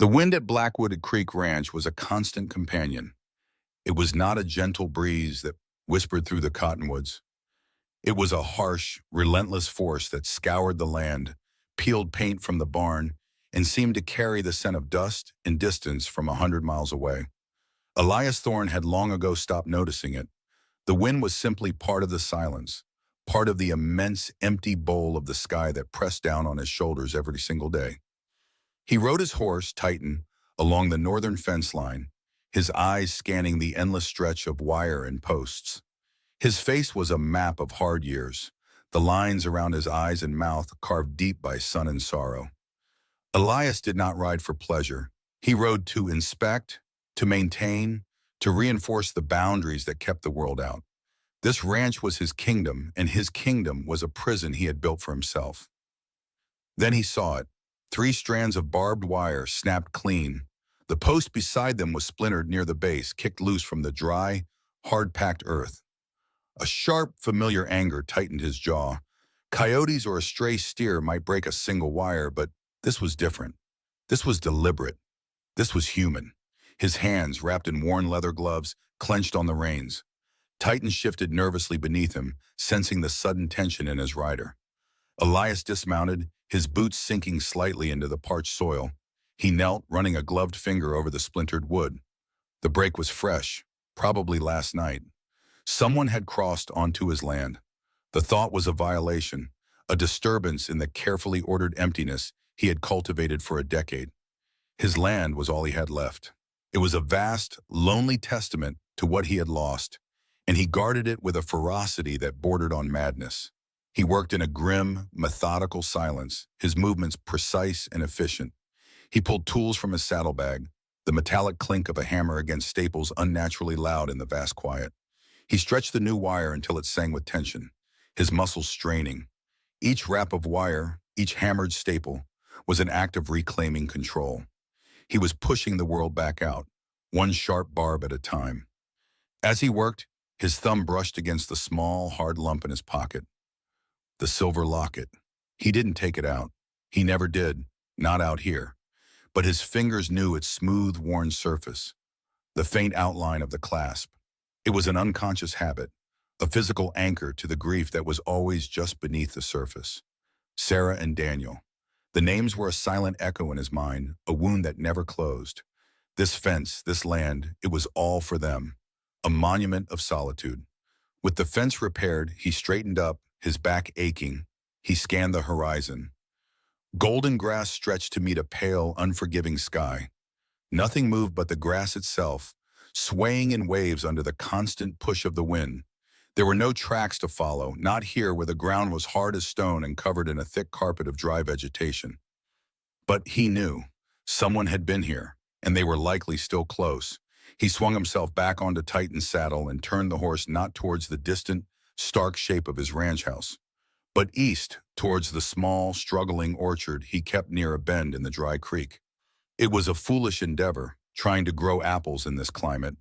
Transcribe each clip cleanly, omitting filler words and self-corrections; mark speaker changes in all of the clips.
Speaker 1: The wind at Blackwood Creek Ranch was a constant companion. It was not a gentle breeze that whispered through the cottonwoods. It was a harsh, relentless force that scoured the land, peeled paint from the barn, and seemed to carry the scent of dust and distance from 100 miles away. Elias Thorne had long ago stopped noticing it. The wind was simply part of the silence, part of the immense, empty bowl of the sky that pressed down on his shoulders every single day. He rode his horse, Titan, along the northern fence line, his eyes scanning the endless stretch of wire and posts. His face was a map of hard years, the lines around his eyes and mouth carved deep by sun and sorrow. Elias did not ride for pleasure. He rode to inspect, to maintain, to reinforce the boundaries that kept the world out. This ranch was his kingdom, and his kingdom was a prison he had built for himself. Then he saw it. 3 strands of barbed wire snapped clean. The post beside them was splintered near the base, kicked loose from the dry, hard-packed earth. A sharp, familiar anger tightened his jaw. Coyotes or a stray steer might break a single wire, but this was different. This was deliberate. This was human. His hands, wrapped in worn leather gloves, clenched on the reins. Titan shifted nervously beneath him, sensing the sudden tension in his rider. Elias dismounted, his boots sinking slightly into the parched soil. He knelt, running a gloved finger over the splintered wood. The break was fresh, probably last night. Someone had crossed onto his land. The thought was a violation, a disturbance in the carefully ordered emptiness he had cultivated for a decade. His land was all he had left. It was a vast, lonely testament to what he had lost, and he guarded it with a ferocity that bordered on madness. He worked in a grim, methodical silence, his movements precise and efficient. He pulled tools from his saddlebag, the metallic clink of a hammer against staples unnaturally loud in the vast quiet. He stretched the new wire until it sang with tension, his muscles straining. Each wrap of wire, each hammered staple, was an act of reclaiming control. He was pushing the world back out, one sharp barb at a time. As he worked, his thumb brushed against the small, hard lump in his pocket. The silver locket. He didn't take it out. He never did, not out here. But his fingers knew its smooth, worn surface, the faint outline of the clasp. It was an unconscious habit, a physical anchor to the grief that was always just beneath the surface. Sarah and Daniel. The names were a silent echo in his mind, a wound that never closed. This fence, this land, it was all for them, a monument of solitude. With the fence repaired, he straightened up, his back aching. He scanned the horizon. Golden grass stretched to meet a pale, unforgiving sky. Nothing moved but the grass itself, swaying in waves under the constant push of the wind. There were no tracks to follow, not here where the ground was hard as stone and covered in a thick carpet of dry vegetation. But he knew. Someone had been here, and they were likely still close. He swung himself back onto Titan's saddle and turned the horse not towards the distant, stark shape of his ranch house, but east towards the small, struggling orchard he kept near a bend in the dry creek. It was a foolish endeavor, trying to grow apples in this climate.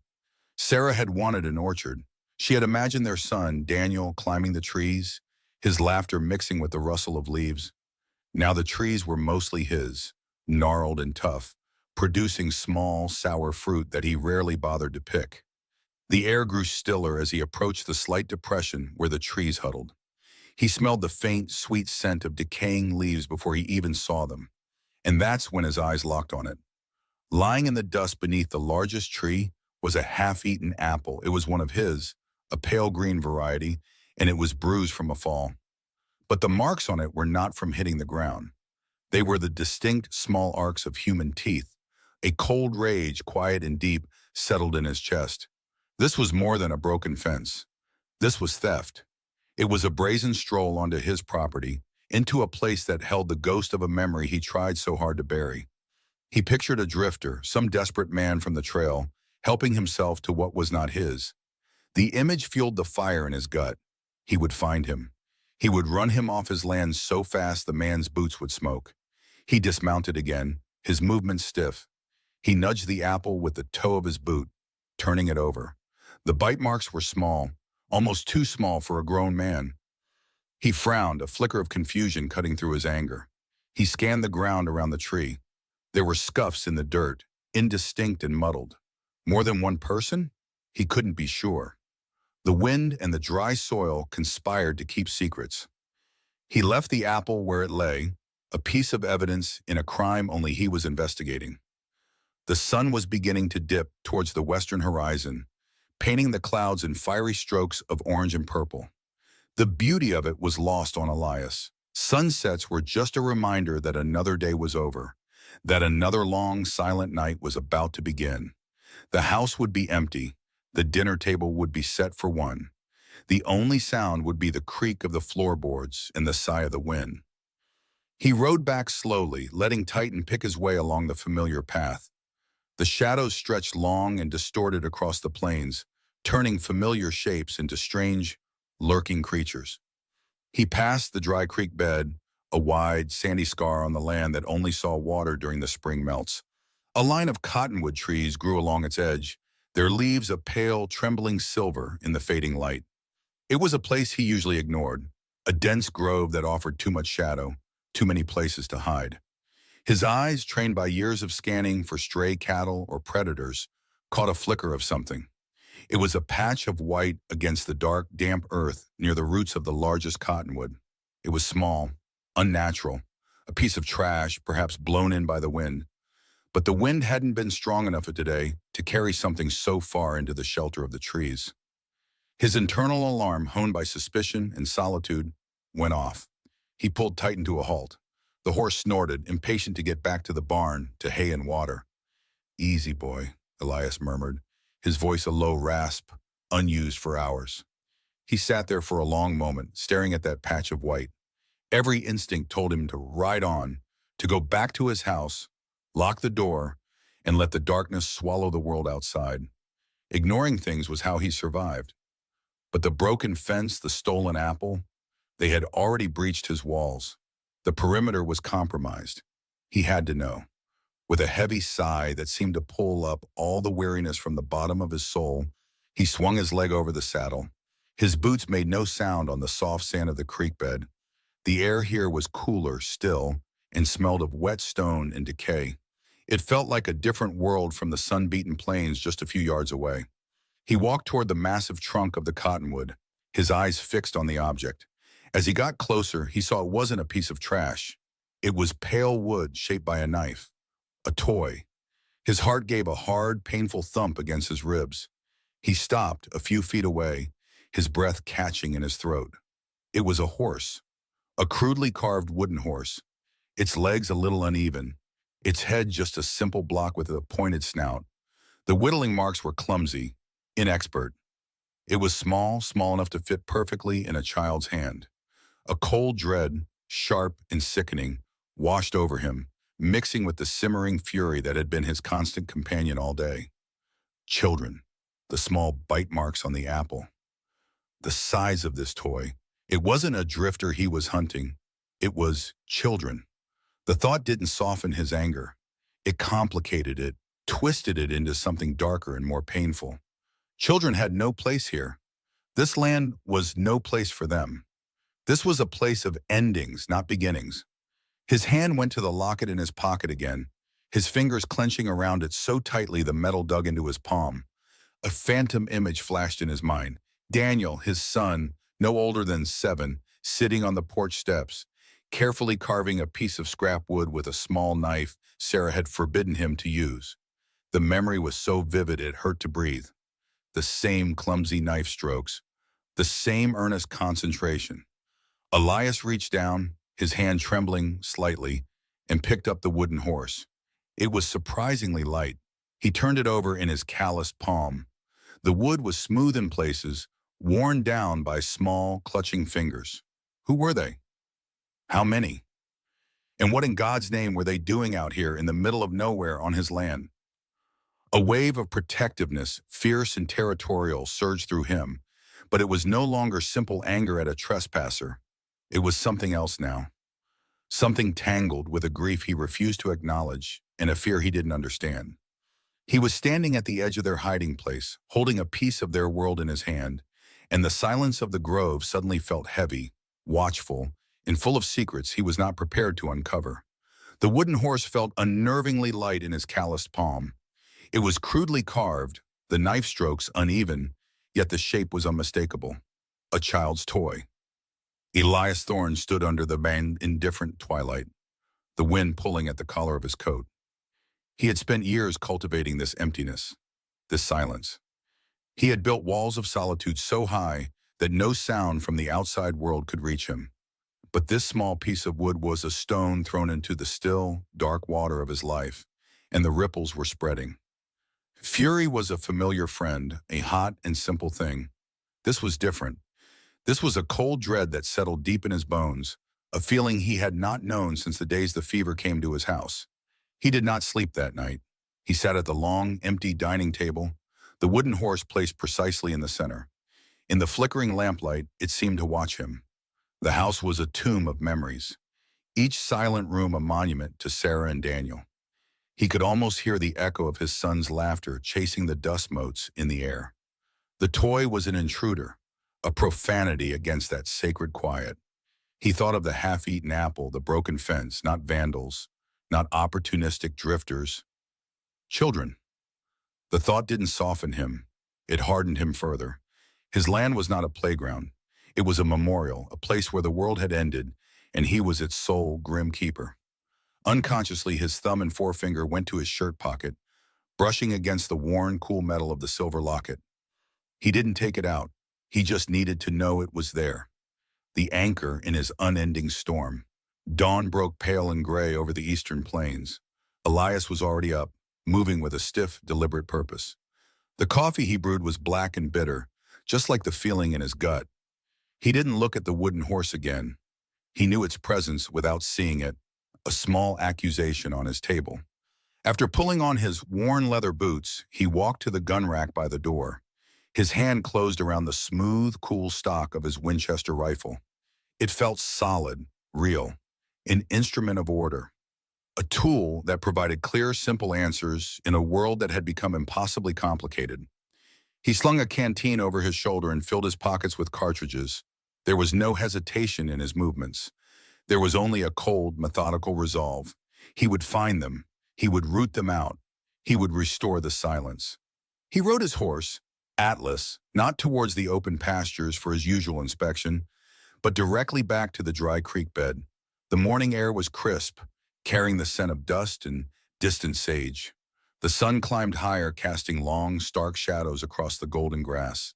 Speaker 1: Sarah had wanted an orchard. She had imagined their son, Daniel, climbing the trees, his laughter mixing with the rustle of leaves. Now the trees were mostly his, gnarled and tough, producing small, sour fruit that he rarely bothered to pick. The air grew stiller as he approached the slight depression where the trees huddled. He smelled the faint, sweet scent of decaying leaves before he even saw them. And that's when his eyes locked on it. Lying in the dust beneath the largest tree was a half-eaten apple. It was one of his, a pale green variety, and it was bruised from a fall. But the marks on it were not from hitting the ground. They were the distinct small arcs of human teeth. A cold rage, quiet and deep, settled in his chest. This was more than a broken fence. This was theft. It was a brazen stroll onto his property, into a place that held the ghost of a memory he tried so hard to bury. He pictured a drifter, some desperate man from the trail, helping himself to what was not his. The image fueled the fire in his gut. He would find him. He would run him off his land so fast the man's boots would smoke. He dismounted again, his movements stiff. He nudged the apple with the toe of his boot, turning it over. The bite marks were small, almost too small for a grown man. He frowned, a flicker of confusion cutting through his anger. He scanned the ground around the tree. There were scuffs in the dirt, indistinct and muddled. More than one person? He couldn't be sure. The wind and the dry soil conspired to keep secrets. He left the apple where it lay, a piece of evidence in a crime only he was investigating. The sun was beginning to dip towards the western horizon, painting the clouds in fiery strokes of orange and purple. The beauty of it was lost on Elias. Sunsets were just a reminder that another day was over, that another long, silent night was about to begin. The house would be empty, the dinner table would be set for one. The only sound would be the creak of the floorboards and the sigh of the wind. He rode back slowly, letting Titan pick his way along the familiar path. The shadows stretched long and distorted across the plains, turning familiar shapes into strange, lurking creatures. He passed the dry creek bed, a wide, sandy scar on the land that only saw water during the spring melts. A line of cottonwood trees grew along its edge, their leaves a pale, trembling silver in the fading light. It was a place he usually ignored, a dense grove that offered too much shadow, too many places to hide. His eyes, trained by years of scanning for stray cattle or predators, caught a flicker of something. It was a patch of white against the dark, damp earth near the roots of the largest cottonwood. It was small, unnatural, a piece of trash, perhaps blown in by the wind. But the wind hadn't been strong enough today to carry something so far into the shelter of the trees. His internal alarm, honed by suspicion and solitude, went off. He pulled Titan to a halt. The horse snorted, impatient to get back to the barn, to hay and water. "Easy, boy," Elias murmured, his voice a low rasp, unused for hours. He sat there for a long moment, staring at that patch of white. Every instinct told him to ride on, to go back to his house, lock the door, and let the darkness swallow the world outside. Ignoring things was how he survived. But the broken fence, the stolen apple, they had already breached his walls. The perimeter was compromised. He had to know. With a heavy sigh that seemed to pull up all the weariness from the bottom of his soul, he swung his leg over the saddle. His boots made no sound on the soft sand of the creek bed. The air here was cooler still and smelled of wet stone and decay. It felt like a different world from the sun-beaten plains just a few yards away. He walked toward the massive trunk of the cottonwood, his eyes fixed on the object. As he got closer, he saw it wasn't a piece of trash. It was pale wood shaped by a knife, a toy. His heart gave a hard, painful thump against his ribs. He stopped a few feet away, his breath catching in his throat. It was a horse, a crudely carved wooden horse, its legs a little uneven, its head just a simple block with a pointed snout. The whittling marks were clumsy, inexpert. It was small enough to fit perfectly in a child's hand. A cold dread, sharp and sickening, washed over him, mixing with the simmering fury that had been his constant companion all day. Children, the small bite marks on the apple. The size of this toy. It wasn't a drifter he was hunting. It was children. The thought didn't soften his anger. It complicated it, twisted it into something darker and more painful. Children had no place here. This land was no place for them. This was a place of endings, not beginnings. His hand went to the locket in his pocket again, his fingers clenching around it so tightly the metal dug into his palm. A phantom image flashed in his mind. Daniel, his son, no older than 7, sitting on the porch steps, carefully carving a piece of scrap wood with a small knife Sarah had forbidden him to use. The memory was so vivid it hurt to breathe. The same clumsy knife strokes, the same earnest concentration. Elias reached down, his hand trembling slightly, and picked up the wooden horse. It was surprisingly light. He turned it over in his calloused palm. The wood was smooth in places, worn down by small, clutching fingers. Who were they? How many? And what in God's name were they doing out here in the middle of nowhere on his land? A wave of protectiveness, fierce and territorial, surged through him, but it was no longer simple anger at a trespasser. It was something else now. Something tangled with a grief he refused to acknowledge and a fear he didn't understand. He was standing at the edge of their hiding place, holding a piece of their world in his hand, and the silence of the grove suddenly felt heavy, watchful, and full of secrets he was not prepared to uncover. The wooden horse felt unnervingly light in his calloused palm. It was crudely carved, the knife strokes uneven, yet the shape was unmistakable. A child's toy. Elias Thorne stood under the indifferent twilight, the wind pulling at the collar of his coat. He had spent years cultivating this emptiness, this silence. He had built walls of solitude so high that no sound from the outside world could reach him. But this small piece of wood was a stone thrown into the still, dark water of his life, and the ripples were spreading. Fury was a familiar friend, a hot and simple thing. This was different. This was a cold dread that settled deep in his bones, a feeling he had not known since the days the fever came to his house. He did not sleep that night. He sat at the long, empty dining table, the wooden horse placed precisely in the center. In the flickering lamplight, it seemed to watch him. The house was a tomb of memories, each silent room a monument to Sarah and Daniel. He could almost hear the echo of his son's laughter chasing the dust motes in the air. The toy was an intruder, a profanity against that sacred quiet. He thought of the half-eaten apple, the broken fence, not vandals, not opportunistic drifters. Children. The thought didn't soften him. It hardened him further. His land was not a playground. It was a memorial, a place where the world had ended, and he was its sole grim keeper. Unconsciously, his thumb and forefinger went to his shirt pocket, brushing against the worn, cool metal of the silver locket. He didn't take it out. He just needed to know it was there. The anchor in his unending storm. Dawn broke pale and gray over the eastern plains. Elias was already up, moving with a stiff, deliberate purpose. The coffee he brewed was black and bitter, just like the feeling in his gut. He didn't look at the wooden horse again. He knew its presence without seeing it, a small accusation on his table. After pulling on his worn leather boots, he walked to the gun rack by the door. His hand closed around the smooth, cool stock of his Winchester rifle. It felt solid, real, an instrument of order, a tool that provided clear, simple answers in a world that had become impossibly complicated. He slung a canteen over his shoulder and filled his pockets with cartridges. There was no hesitation in his movements. There was only a cold, methodical resolve. He would find them. He would root them out. He would restore the silence. He rode his horse, Atlas, not towards the open pastures for his usual inspection, but directly back to the dry creek bed. The morning air was crisp, carrying the scent of dust and distant sage. The sun climbed higher, casting long, stark shadows across the golden grass.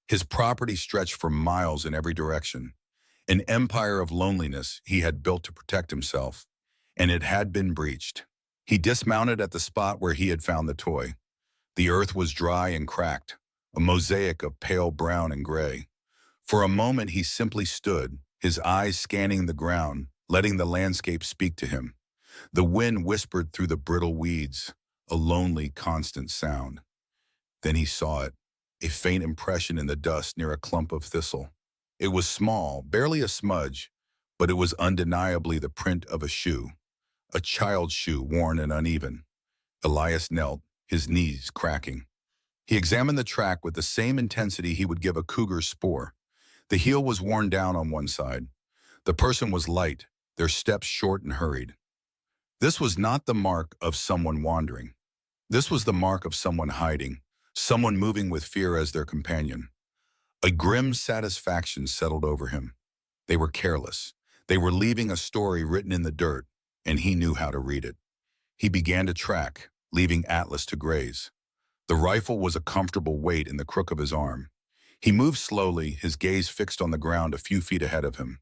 Speaker 1: His property stretched for miles in every direction, an empire of loneliness he had built to protect himself, and it had been breached. He dismounted at the spot where he had found the toy. The earth was dry and cracked, a mosaic of pale brown and gray. For a moment he simply stood, his eyes scanning the ground, letting the landscape speak to him. The wind whispered through the brittle weeds, a lonely, constant sound. Then he saw it, a faint impression in the dust near a clump of thistle. It was small, barely a smudge, but it was undeniably the print of a shoe, a child's shoe, worn and uneven. Elias knelt, his knees cracking. He examined the track with the same intensity he would give a cougar's spoor. The heel was worn down on one side. The person was light, their steps short and hurried. This was not the mark of someone wandering. This was the mark of someone hiding, someone moving with fear as their companion. A grim satisfaction settled over him. They were careless. They were leaving a story written in the dirt, and he knew how to read it. He began to track, leaving Atlas to graze. The rifle was a comfortable weight in the crook of his arm. He moved slowly, his gaze fixed on the ground a few feet ahead of him.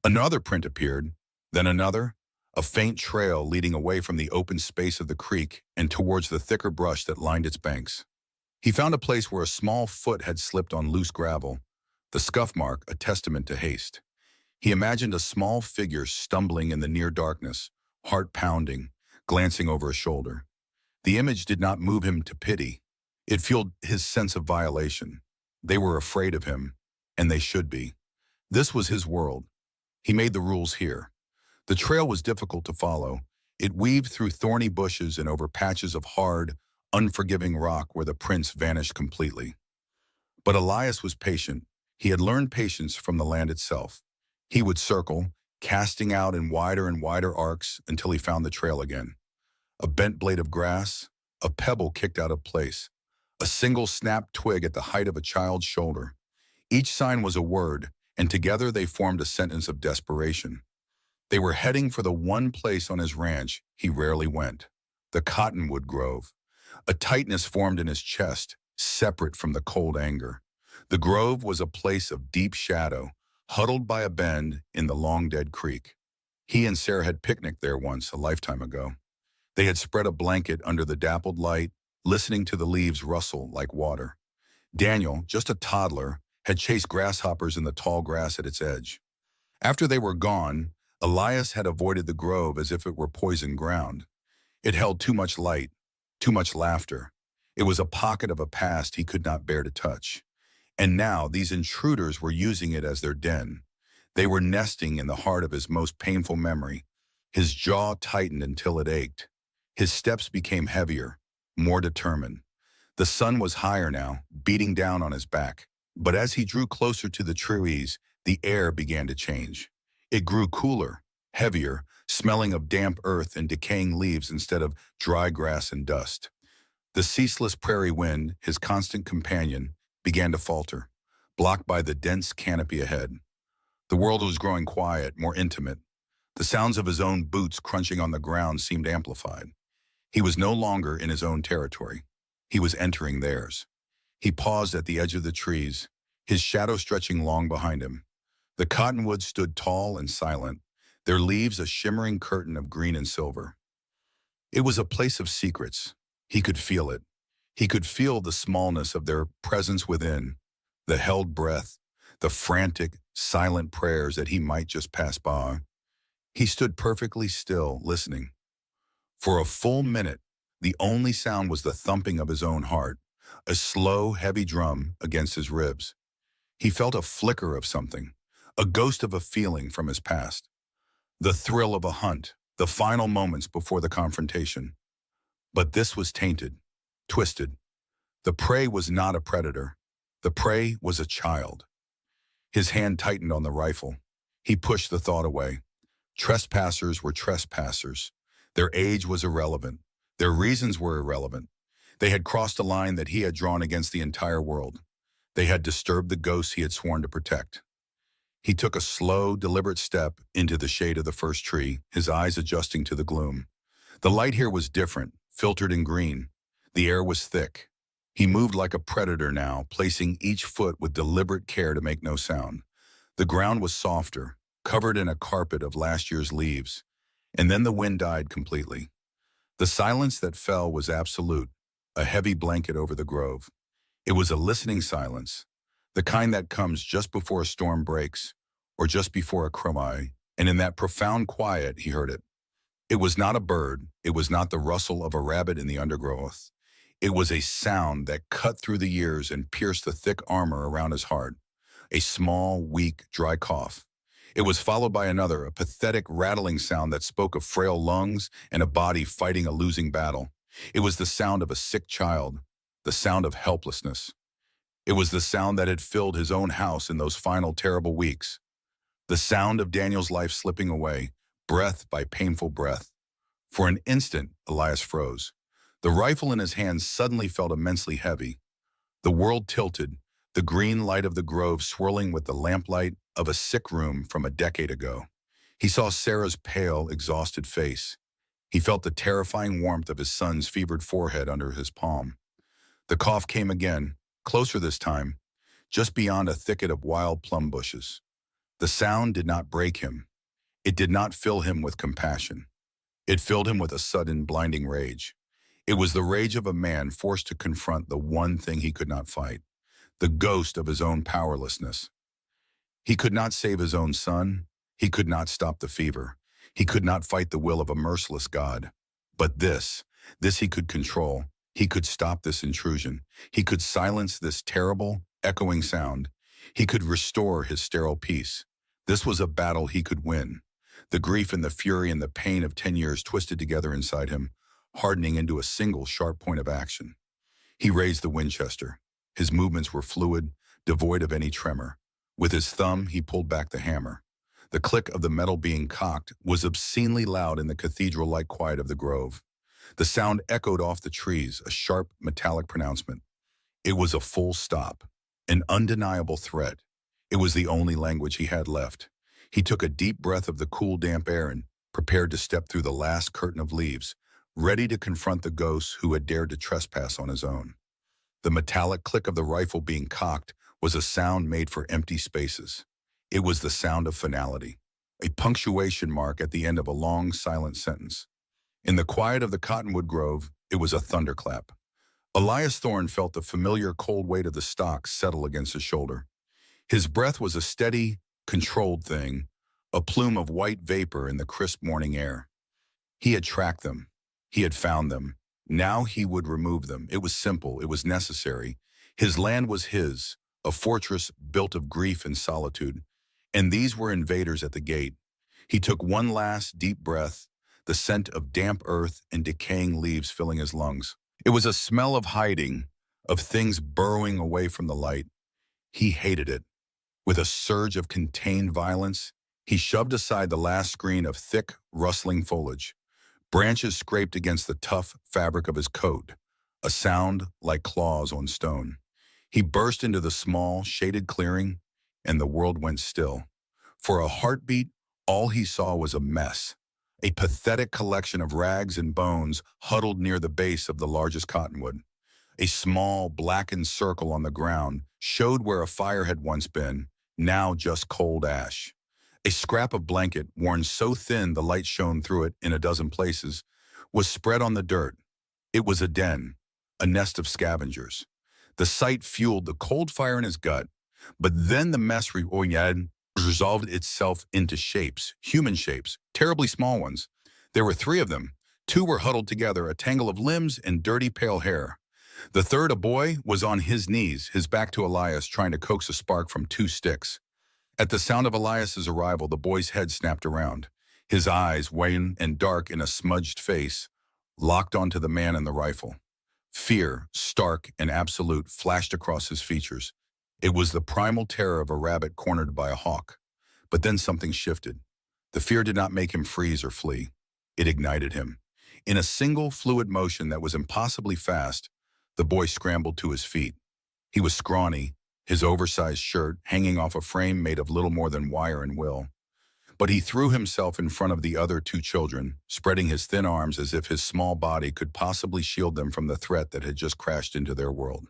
Speaker 1: Another print appeared, then another, a faint trail leading away from the open space of the creek and towards the thicker brush that lined its banks. He found a place where a small foot had slipped on loose gravel, the scuff mark a testament to haste. He imagined a small figure stumbling in the near darkness, heart pounding, glancing over a shoulder. The image did not move him to pity. It fueled his sense of violation. They were afraid of him, and they should be. This was his world. He made the rules here. The trail was difficult to follow. It weaved through thorny bushes and over patches of hard, unforgiving rock where the prints vanished completely. But Elias was patient. He had learned patience from the land itself. He would circle, casting out in wider and wider arcs until he found the trail again. A bent blade of grass, a pebble kicked out of place, a single snapped twig at the height of a child's shoulder. Each sign was a word, and together they formed a sentence of desperation. They were heading for the one place on his ranch he rarely went, the cottonwood grove. A tightness formed in his chest, separate from the cold anger. The grove was a place of deep shadow, huddled by a bend in the long-dead creek. He and Sarah had picnicked there once, a lifetime ago. They had spread a blanket under the dappled light, listening to the leaves rustle like water. Daniel, just a toddler, had chased grasshoppers in the tall grass at its edge. After they were gone, Elias had avoided the grove as if it were poisoned ground. It held too much light, too much laughter. It was a pocket of a past he could not bear to touch. And now these intruders were using it as their den. They were nesting in the heart of his most painful memory. His jaw tightened until it ached. His steps became heavier, more determined. The sun was higher now, beating down on his back. But as he drew closer to the trees, the air began to change. It grew cooler, heavier, smelling of damp earth and decaying leaves instead of dry grass and dust. The ceaseless prairie wind, his constant companion, began to falter, blocked by the dense canopy ahead. The world was growing quiet, more intimate. The sounds of his own boots crunching on the ground seemed amplified. He was no longer in his own territory. He was entering theirs. He paused at the edge of the trees, his shadow stretching long behind him. The cottonwoods stood tall and silent, their leaves a shimmering curtain of green and silver. It was a place of secrets. He could feel it. He could feel the smallness of their presence within, the held breath, the frantic, silent prayers that he might just pass by. He stood perfectly still, listening. For a full minute, the only sound was the thumping of his own heart, a slow, heavy drum against his ribs. He felt a flicker of something, a ghost of a feeling from his past. The thrill of a hunt, the final moments before the confrontation. But this was tainted, twisted. The prey was not a predator. The prey was a child. His hand tightened on the rifle. He pushed the thought away. Trespassers were trespassers. Their age was irrelevant. Their reasons were irrelevant. They had crossed a line that he had drawn against the entire world. They had disturbed the ghosts he had sworn to protect. He took a slow, deliberate step into the shade of the first tree, his eyes adjusting to the gloom. The light here was different, filtered in green. The air was thick. He moved like a predator now, placing each foot with deliberate care to make no sound. The ground was softer, covered in a carpet of last year's leaves. And then the wind died completely. The silence that fell was absolute, a heavy blanket over the grove. It was a listening silence, the kind that comes just before a storm breaks, or just before a cry, and in that profound quiet he heard it. It was not a bird, it was not the rustle of a rabbit in the undergrowth. It was a sound that cut through the years and pierced the thick armor around his heart, a small, weak, dry cough. It was followed by another, a pathetic, rattling sound that spoke of frail lungs and a body fighting a losing battle. It was the sound of a sick child, the sound of helplessness. It was the sound that had filled his own house in those final terrible weeks. The sound of Daniel's life slipping away, breath by painful breath. For an instant, Elias froze. The rifle in his hand suddenly felt immensely heavy. The world tilted, the green light of the grove swirling with the lamplight of a sick room from a decade ago. He saw Sarah's pale, exhausted face. He felt the terrifying warmth of his son's fevered forehead under his palm. The cough came again, closer this time, just beyond a thicket of wild plum bushes. The sound did not break him. It did not fill him with compassion. It filled him with a sudden, blinding rage. It was the rage of a man forced to confront the one thing he could not fight, the ghost of his own powerlessness. He could not save his own son. He could not stop the fever. He could not fight the will of a merciless God. But this he could control. He could stop this intrusion. He could silence this terrible, echoing sound. He could restore his sterile peace. This was a battle he could win. The grief and the fury and the pain of 10 years twisted together inside him, hardening into a single sharp point of action. He raised the Winchester. His movements were fluid, devoid of any tremor. With his thumb, he pulled back the hammer. The click of the metal being cocked was obscenely loud in the cathedral-like quiet of the grove. The sound echoed off the trees, a sharp, metallic pronouncement. It was a full stop, an undeniable threat. It was the only language he had left. He took a deep breath of the cool, damp air and prepared to step through the last curtain of leaves, ready to confront the ghosts who had dared to trespass on his own. The metallic click of the rifle being cocked was a sound made for empty spaces. It was the sound of finality, a punctuation mark at the end of a long, silent sentence. In the quiet of the cottonwood grove, it was a thunderclap. Elias Thorne felt the familiar cold weight of the stock settle against his shoulder. His breath was a steady, controlled thing, a plume of white vapor in the crisp morning air. He had tracked them. He had found them. Now he would remove them. It was simple. It was necessary. His land was his, a fortress built of grief and solitude. And these were invaders at the gate. He took one last deep breath, the scent of damp earth and decaying leaves filling his lungs. It was a smell of hiding, of things burrowing away from the light. He hated it. With a surge of contained violence, he shoved aside the last screen of thick, rustling foliage. Branches scraped against the tough fabric of his coat, a sound like claws on stone. He burst into the small, shaded clearing, and the world went still. For a heartbeat, all he saw was a mess, a pathetic collection of rags and bones huddled near the base of the largest cottonwood. A small, blackened circle on the ground showed where a fire had once been, now just cold ash. A scrap of blanket, worn so thin the light shone through it in a dozen places, was spread on the dirt. It was a den, a nest of scavengers. The sight fueled the cold fire in his gut, but then the mess resolved itself into shapes, human shapes, terribly small ones. There were three of them. Two were huddled together, a tangle of limbs and dirty pale hair. The third, a boy, was on his knees, his back to Elias, trying to coax a spark from two sticks. At the sound of Elias's arrival, the boy's head snapped around. His eyes, wan and dark in a smudged face, locked onto the man and the rifle. Fear, stark and absolute, flashed across his features. It was the primal terror of a rabbit cornered by a hawk. But then something shifted. The fear did not make him freeze or flee. It ignited him. In a single, fluid motion that was impossibly fast, the boy scrambled to his feet. He was scrawny, his oversized shirt hanging off a frame made of little more than wire and will. But he threw himself in front of the other two children, spreading his thin arms as if his small body could possibly shield them from the threat that had just crashed into their world.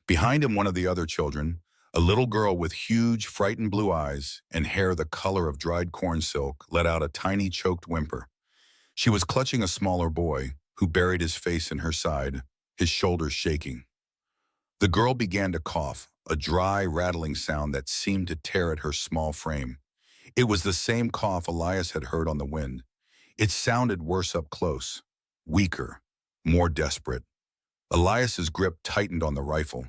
Speaker 1: Behind him, one of the other children, a little girl with huge, frightened blue eyes and hair the color of dried corn silk, let out a tiny, choked whimper. She was clutching a smaller boy, who buried his face in her side, his shoulders shaking. The girl began to cough, a dry, rattling sound that seemed to tear at her small frame. It was the same cough Elias had heard on the wind. It sounded worse up close, weaker, more desperate. Elias's grip tightened on the rifle.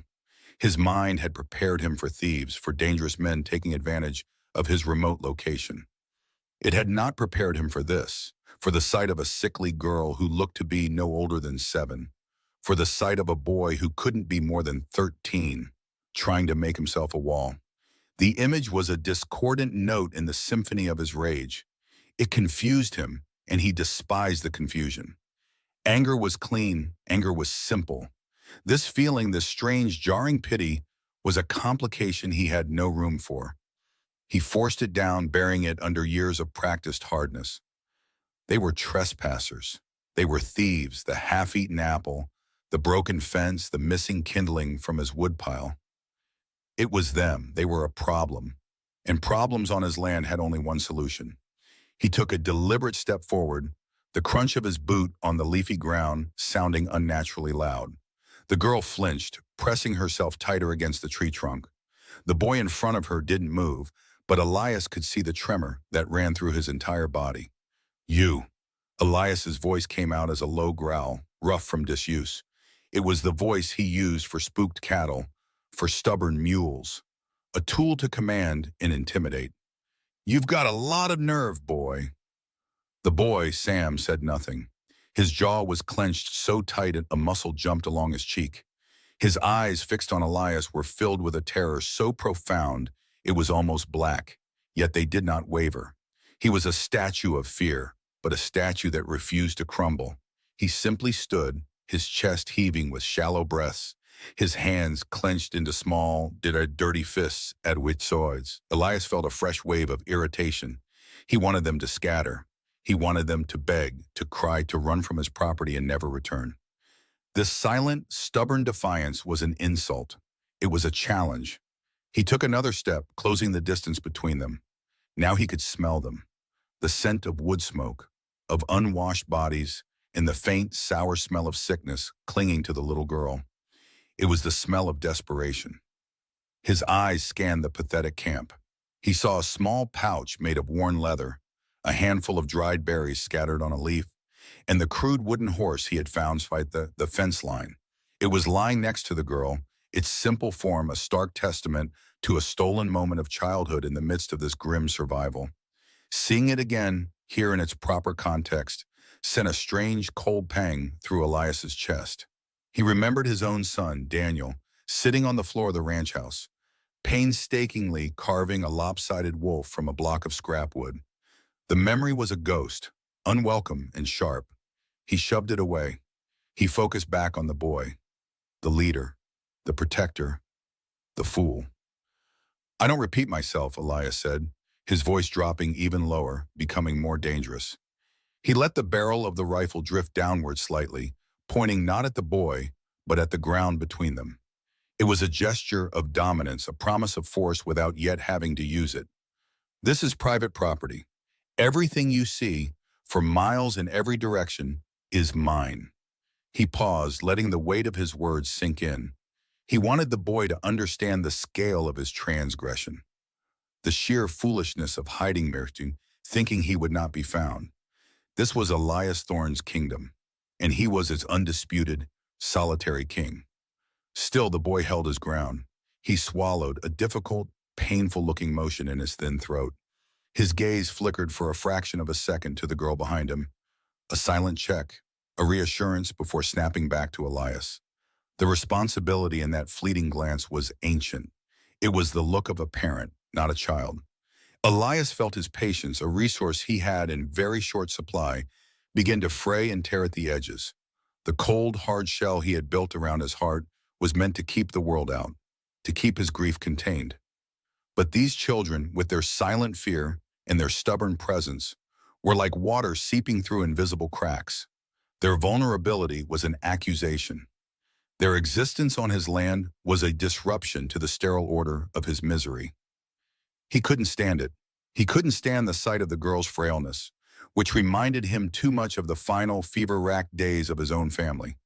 Speaker 1: His mind had prepared him for thieves, for dangerous men taking advantage of his remote location. It had not prepared him for this, for the sight of a sickly girl who looked to be no older than 7, for the sight of a boy who couldn't be more than 13, trying to make himself a wall. The image was a discordant note in the symphony of his rage. It confused him, and he despised the confusion. Anger was clean, anger was simple. This feeling, this strange, jarring pity, was a complication he had no room for. He forced it down, burying it under years of practiced hardness. They were trespassers. They were thieves, the half-eaten apple, the broken fence, the missing kindling from his woodpile. It was them. They were a problem. And problems on his land had only one solution. He took a deliberate step forward, the crunch of his boot on the leafy ground sounding unnaturally loud. The girl flinched, pressing herself tighter against the tree trunk. The boy in front of her didn't move, but Elias could see the tremor that ran through his entire body. "You." Elias's voice came out as a low growl, rough from disuse. It was the voice he used for spooked cattle, for stubborn mules, a tool to command and intimidate. "You've got a lot of nerve, boy." The boy, Sam, said nothing. His jaw was clenched so tight a muscle jumped along his cheek. His eyes, fixed on Elias, were filled with a terror so profound it was almost black. yet they did not waver. He was a statue of fear, but a statue that refused to crumble. He simply stood, his chest heaving with shallow breaths, his hands clenched into small, dirty fists at which sides. Elias felt a fresh wave of irritation. He wanted them to scatter. He wanted them to beg, to cry, to run from his property and never return. This silent, stubborn defiance was an insult. It was a challenge. He took another step, closing the distance between them. Now he could smell them. The scent of wood smoke, of unwashed bodies, and the faint, sour smell of sickness clinging to the little girl. It was the smell of desperation. His eyes scanned the pathetic camp. He saw a small pouch made of worn leather, a handful of dried berries scattered on a leaf, and the crude wooden horse he had found by the fence line. It was lying next to the girl, its simple form a stark testament to a stolen moment of childhood in the midst of this grim survival. Seeing it again, here in its proper context, sent a strange cold pang through Elias's chest. He remembered his own son, Daniel, sitting on the floor of the ranch house, painstakingly carving a lopsided wolf from a block of scrap wood. The memory was a ghost, unwelcome and sharp. He shoved it away. He focused back on the boy, the leader, the protector, the fool. "I don't repeat myself," Elias said, his voice dropping even lower, becoming more dangerous. He let the barrel of the rifle drift downward slightly, pointing not at the boy, but at the ground between them. It was a gesture of dominance, a promise of force without yet having to use it. "This is private property. Everything you see, for miles in every direction, is mine." He paused, letting the weight of his words sink in. He wanted the boy to understand the scale of his transgression, the sheer foolishness of hiding Mertun, thinking he would not be found. This was Elias Thorne's kingdom, and he was its undisputed, solitary king. Still, the boy held his ground. He swallowed, a difficult, painful-looking motion in his thin throat. His gaze flickered for a fraction of a second to the girl behind him. A silent check, a reassurance before snapping back to Elias. The responsibility in that fleeting glance was ancient. It was the look of a parent, not a child. Elias felt his patience, a resource he had in very short supply, begin to fray and tear at the edges. The cold, hard shell he had built around his heart was meant to keep the world out, to keep his grief contained. But these children, with their silent fear and their stubborn presence, were like water seeping through invisible cracks. Their vulnerability was an accusation. Their existence on his land was a disruption to the sterile order of his misery. He couldn't stand it. He couldn't stand the sight of the girl's frailness, which reminded him too much of the final fever-racked days of his own family.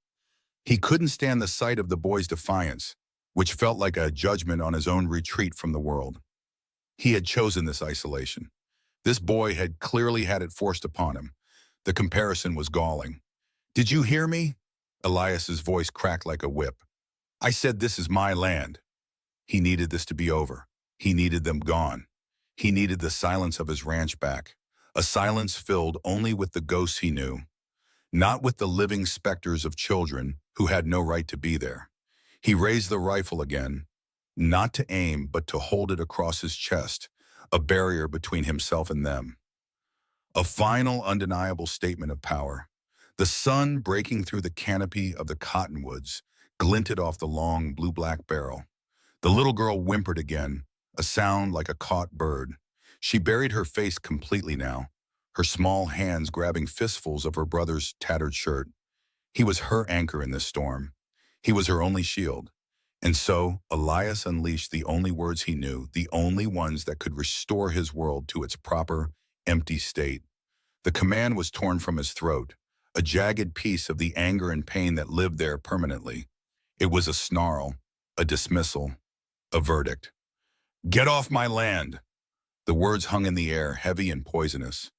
Speaker 1: He couldn't stand the sight of the boy's defiance, which felt like a judgment on his own retreat from the world. He had chosen this isolation. This boy had clearly had it forced upon him. The comparison was galling. "Did you hear me?" Elias's voice cracked like a whip. "I said this is my land." He needed this to be over. He needed them gone. He needed the silence of his ranch back, a silence filled only with the ghosts he knew, not with the living specters of children who had no right to be there. He raised the rifle again, not to aim, but to hold it across his chest, a barrier between himself and them. A final, undeniable statement of power. The sun, breaking through the canopy of the cottonwoods, glinted off the long, blue-black barrel. The little girl whimpered again, a sound like a caught bird. She buried her face completely now, her small hands grabbing fistfuls of her brother's tattered shirt. He was her anchor in this storm. He was her only shield. And so, Elias unleashed the only words he knew, the only ones that could restore his world to its proper, empty state. The command was torn from his throat, a jagged piece of the anger and pain that lived there permanently. It was a snarl, a dismissal, a verdict. "Get off my land!" The words hung in the air, heavy and poisonous.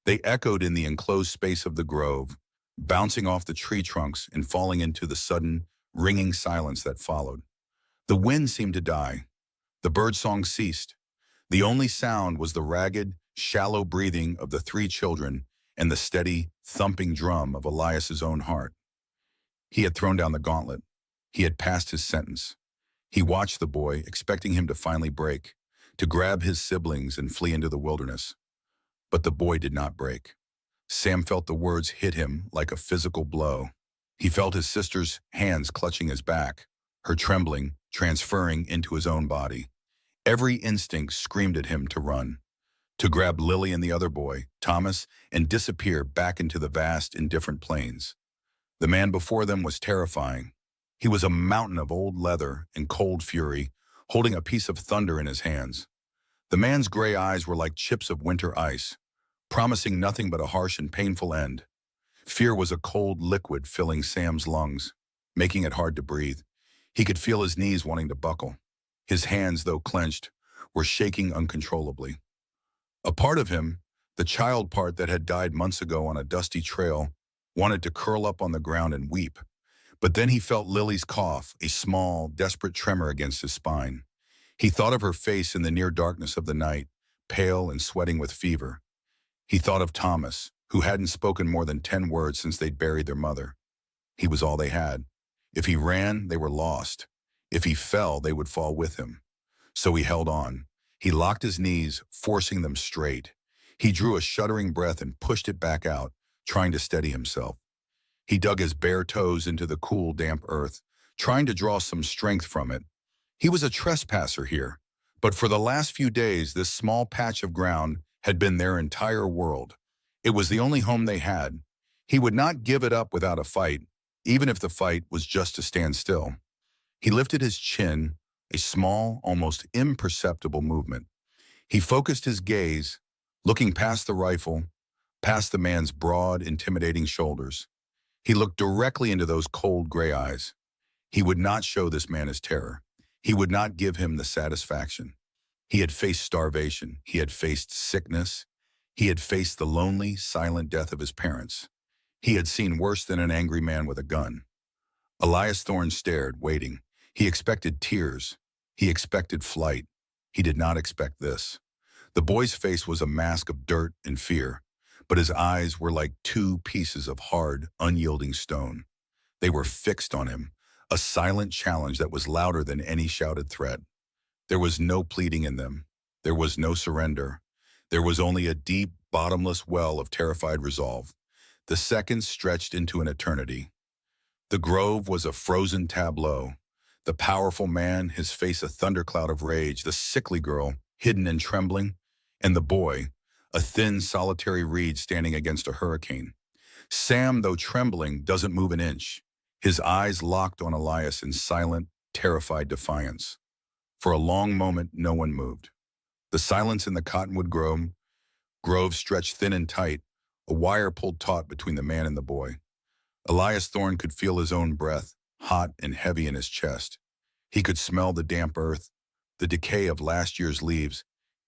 Speaker 1: They echoed in the enclosed space of the grove, bouncing off the tree trunks and falling into the sudden, ringing silence that followed. The wind seemed to die. The birdsong ceased. The only sound was the ragged, shallow breathing of the three children and the steady, thumping drum of Elias's own heart. He had thrown down the gauntlet. He had passed his sentence. He watched the boy, expecting him to finally break, to grab his siblings and flee into the wilderness. But the boy did not break. Sam felt the words hit him like a physical blow. He felt his sister's hands clutching his back, her trembling transferring into his own body. Every instinct screamed at him to run, to grab Lily and the other boy, Thomas, and disappear back into the vast, indifferent plains. The man before them was terrifying. He was a mountain of old leather and cold fury, holding a piece of thunder in his hands. The man's gray eyes were like chips of winter ice, promising nothing but a harsh and painful end. Fear was a cold liquid filling Sam's lungs, making it hard to breathe. He could feel his knees wanting to buckle. His hands, though clenched, were shaking uncontrollably. A part of him, the child part that had died months ago on a dusty trail, wanted to curl up on the ground and weep. But then he felt Lily's cough, a small, desperate tremor against his spine. He thought of her face in the near darkness of the night, pale and sweating with fever. He thought of Thomas, who hadn't spoken more than 10 words since they'd buried their mother. He was all they had. If he ran, they were lost. If he fell, they would fall with him. So he held on. He locked his knees, forcing them straight. He drew a shuddering breath and pushed it back out, trying to steady himself. He dug his bare toes into the cool, damp earth, trying to draw some strength from it. He was a trespasser here, but for the last few days, this small patch of ground had been their entire world. It was the only home they had. He would not give it up without a fight, even if the fight was just to stand still. He lifted his chin, a small, almost imperceptible movement. He focused his gaze, looking past the rifle, past the man's broad, intimidating shoulders. He looked directly into those cold gray eyes. He would not show this man his terror. He would not give him the satisfaction. He had faced starvation. He had faced sickness. He had faced the lonely, silent death of his parents. He had seen worse than an angry man with a gun. Elias Thorne stared, waiting. He expected tears. He expected flight. He did not expect this. The boy's face was a mask of dirt and fear, but his eyes were like two pieces of hard, unyielding stone. They were fixed on him, a silent challenge that was louder than any shouted threat. There was no pleading in them. There was no surrender. There was only a deep, bottomless well of terrified resolve. The seconds stretched into an eternity. The grove was a frozen tableau. The powerful man, his face a thundercloud of rage, the sickly girl, hidden and trembling, and the boy, a thin, solitary reed standing against a hurricane. Sam, though trembling, doesn't move an inch. His eyes locked on Elias in silent, terrified defiance. For a long moment, no one moved. The silence in the cottonwood grove stretched thin and tight, a wire pulled taut between the man and the boy. Elias Thorne could feel his own breath, hot and heavy in his chest. He could smell the damp earth, the decay of last year's leaves,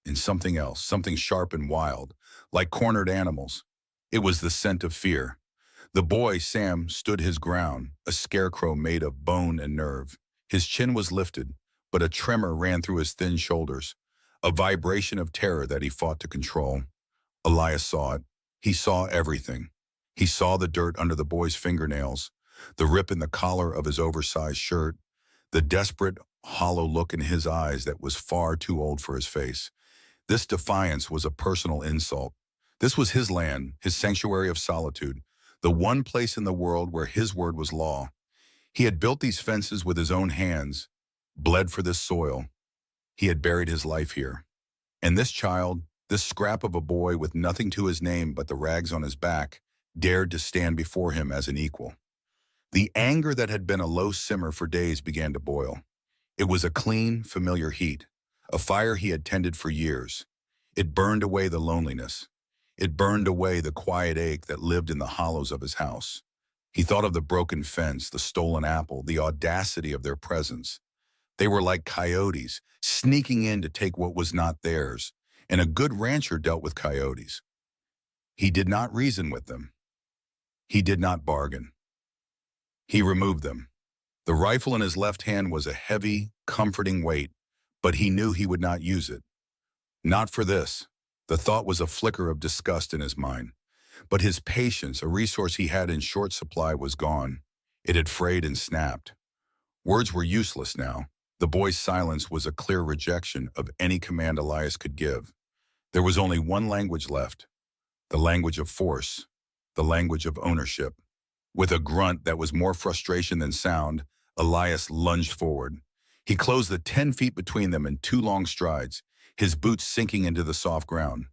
Speaker 1: and something else, something sharp and wild, like cornered animals. It was the scent of fear. The boy, Sam, stood his ground, a scarecrow made of bone and nerve. His chin was lifted, but a tremor ran through his thin shoulders, a vibration of terror that he fought to control. Elias saw it. He saw everything. He saw the dirt under the boy's fingernails, the rip in the collar of his oversized shirt, the desperate, hollow look in his eyes that was far too old for his face. This defiance was a personal insult. This was his land, his sanctuary of solitude, the one place in the world where his word was law. He had built these fences with his own hands, bled for this soil. He had buried his life here. And this child, this scrap of a boy with nothing to his name but the rags on his back, dared to stand before him as an equal. The anger that had been a low simmer for days began to boil. It was a clean, familiar heat, a fire he had tended for years. It burned away the loneliness. It burned away the quiet ache that lived in the hollows of his house. He thought of the broken fence, the stolen apple, the audacity of their presence. They were like coyotes, sneaking in to take what was not theirs, and a good rancher dealt with coyotes. He did not reason with them. He did not bargain. He removed them. The rifle in his left hand was a heavy, comforting weight, but he knew he would not use it. Not for this. The thought was a flicker of disgust in his mind. But his patience, a resource he had in short supply, was gone. It had frayed and snapped. Words were useless now. The boy's silence was a clear rejection of any command Elias could give. There was only one language left, the language of force, the language of ownership. With a grunt that was more frustration than sound, Elias lunged forward. He closed the 10 feet between them in two long strides, his boots sinking into the soft ground.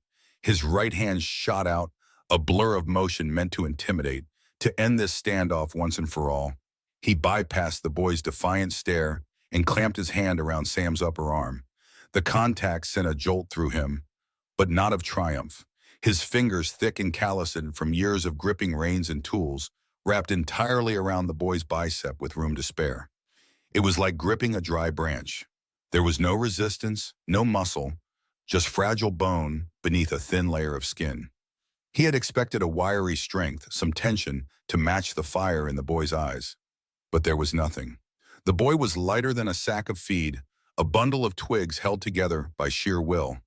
Speaker 1: His right hand shot out, a blur of motion meant to intimidate, to end this standoff once and for all. He bypassed the boy's defiant stare and clamped his hand around Sam's upper arm. The contact sent a jolt through him, but not of triumph. His fingers, thick and calloused from years of gripping reins and tools, wrapped entirely around the boy's bicep with room to spare. It was like gripping a dry branch. There was no resistance, no muscle, just fragile bone beneath a thin layer of skin. He had expected a wiry strength, some tension, to match the fire in the boy's eyes. But there was nothing. The boy was lighter than a sack of feed, a bundle of twigs held together by sheer will.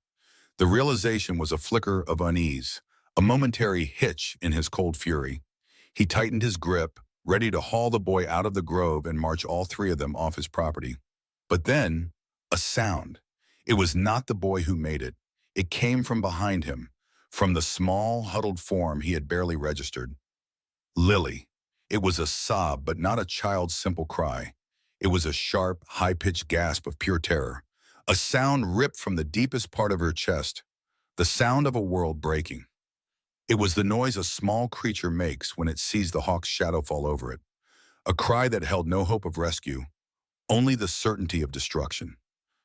Speaker 1: The realization was a flicker of unease, a momentary hitch in his cold fury. He tightened his grip, ready to haul the boy out of the grove and march all three of them off his property. But then, a sound. It was not the boy who made it. It came from behind him, from the small, huddled form he had barely registered. Lily. It was a sob, but not a child's simple cry. It was a sharp, high-pitched gasp of pure terror, a sound ripped from the deepest part of her chest, the sound of a world breaking. It was the noise a small creature makes when it sees the hawk's shadow fall over it, a cry that held no hope of rescue, only the certainty of destruction.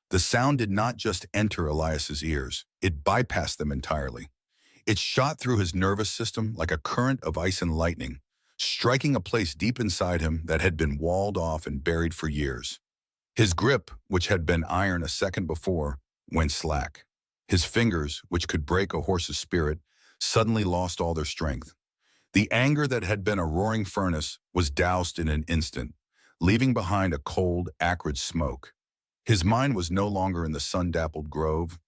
Speaker 1: The sound did not just enter Elias's ears, it bypassed them entirely. It shot through his nervous system like a current of ice and lightning, striking a place deep inside him that had been walled off and buried for years. His grip, which had been iron a second before, went slack. His fingers, which could break a horse's spirit, suddenly lost all their strength. The anger that had been a roaring furnace was doused in an instant, leaving behind a cold, acrid smoke. His mind was no longer in the sun-dappled grove.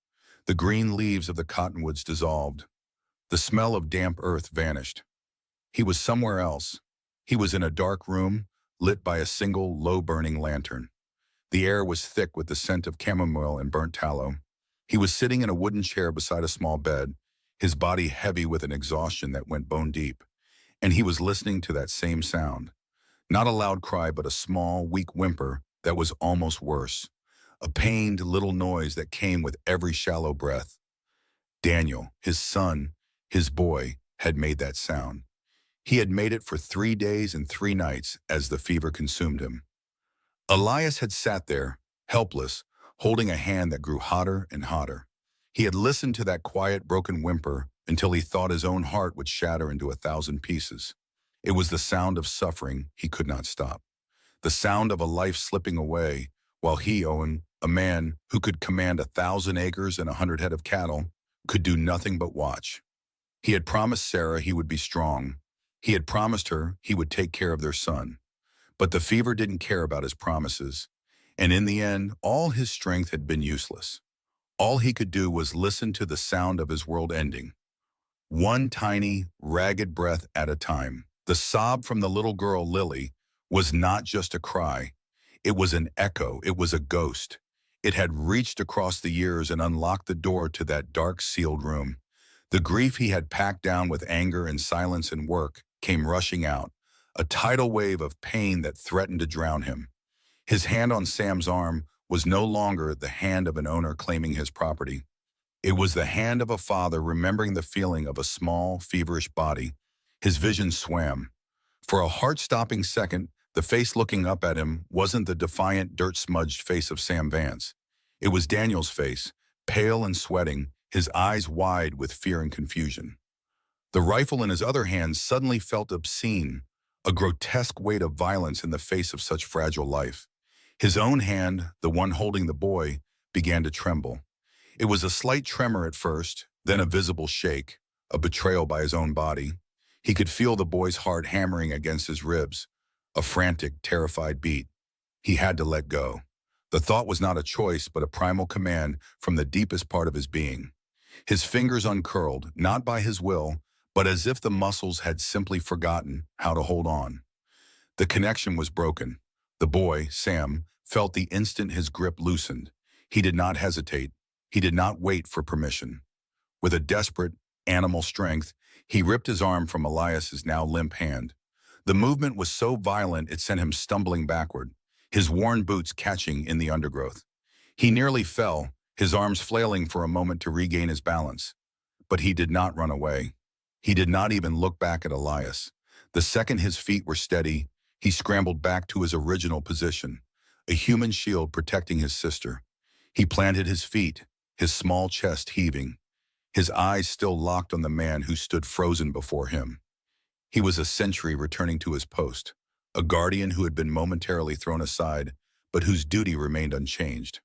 Speaker 1: The green leaves of the cottonwoods dissolved. The smell of damp earth vanished. He was somewhere else. He was in a dark room, lit by a single low-burning lantern. The air was thick with the scent of chamomile and burnt tallow. He was sitting in a wooden chair beside a small bed, his body heavy with an exhaustion that went bone deep. And he was listening to that same sound. Not a loud cry, but a small, weak whimper that was almost worse. A pained little noise that came with every shallow breath. Daniel, his son, his boy, had made that sound. He had made it for 3 days and 3 nights as the fever consumed him. Elias had sat there, helpless, holding a hand that grew hotter and hotter. He had listened to that quiet, broken whimper until he thought his own heart would shatter into 1,000 pieces. It was the sound of suffering he could not stop. The sound of a life slipping away, while he, Owen, a man who could command 1,000 acres and 100 head of cattle, could do nothing but watch. He had promised Sarah he would be strong. He had promised her he would take care of their son. But the fever didn't care about his promises, and in the end, all his strength had been useless. All he could do was listen to the sound of his world ending. One tiny, ragged breath at a time. The sob from the little girl, Lily, was not just a cry. It was an echo. It was a ghost. It had reached across the years and unlocked the door to that dark, sealed room. The grief he had packed down with anger and silence and work came rushing out, a tidal wave of pain that threatened to drown him. His hand on Sam's arm was no longer the hand of an owner claiming his property. It was the hand of a father remembering the feeling of a small, feverish body. His vision swam. For a heart-stopping second, the face looking up at him wasn't the defiant, dirt-smudged face of Sam Vance. It was Daniel's face, pale and sweating, his eyes wide with fear and confusion. The rifle in his other hand suddenly felt obscene, a grotesque weight of violence in the face of such fragile life. His own hand, the one holding the boy, began to tremble. It was a slight tremor at first, then a visible shake, a betrayal by his own body. He could feel the boy's heart hammering against his ribs, a frantic, terrified beat. He had to let go. The thought was not a choice, but a primal command from the deepest part of his being. His fingers uncurled, not by his will, but as if the muscles had simply forgotten how to hold on. The connection was broken. The boy, Sam, felt the instant his grip loosened. He did not hesitate. He did not wait for permission. With a desperate, animal strength, he ripped his arm from Elias's now limp hand. The movement was so violent it sent him stumbling backward, his worn boots catching in the undergrowth. He nearly fell, his arms flailing for a moment to regain his balance. But he did not run away. He did not even look back at Elias. The second his feet were steady, he scrambled back to his original position, a human shield protecting his sister. He planted his feet, his small chest heaving, his eyes still locked on the man who stood frozen before him. He was a sentry returning to his post, a guardian who had been momentarily thrown aside, but whose duty remained unchanged.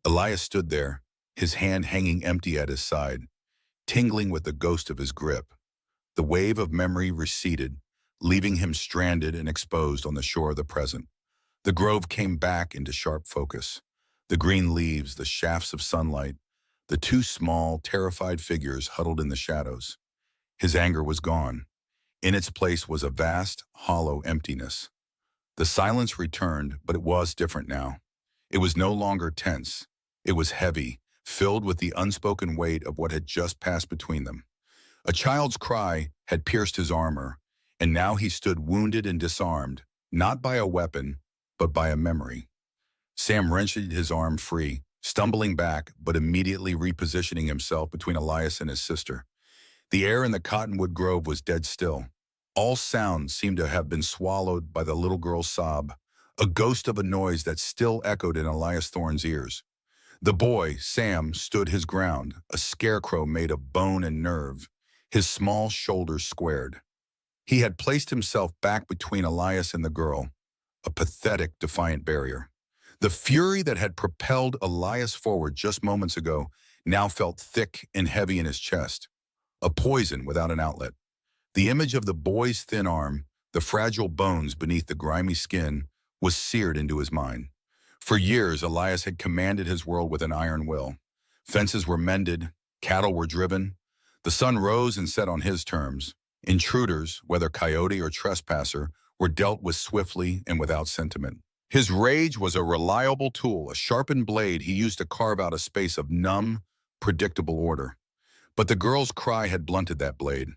Speaker 1: Elias stood there, his hand hanging empty at his side, tingling with the ghost of his grip. The wave of memory receded, leaving him stranded and exposed on the shore of the present. The grove came back into sharp focus. The green leaves, the shafts of sunlight, the two small, terrified figures huddled in the shadows. His anger was gone. In its place was a vast, hollow emptiness. The silence returned, but it was different now. It was no longer tense. It was heavy, filled with the unspoken weight of what had just passed between them. A child's cry had pierced his armor, and now he stood wounded and disarmed, not by a weapon, but by a memory. Sam wrenched his arm free, stumbling back, but immediately repositioning himself between Elias and his sister. The air in the cottonwood grove was dead still. All sounds seemed to have been swallowed by the little girl's sob, a ghost of a noise that still echoed in Elias Thorne's ears. The boy, Sam, stood his ground, a scarecrow made of bone and nerve, his small shoulders squared. He had placed himself back between Elias and the girl, a pathetic, defiant barrier. The fury that had propelled Elias forward just moments ago now felt thick and heavy in his chest, a poison without an outlet. The image of the boy's thin arm, the fragile bones beneath the grimy skin, was seared into his mind. For years, Elias had commanded his world with an iron will. Fences were mended, cattle were driven. The sun rose and set on his terms. Intruders, whether coyote or trespasser, were dealt with swiftly and without sentiment. His rage was a reliable tool, a sharpened blade he used to carve out a space of numb, predictable order. But the girl's cry had blunted that blade.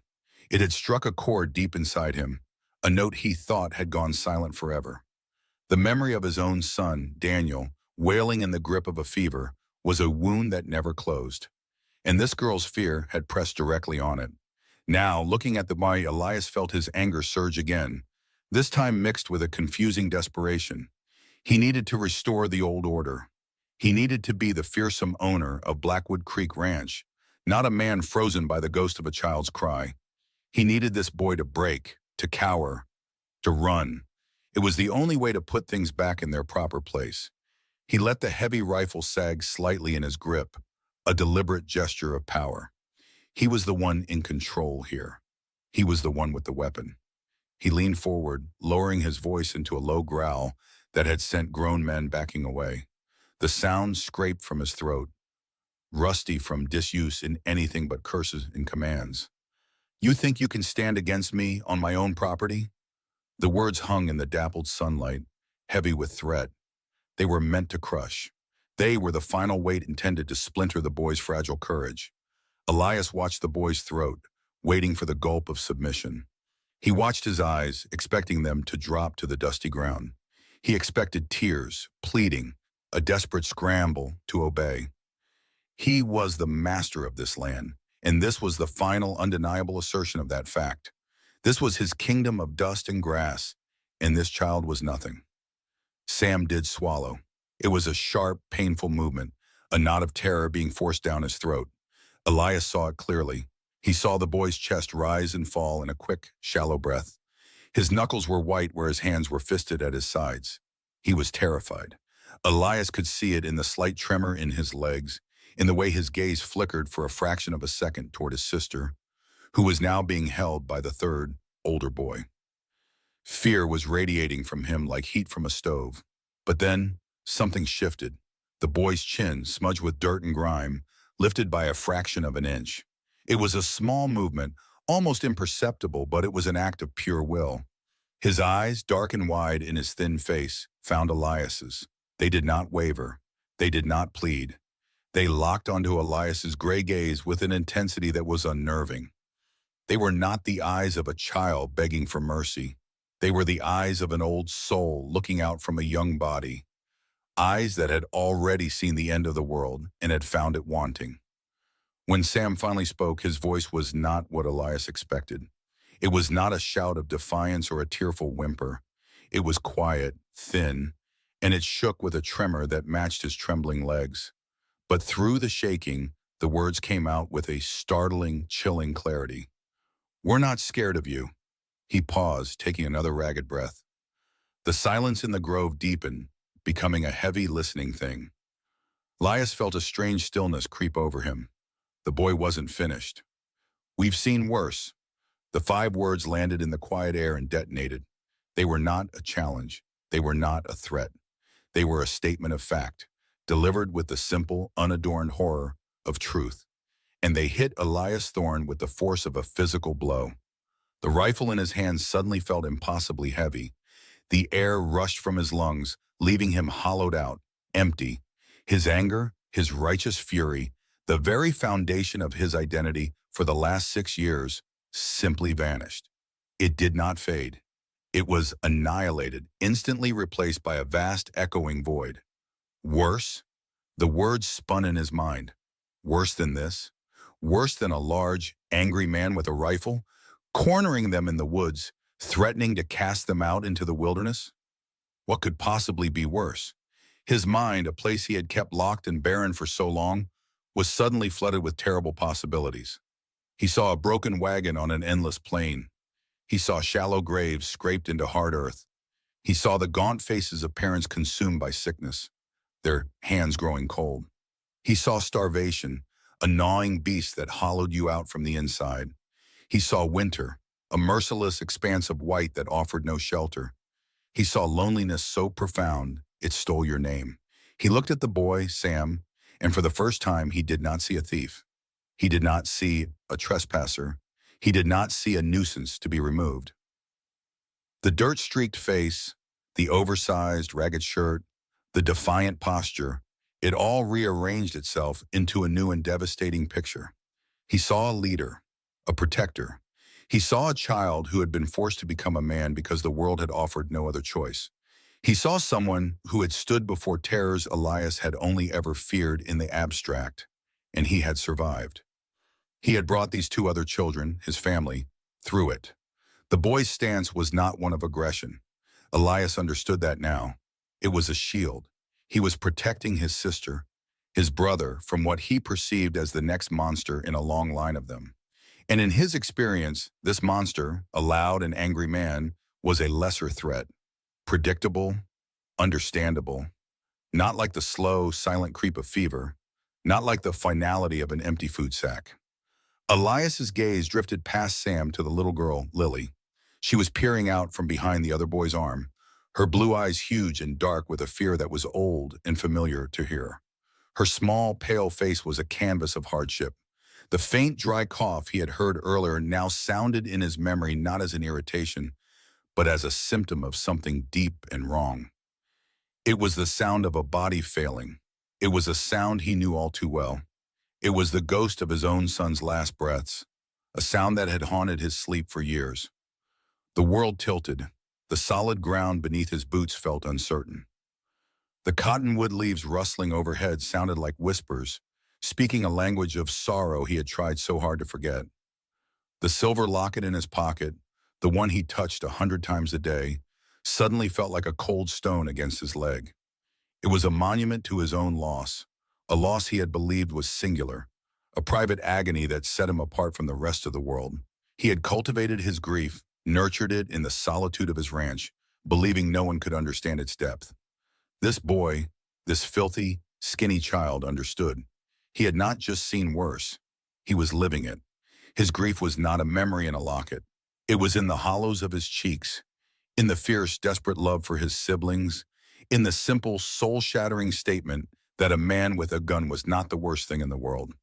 Speaker 1: It had struck a chord deep inside him, a note he thought had gone silent forever. The memory of his own son, Daniel, wailing in the grip of a fever, was a wound that never closed. And this girl's fear had pressed directly on it. Now, looking at the boy, Elias felt his anger surge again, this time mixed with a confusing desperation. He needed to restore the old order. He needed to be the fearsome owner of Blackwood Creek Ranch, not a man frozen by the ghost of a child's cry. He needed this boy to break, to cower, to run. It was the only way to put things back in their proper place. He let the heavy rifle sag slightly in his grip, a deliberate gesture of power. He was the one in control here. He was the one with the weapon. He leaned forward, lowering his voice into a low growl that had sent grown men backing away. The sound scraped from his throat, rusty from disuse in anything but curses and commands. "You think you can stand against me on my own property?" The words hung in the dappled sunlight, heavy with threat. They were meant to crush. They were the final weight intended to splinter the boy's fragile courage. Elias watched the boy's throat, waiting for the gulp of submission. He watched his eyes, expecting them to drop to the dusty ground. He expected tears, pleading, a desperate scramble to obey. He was the master of this land, and this was the final undeniable assertion of that fact. This was his kingdom of dust and grass, and this child was nothing. Sam did swallow. It was a sharp, painful movement, a knot of terror being forced down his throat. Elias saw it clearly. He saw the boy's chest rise and fall in a quick, shallow breath. His knuckles were white where his hands were fisted at his sides. He was terrified. Elias could see it in the slight tremor in his legs, in the way his gaze flickered for a fraction of a second toward his sister, who was now being held by the third, older boy. Fear was radiating from him like heat from a stove. But then, something shifted. The boy's chin, smudged with dirt and grime, lifted by a fraction of an inch. It was a small movement, almost imperceptible, but it was an act of pure will. His eyes, dark and wide in his thin face, found Elias's. They did not waver. They did not plead. They locked onto Elias's gray gaze with an intensity that was unnerving. They were not the eyes of a child begging for mercy. They were the eyes of an old soul looking out from a young body, eyes that had already seen the end of the world and had found it wanting. When Sam finally spoke, his voice was not what Elias expected. It was not a shout of defiance or a tearful whimper. It was quiet, thin, and it shook with a tremor that matched his trembling legs. But through the shaking, the words came out with a startling, chilling clarity. "We're not scared of you." He paused, taking another ragged breath. The silence in the grove deepened, becoming a heavy, listening thing. Elias felt a strange stillness creep over him. The boy wasn't finished. "We've seen worse." The 5 words landed in the quiet air and detonated. They were not a challenge. They were not a threat. They were a statement of fact, delivered with the simple, unadorned horror of truth. And they hit Elias Thorne with the force of a physical blow. The rifle in his hand suddenly felt impossibly heavy. The air rushed from his lungs, leaving him hollowed out, empty. His anger, his righteous fury, the very foundation of his identity for the last 6 years, simply vanished. It did not fade. It was annihilated, instantly replaced by a vast echoing void. Worse? The words spun in his mind. Worse than this? Worse than a large, angry man with a rifle, cornering them in the woods, threatening to cast them out into the wilderness? What could possibly be worse? His mind, a place he had kept locked and barren for so long, was suddenly flooded with terrible possibilities. He saw a broken wagon on an endless plain. He saw shallow graves scraped into hard earth. He saw the gaunt faces of parents consumed by sickness, their hands growing cold. He saw starvation, a gnawing beast that hollowed you out from the inside. He saw winter, a merciless expanse of white that offered no shelter. He saw loneliness so profound, it stole your name. He looked at the boy, Sam, and for the first time he did not see a thief. He did not see a trespasser. He did not see a nuisance to be removed. The dirt-streaked face, the oversized, ragged shirt, the defiant posture, it all rearranged itself into a new and devastating picture. He saw a leader, a protector. He saw a child who had been forced to become a man because the world had offered no other choice. He saw someone who had stood before terrors Elias had only ever feared in the abstract, and he had survived. He had brought these 2 other children, his family, through it. The boy's stance was not one of aggression. Elias understood that now. It was a shield. He was protecting his sister, his brother, from what he perceived as the next monster in a long line of them. And in his experience, this monster, a loud and angry man, was a lesser threat. Predictable, understandable, not like the slow, silent creep of fever, not like the finality of an empty food sack. Elias's gaze drifted past Sam to the little girl, Lily. She was peering out from behind the other boy's arm, her blue eyes huge and dark with a fear that was old and familiar to her. Her small, pale face was a canvas of hardship. The faint, dry cough he had heard earlier now sounded in his memory not as an irritation, but as a symptom of something deep and wrong. It was the sound of a body failing. It was a sound he knew all too well. It was the ghost of his own son's last breaths, a sound that had haunted his sleep for years. The world tilted. The solid ground beneath his boots felt uncertain. The cottonwood leaves rustling overhead sounded like whispers, speaking a language of sorrow he had tried so hard to forget. The silver locket in his pocket, the one he touched 100 times a day, suddenly felt like a cold stone against his leg. It was a monument to his own loss, a loss he had believed was singular, a private agony that set him apart from the rest of the world. He had cultivated his grief, nurtured it in the solitude of his ranch, believing no one could understand its depth. This boy, this filthy, skinny child understood. He had not just seen worse. He was living it. His grief was not a memory in a locket. It was in the hollows of his cheeks, in the fierce, desperate love for his siblings, in the simple, soul-shattering statement that a man with a gun was not the worst thing in the world.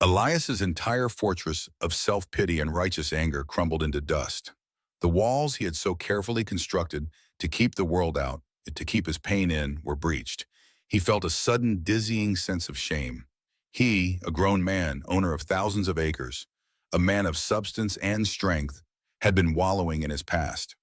Speaker 1: Elias's entire fortress of self-pity and righteous anger crumbled into dust. The walls he had so carefully constructed to keep the world out, to keep his pain in were breached. He felt a sudden dizzying sense of shame. He, a grown man, owner of thousands of acres, a man of substance and strength, had been wallowing in his past.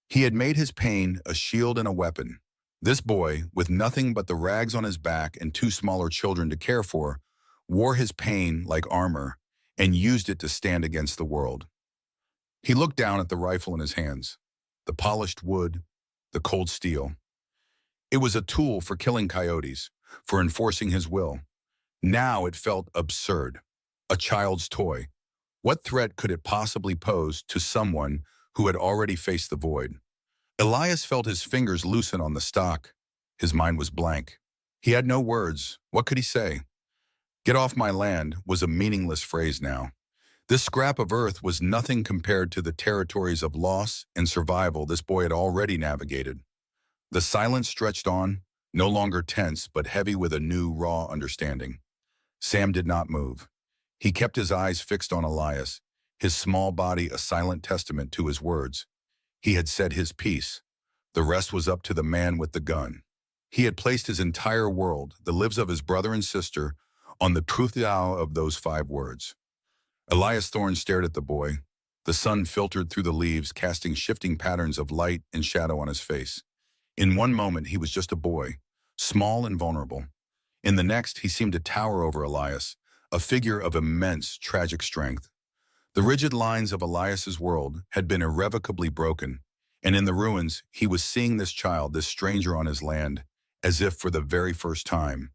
Speaker 1: He had made his pain a shield and a weapon. This boy, with nothing but the rags on his back and two smaller children to care for, wore his pain like armor and used it to stand against the world. He looked down at the rifle in his hands, the polished wood, the cold steel. It was a tool for killing coyotes, for enforcing his will. Now it felt absurd, a child's toy. What threat could it possibly pose to someone who had already faced the void? Elias felt his fingers loosen on the stock. His mind was blank. He had no words. What could he say? Get off my land was a meaningless phrase now. This scrap of earth was nothing compared to the territories of loss and survival this boy had already navigated. The silence stretched on, no longer tense but heavy with a new, raw understanding. Sam did not move. He kept his eyes fixed on Elias, his small body a silent testament to his words. He had said his piece. The rest was up to the man with the gun. He had placed his entire world, the lives of his brother and sister, on the truth of those 5 words. Elias Thorne stared at the boy. The sun filtered through the leaves, casting shifting patterns of light and shadow on his face. In one moment, he was just a boy, small and vulnerable. In the next, he seemed to tower over Elias, a figure of immense, tragic strength. The rigid lines of Elias's world had been irrevocably broken, and in the ruins, he was seeing this child, this stranger on his land, as if for the very first time.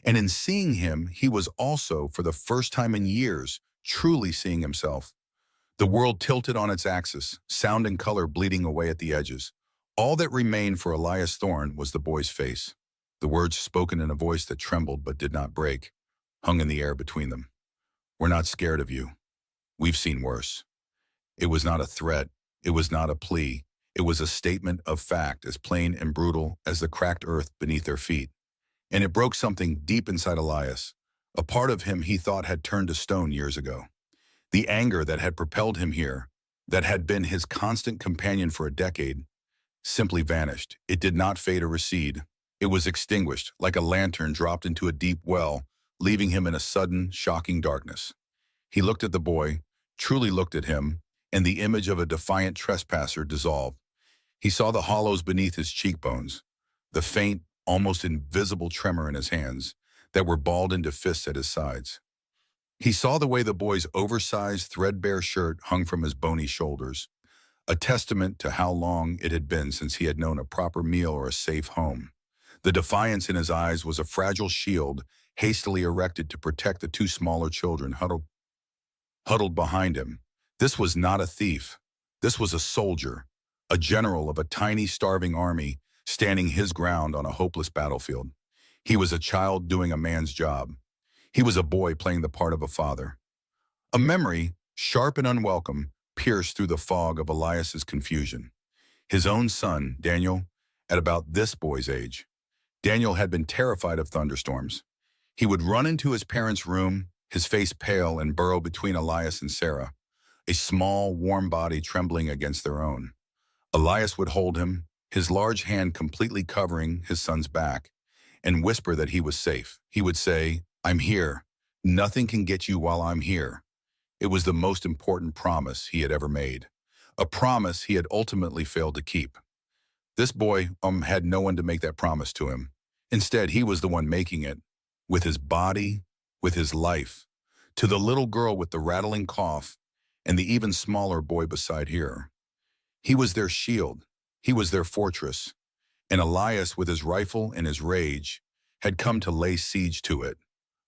Speaker 1: And in seeing him, he was also, for the first time in years, truly seeing himself. The world tilted on its axis, sound and color bleeding away at the edges. All that remained for Elias Thorne was the boy's face. The words, spoken in a voice that trembled but did not break, hung in the air between them. We're not scared of you. We've seen worse. It was not a threat. It was not a plea. It was a statement of fact, as plain and brutal as the cracked earth beneath their feet. And it broke something deep inside Elias, a part of him he thought had turned to stone years ago. The anger that had propelled him here, that had been his constant companion for a decade, simply vanished. It did not fade or recede. It was extinguished, like a lantern dropped into a deep well, leaving him in a sudden, shocking darkness. He looked at the boy, truly looked at him, and the image of a defiant trespasser dissolved. He saw the hollows beneath his cheekbones, the faint, almost invisible tremor in his hands that were balled into fists at his sides. He saw the way the boy's oversized, threadbare shirt hung from his bony shoulders, a testament to how long it had been since he had known a proper meal or a safe home. The defiance in his eyes was a fragile shield hastily erected to protect the 2 smaller children huddled behind him. This was not a thief. This was a soldier, a general of a tiny, starving army standing his ground on a hopeless battlefield. He was a child doing a man's job. He was a boy playing the part of a father. A memory, sharp and unwelcome, pierced through the fog of Elias's confusion. His own son, Daniel, at about this boy's age. Daniel had been terrified of thunderstorms. He would run into his parents' room, his face pale, and burrow between Elias and Sarah, a small, warm body trembling against their own. Elias would hold him, his large hand completely covering his son's back, and whisper that he was safe. He would say, "I'm here. Nothing can get you while I'm here." It was the most important promise he had ever made, a promise he had ultimately failed to keep. This boy had no one to make that promise to him. Instead, he was the one making it, with his body, with his life, to the little girl with the rattling cough and the even smaller boy beside her. He was their shield. He was their fortress. And Elias, with his rifle and his rage, had come to lay siege to it.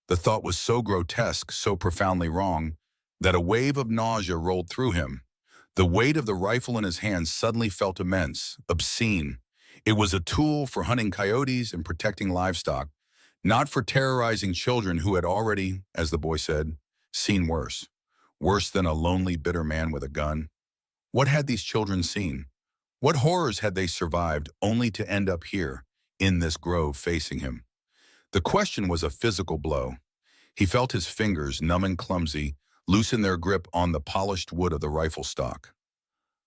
Speaker 1: The thought was so grotesque, so profoundly wrong, that a wave of nausea rolled through him. The weight of the rifle in his hands suddenly felt immense, obscene. It was a tool for hunting coyotes and protecting livestock, not for terrorizing children who had already, as the boy said, seen worse. Worse than a lonely, bitter man with a gun. What had these children seen? What horrors had they survived only to end up here, in this grove facing him? The question was a physical blow. He felt his fingers, numb and clumsy, loosen their grip on the polished wood of the rifle stock.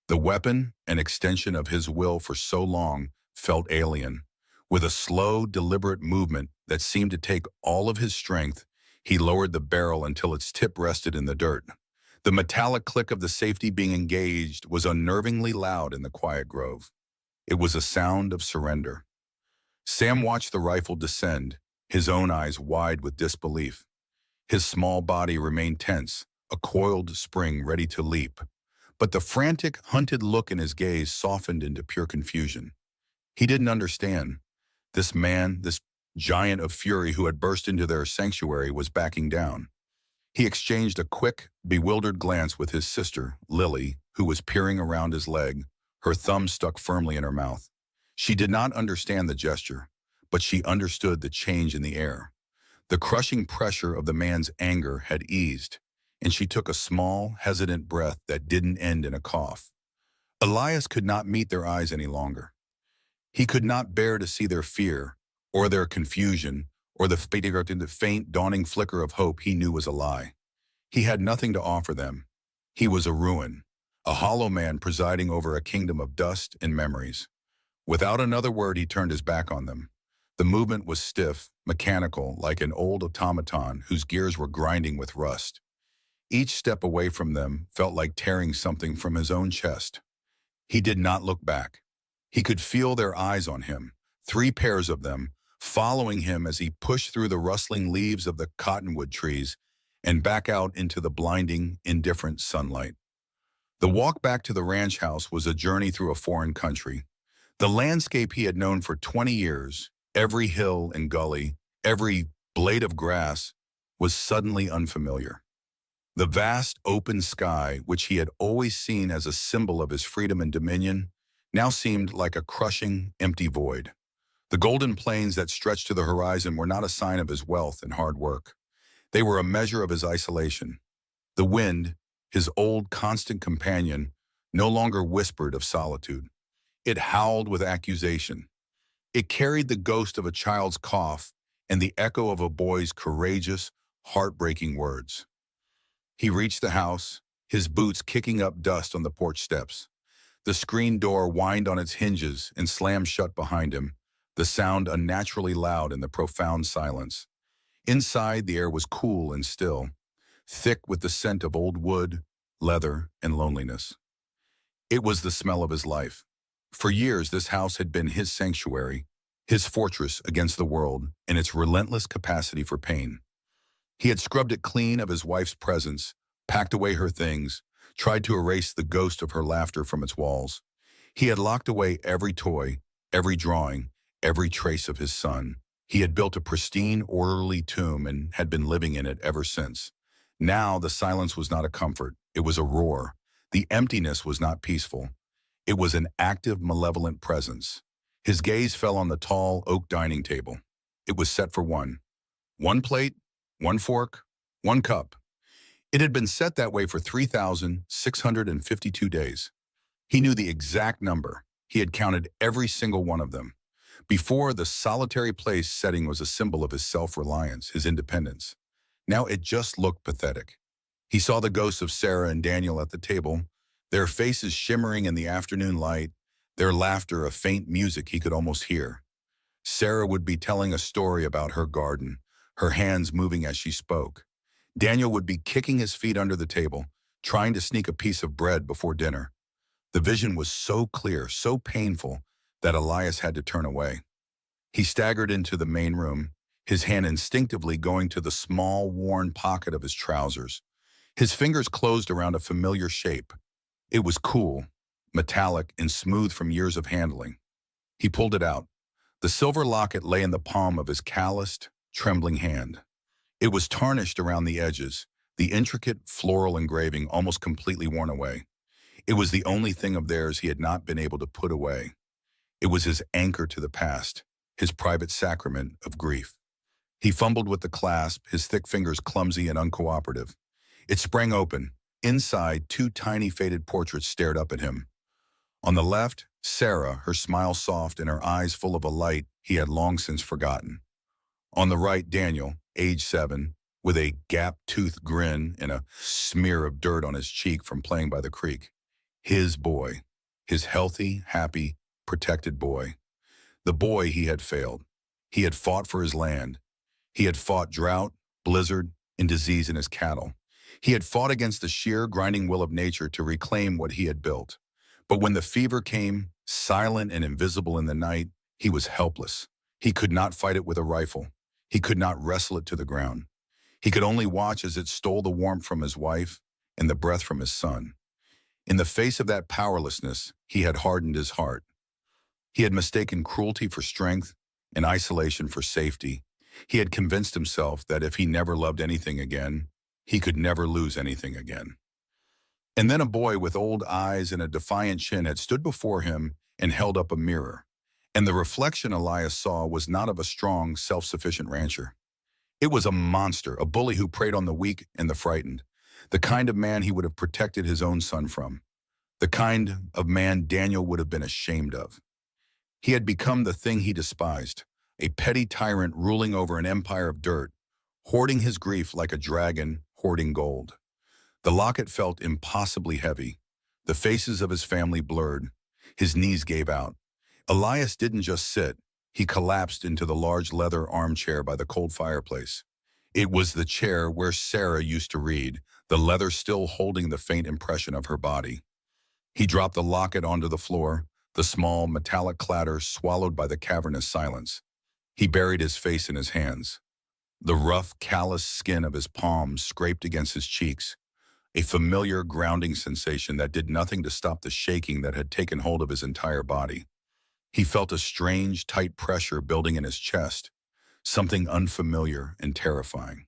Speaker 1: The weapon, an extension of his will for so long, felt alien. With a slow, deliberate movement that seemed to take all of his strength, he lowered the barrel until its tip rested in the dirt. The metallic click of the safety being engaged was unnervingly loud in the quiet grove. It was a sound of surrender. Sam watched the rifle descend, his own eyes wide with disbelief. His small body remained tense, a coiled spring ready to leap. But the frantic, hunted look in his gaze softened into pure confusion. He didn't understand. This man, this giant of fury who had burst into their sanctuary, was backing down. He exchanged a quick, bewildered glance with his sister, Lily, who was peering around his leg, her thumb stuck firmly in her mouth. She did not understand the gesture, but she understood the change in the air. The crushing pressure of the man's anger had eased, and she took a small, hesitant breath that didn't end in a cough. Elias could not meet their eyes any longer. He could not bear to see their fear, or their confusion, or the faint, dawning flicker of hope he knew was a lie. He had nothing to offer them. He was a ruin, a hollow man presiding over a kingdom of dust and memories. Without another word, he turned his back on them. The movement was stiff, mechanical, like an old automaton whose gears were grinding with rust. Each step away from them felt like tearing something from his own chest. He did not look back. He could feel their eyes on him, 3 pairs of them, following him as he pushed through the rustling leaves of the cottonwood trees and back out into the blinding, indifferent sunlight. The walk back to the ranch house was a journey through a foreign country. The landscape he had known for 20 years, every hill and gully, every blade of grass, was suddenly unfamiliar. The vast open sky, which he had always seen as a symbol of his freedom and dominion, now seemed like a crushing, empty void. The golden plains that stretched to the horizon were not a sign of his wealth and hard work. They were a measure of his isolation. The wind, his old constant companion, no longer whispered of solitude. It howled with accusation. It carried the ghost of a child's cough and the echo of a boy's courageous, heartbreaking words. He reached the house, his boots kicking up dust on the porch steps. The screen door whined on its hinges and slammed shut behind him, the sound unnaturally loud in the profound silence. Inside, the air was cool and still, thick with the scent of old wood, leather, and loneliness. It was the smell of his life. For years, this house had been his sanctuary, his fortress against the world and its relentless capacity for pain. He had scrubbed it clean of his wife's presence, packed away her things, tried to erase the ghost of her laughter from its walls. He had locked away every toy, every drawing, every trace of his son. He had built a pristine, orderly tomb and had been living in it ever since. Now the silence was not a comfort, it was a roar. The emptiness was not peaceful. It was an active, malevolent presence. His gaze fell on the tall oak dining table. It was set for one. One plate, one fork, one cup. It had been set that way for 3,652 days. He knew the exact number. He had counted every single one of them. Before, the solitary place setting was a symbol of his self-reliance, his independence. Now it just looked pathetic. He saw the ghosts of Sarah and Daniel at the table, their faces shimmering in the afternoon light, their laughter a faint music he could almost hear. Sarah would be telling a story about her garden, her hands moving as she spoke. Daniel would be kicking his feet under the table, trying to sneak a piece of bread before dinner. The vision was so clear, so painful, that Elias had to turn away. He staggered into the main room, his hand instinctively going to the small, worn pocket of his trousers. His fingers closed around a familiar shape. It was cool, metallic, and smooth from years of handling. He pulled it out. The silver locket lay in the palm of his calloused, trembling hand. It was tarnished around the edges, the intricate floral engraving almost completely worn away. It was the only thing of theirs he had not been able to put away. It was his anchor to the past, his private sacrament of grief. He fumbled with the clasp, his thick fingers clumsy and uncooperative. It sprang open. Inside, 2 tiny faded portraits stared up at him. On the left, Sarah, her smile soft and her eyes full of a light he had long since forgotten. On the right, Daniel, age 7, with a gap-toothed grin and a smear of dirt on his cheek from playing by the creek. His boy, his healthy, happy, protected boy. The boy, he had failed. He had fought for his land. He had fought drought, blizzard, and disease in his cattle. He had fought against the sheer grinding will of nature to reclaim what he had built. But when the fever came, silent and invisible in the night, he was helpless. He could not fight it with a rifle. He could not wrestle it to the ground. He could only watch as it stole the warmth from his wife and the breath from his son. In the face of that powerlessness, he had hardened his heart. He had mistaken cruelty for strength and isolation for safety. He had convinced himself that if he never loved anything again, he could never lose anything again. And then a boy with old eyes and a defiant chin had stood before him and held up a mirror. And the reflection Elias saw was not of a strong, self-sufficient rancher. It was a monster, a bully who preyed on the weak and the frightened, the kind of man he would have protected his own son from, the kind of man Daniel would have been ashamed of. He had become the thing he despised, a petty tyrant ruling over an empire of dirt, hoarding his grief like a dragon hoarding gold. The locket felt impossibly heavy. The faces of his family blurred. His knees gave out. Elias didn't just sit. He collapsed into the large leather armchair by the cold fireplace. It was the chair where Sarah used to read, the leather still holding the faint impression of her body. He dropped the locket onto the floor, the small metallic clatter swallowed by the cavernous silence. He buried his face in his hands. The rough, callous skin of his palms scraped against his cheeks, a familiar grounding sensation that did nothing to stop the shaking that had taken hold of his entire body. He felt a strange, tight pressure building in his chest, something unfamiliar and terrifying.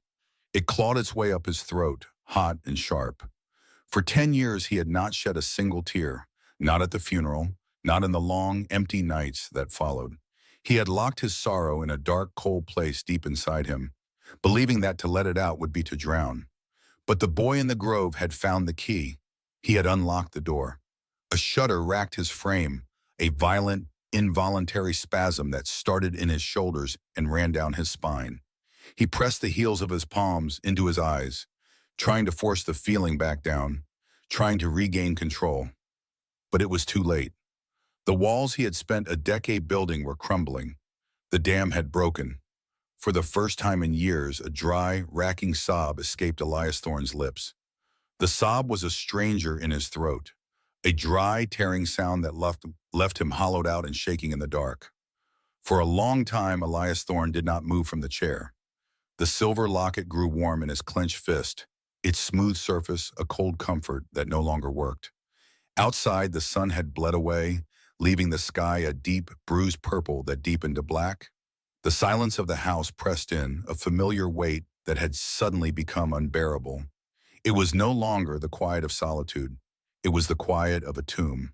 Speaker 1: It clawed its way up his throat, hot and sharp. For 10 years he had not shed a single tear, not at the funeral, not in the long, empty nights that followed. He had locked his sorrow in a dark, cold place deep inside him, believing that to let it out would be to drown. But the boy in the grove had found the key. He had unlocked the door. A shudder racked his frame, a violent, involuntary spasm that started in his shoulders and ran down his spine. He pressed the heels of his palms into his eyes, trying to force the feeling back down, trying to regain control. But it was too late. The walls he had spent a decade building were crumbling. The dam had broken. For the first time in years, a dry, racking sob escaped Elias Thorne's lips. The sob was a stranger in his throat, a dry, tearing sound that left him hollowed out and shaking in the dark. For a long time, Elias Thorne did not move from the chair. The silver locket grew warm in his clenched fist, its smooth surface a cold comfort that no longer worked. Outside, the sun had bled away, leaving the sky a deep, bruised purple that deepened to black. The silence of the house pressed in, a familiar weight that had suddenly become unbearable. It was no longer the quiet of solitude. It was the quiet of a tomb.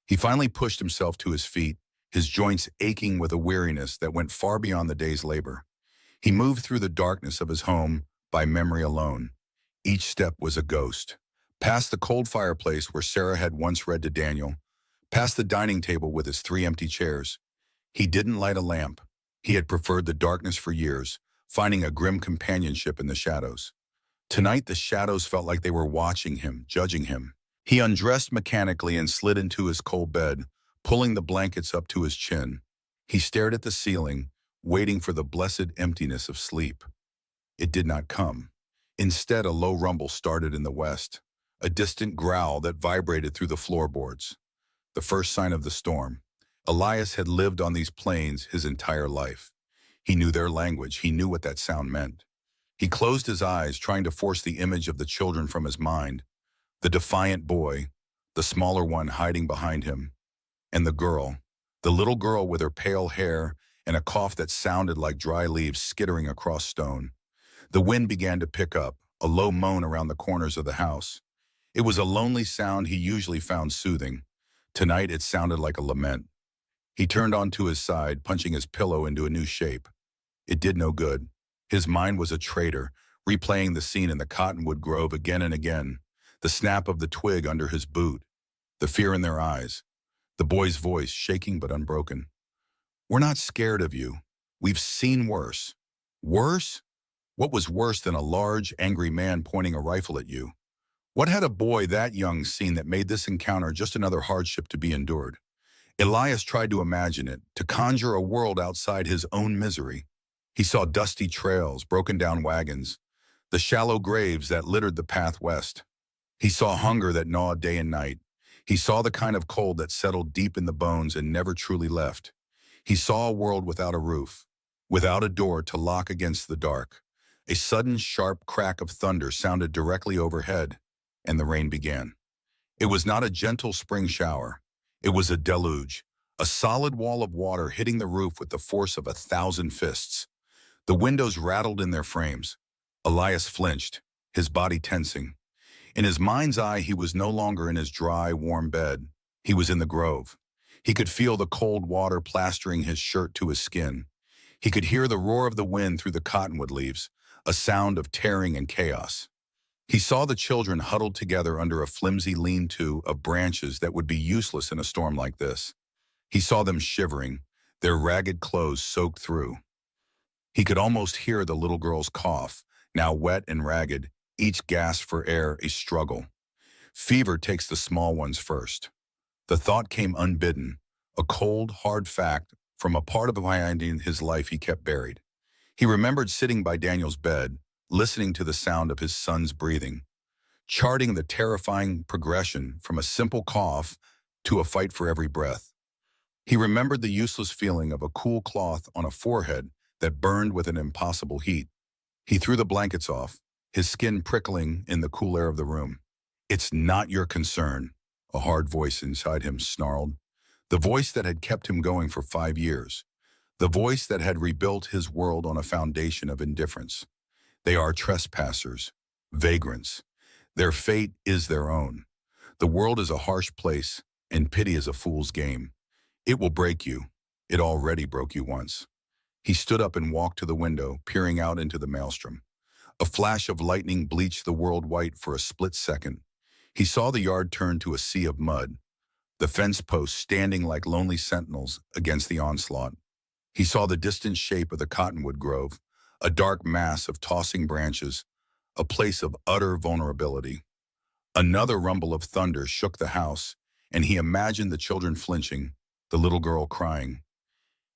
Speaker 1: He finally pushed himself to his feet, his joints aching with a weariness that went far beyond the day's labor. He moved through the darkness of his home by memory alone. Each step was a ghost. Past the cold fireplace where Sarah had once read to Daniel, past the dining table with its 3 empty chairs. He didn't light a lamp. He had preferred the darkness for years, finding a grim companionship in the shadows. Tonight, the shadows felt like they were watching him, judging him. He undressed mechanically and slid into his cold bed, pulling the blankets up to his chin. He stared at the ceiling, waiting for the blessed emptiness of sleep. It did not come. Instead, a low rumble started in the west, a distant growl that vibrated through the floorboards. The first sign of the storm. Elias had lived on these plains his entire life. He knew their language. He knew what that sound meant. He closed his eyes, trying to force the image of the children from his mind. The defiant boy, the smaller one hiding behind him, and the little girl with her pale hair and a cough that sounded like dry leaves skittering across stone. The wind began to pick up, a low moan around the corners of the house. It was a lonely sound he usually found soothing. Tonight it sounded like a lament. He turned onto his side, punching his pillow into a new shape. It did no good. His mind was a traitor, replaying the scene in the cottonwood grove again and again. The snap of the twig under his boot, the fear in their eyes, the boy's voice shaking but unbroken. "We're not scared of you. We've seen worse." Worse? What was worse than a large, angry man pointing a rifle at you? What had a boy that young seen that made this encounter just another hardship to be endured? Elias tried to imagine it, to conjure a world outside his own misery. He saw dusty trails, broken down wagons, the shallow graves that littered the path west. He saw hunger that gnawed day and night. He saw the kind of cold that settled deep in the bones and never truly left. He saw a world without a roof, without a door to lock against the dark. A sudden sharp crack of thunder sounded directly overhead, and the rain began. It was not a gentle spring shower. It was a deluge, a solid wall of water hitting the roof with the force of 1,000 fists. The windows rattled in their frames. Elias flinched, his body tensing. In his mind's eye, he was no longer in his dry, warm bed. He was in the grove. He could feel the cold water plastering his shirt to his skin. He could hear the roar of the wind through the cottonwood leaves, a sound of tearing and chaos. He saw the children huddled together under a flimsy lean-to of branches that would be useless in a storm like this. He saw them shivering, their ragged clothes soaked through. He could almost hear the little girl's cough, now wet and ragged, each gasp for air a struggle. Fever takes the small ones first. The thought came unbidden, a cold, hard fact from a part of behind his life he kept buried. He remembered sitting by Daniel's bed, listening to the sound of his son's breathing, charting the terrifying progression from a simple cough to a fight for every breath. He remembered the useless feeling of a cool cloth on a forehead that burned with an impossible heat. He threw the blankets off, his skin prickling in the cool air of the room. "It's not your concern," a hard voice inside him snarled. The voice that had kept him going for 5 years. The voice that had rebuilt his world on a foundation of indifference. They are trespassers, vagrants. Their fate is their own. The world is a harsh place, and pity is a fool's game. It will break you. It already broke you once. He stood up and walked to the window, peering out into the maelstrom. A flash of lightning bleached the world white for a split second. He saw the yard turn to a sea of mud, the fence posts standing like lonely sentinels against the onslaught. He saw the distant shape of the cottonwood grove, a dark mass of tossing branches, a place of utter vulnerability. Another rumble of thunder shook the house, and he imagined the children flinching, the little girl crying.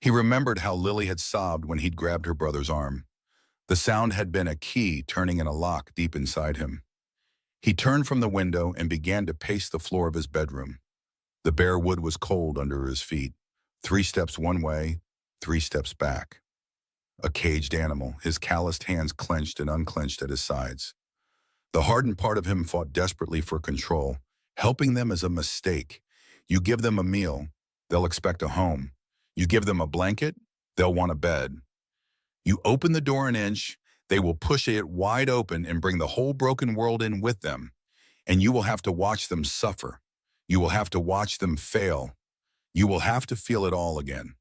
Speaker 1: He remembered how Lily had sobbed when he'd grabbed her brother's arm. The sound had been a key turning in a lock deep inside him. He turned from the window and began to pace the floor of his bedroom. The bare wood was cold under his feet. 3 steps one way, 3 steps back. A caged animal, his calloused hands clenched and unclenched at his sides. The hardened part of him fought desperately for control. Helping them is a mistake. You give them a meal, they'll expect a home. You give them a blanket, they'll want a bed. You open the door an inch, they will push it wide open and bring the whole broken world in with them. And you will have to watch them suffer. You will have to watch them fail. You will have to feel it all again.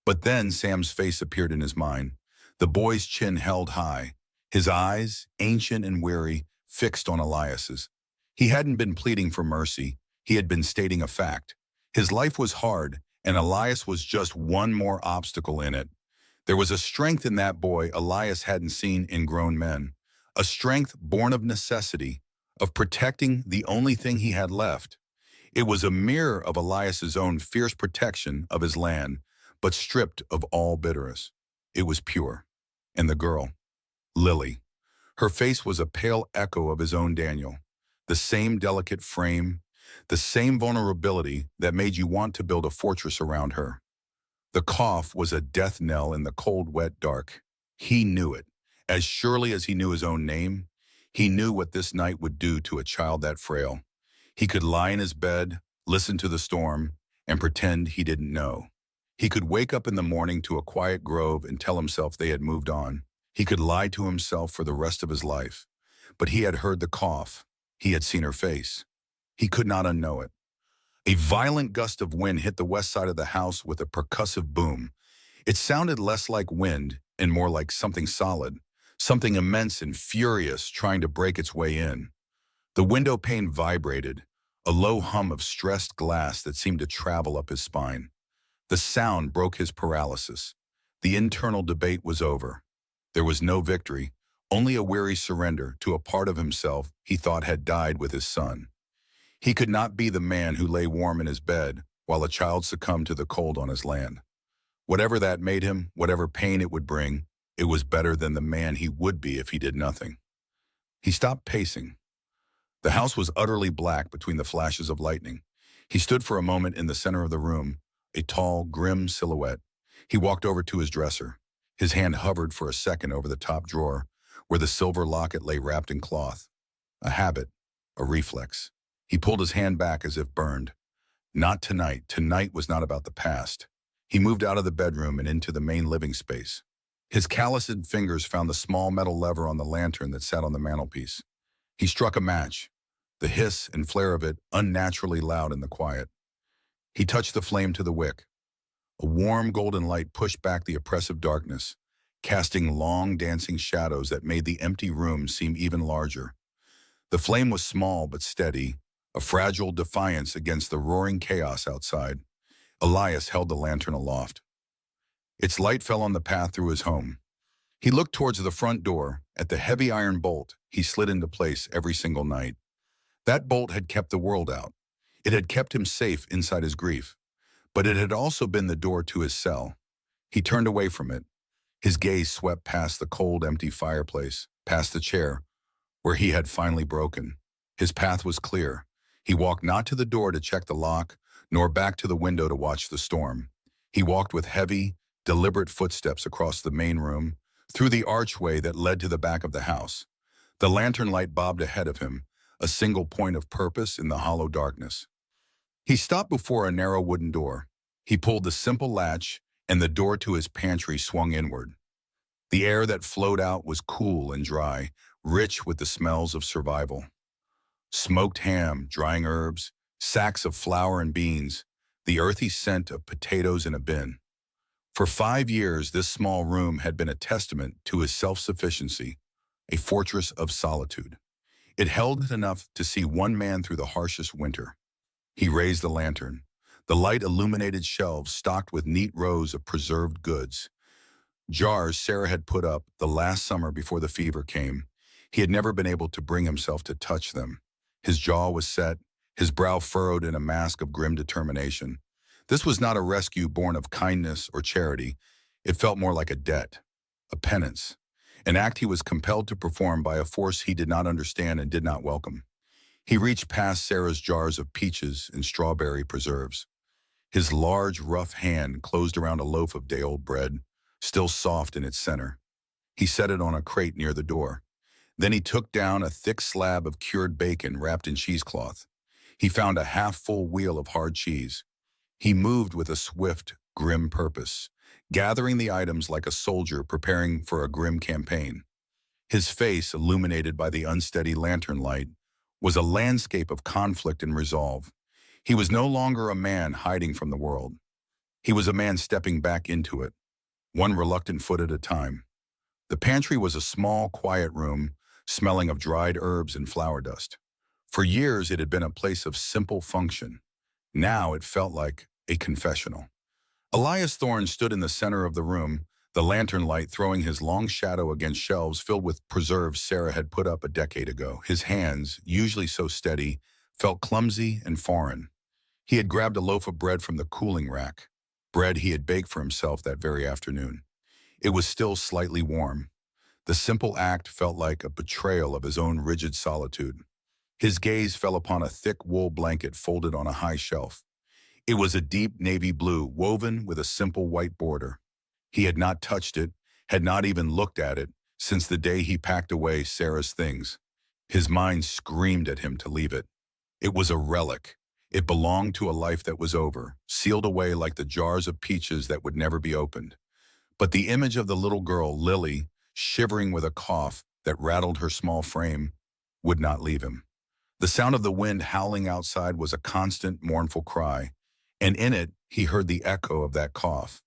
Speaker 1: But then Sam's face appeared in his mind. The boy's chin held high, his eyes, ancient and weary, fixed on Elias's. He hadn't been pleading for mercy. He had been stating a fact. His life was hard, and Elias was just one more obstacle in it. There was a strength in that boy Elias hadn't seen in grown men, a strength born of necessity, of protecting the only thing he had left. It was a mirror of Elias's own fierce protection of his land, but stripped of all bitterness. It was pure. And the girl, Lily. Her face was a pale echo of his own Daniel. The same delicate frame, the same vulnerability that made you want to build a fortress around her. The cough was a death knell in the cold, wet dark. He knew it. As surely as he knew his own name, he knew what this night would do to a child that frail. He could lie in his bed, listen to the storm, and pretend he didn't know. He could wake up in the morning to a quiet grove and tell himself they had moved on. He could lie to himself for the rest of his life. But he had heard the cough. He had seen her face. He could not unknow it. A violent gust of wind hit the west side of the house with a percussive boom. It sounded less like wind and more like something solid, something immense and furious trying to break its way in. The window pane vibrated, a low hum of stressed glass that seemed to travel up his spine. The sound broke his paralysis. The internal debate was over. There was no victory, only a weary surrender to a part of himself he thought had died with his son. He could not be the man who lay warm in his bed, while a child succumbed to the cold on his land. Whatever that made him, whatever pain it would bring, it was better than the man he would be if he did nothing. He stopped pacing. The house was utterly black between the flashes of lightning. He stood for a moment in the center of the room, a tall, grim silhouette. He walked over to his dresser. His hand hovered for a second over the top drawer, where the silver locket lay wrapped in cloth. A habit, a reflex. He pulled his hand back as if burned. Not tonight. Tonight was not about the past. He moved out of the bedroom and into the main living space. His calloused fingers found the small metal lever on the lantern that sat on the mantelpiece. He struck a match, the hiss and flare of it unnaturally loud in the quiet. He touched the flame to the wick. A warm golden light pushed back the oppressive darkness, casting long dancing shadows that made the empty room seem even larger. The flame was small but steady, a fragile defiance against the roaring chaos outside. Elias held the lantern aloft. Its light fell on the path through his home. He looked towards the front door, at the heavy iron bolt he slid into place every single night. That bolt had kept the world out. It had kept him safe inside his grief. But it had also been the door to his cell. He turned away from it. His gaze swept past the cold, empty fireplace, past the chair, where he had finally broken. His path was clear. He walked not to the door to check the lock, nor back to the window to watch the storm. He walked with heavy, deliberate footsteps across the main room, through the archway that led to the back of the house. The lantern light bobbed ahead of him, a single point of purpose in the hollow darkness. He stopped before a narrow wooden door. He pulled the simple latch, and the door to his pantry swung inward. The air that flowed out was cool and dry, rich with the smells of survival. Smoked ham, drying herbs, sacks of flour and beans, the earthy scent of potatoes in a bin. For 5 years, this small room had been a testament to his self-sufficiency, a fortress of solitude. It held enough to see one man through the harshest winter. He raised the lantern. The light illuminated shelves stocked with neat rows of preserved goods. Jars Sarah had put up the last summer before the fever came. He had never been able to bring himself to touch them. His jaw was set, his brow furrowed in a mask of grim determination. This was not a rescue born of kindness or charity. It felt more like a debt, a penance, an act he was compelled to perform by a force he did not understand and did not welcome. He reached past Sarah's jars of peaches and strawberry preserves. His large, rough hand closed around a loaf of day-old bread, still soft in its center. He set it on a crate near the door. Then he took down a thick slab of cured bacon wrapped in cheesecloth. He found a half-full wheel of hard cheese. He moved with a swift, grim purpose, gathering the items like a soldier preparing for a grim campaign. His face, illuminated by the unsteady lantern light, was a landscape of conflict and resolve. He was no longer a man hiding from the world. He was a man stepping back into it, one reluctant foot at a time. The pantry was a small, quiet room, smelling of dried herbs and flour dust. For years, it had been a place of simple function. Now it felt like a confessional. Elias Thorne stood in the center of the room, the lantern light throwing his long shadow against shelves filled with preserves Sarah had put up a decade ago. His hands, usually so steady, felt clumsy and foreign. He had grabbed a loaf of bread from the cooling rack, bread he had baked for himself that very afternoon. It was still slightly warm. The simple act felt like a betrayal of his own rigid solitude. His gaze fell upon a thick wool blanket folded on a high shelf. It was a deep navy blue, woven with a simple white border. He had not touched it, had not even looked at it, since the day he packed away Sarah's things. His mind screamed at him to leave it. It was a relic. It belonged to a life that was over, sealed away like the jars of peaches that would never be opened. But the image of the little girl, Lily, shivering with a cough that rattled her small frame, would not leave him. The sound of the wind howling outside was a constant, mournful cry, and in it he heard the echo of that cough.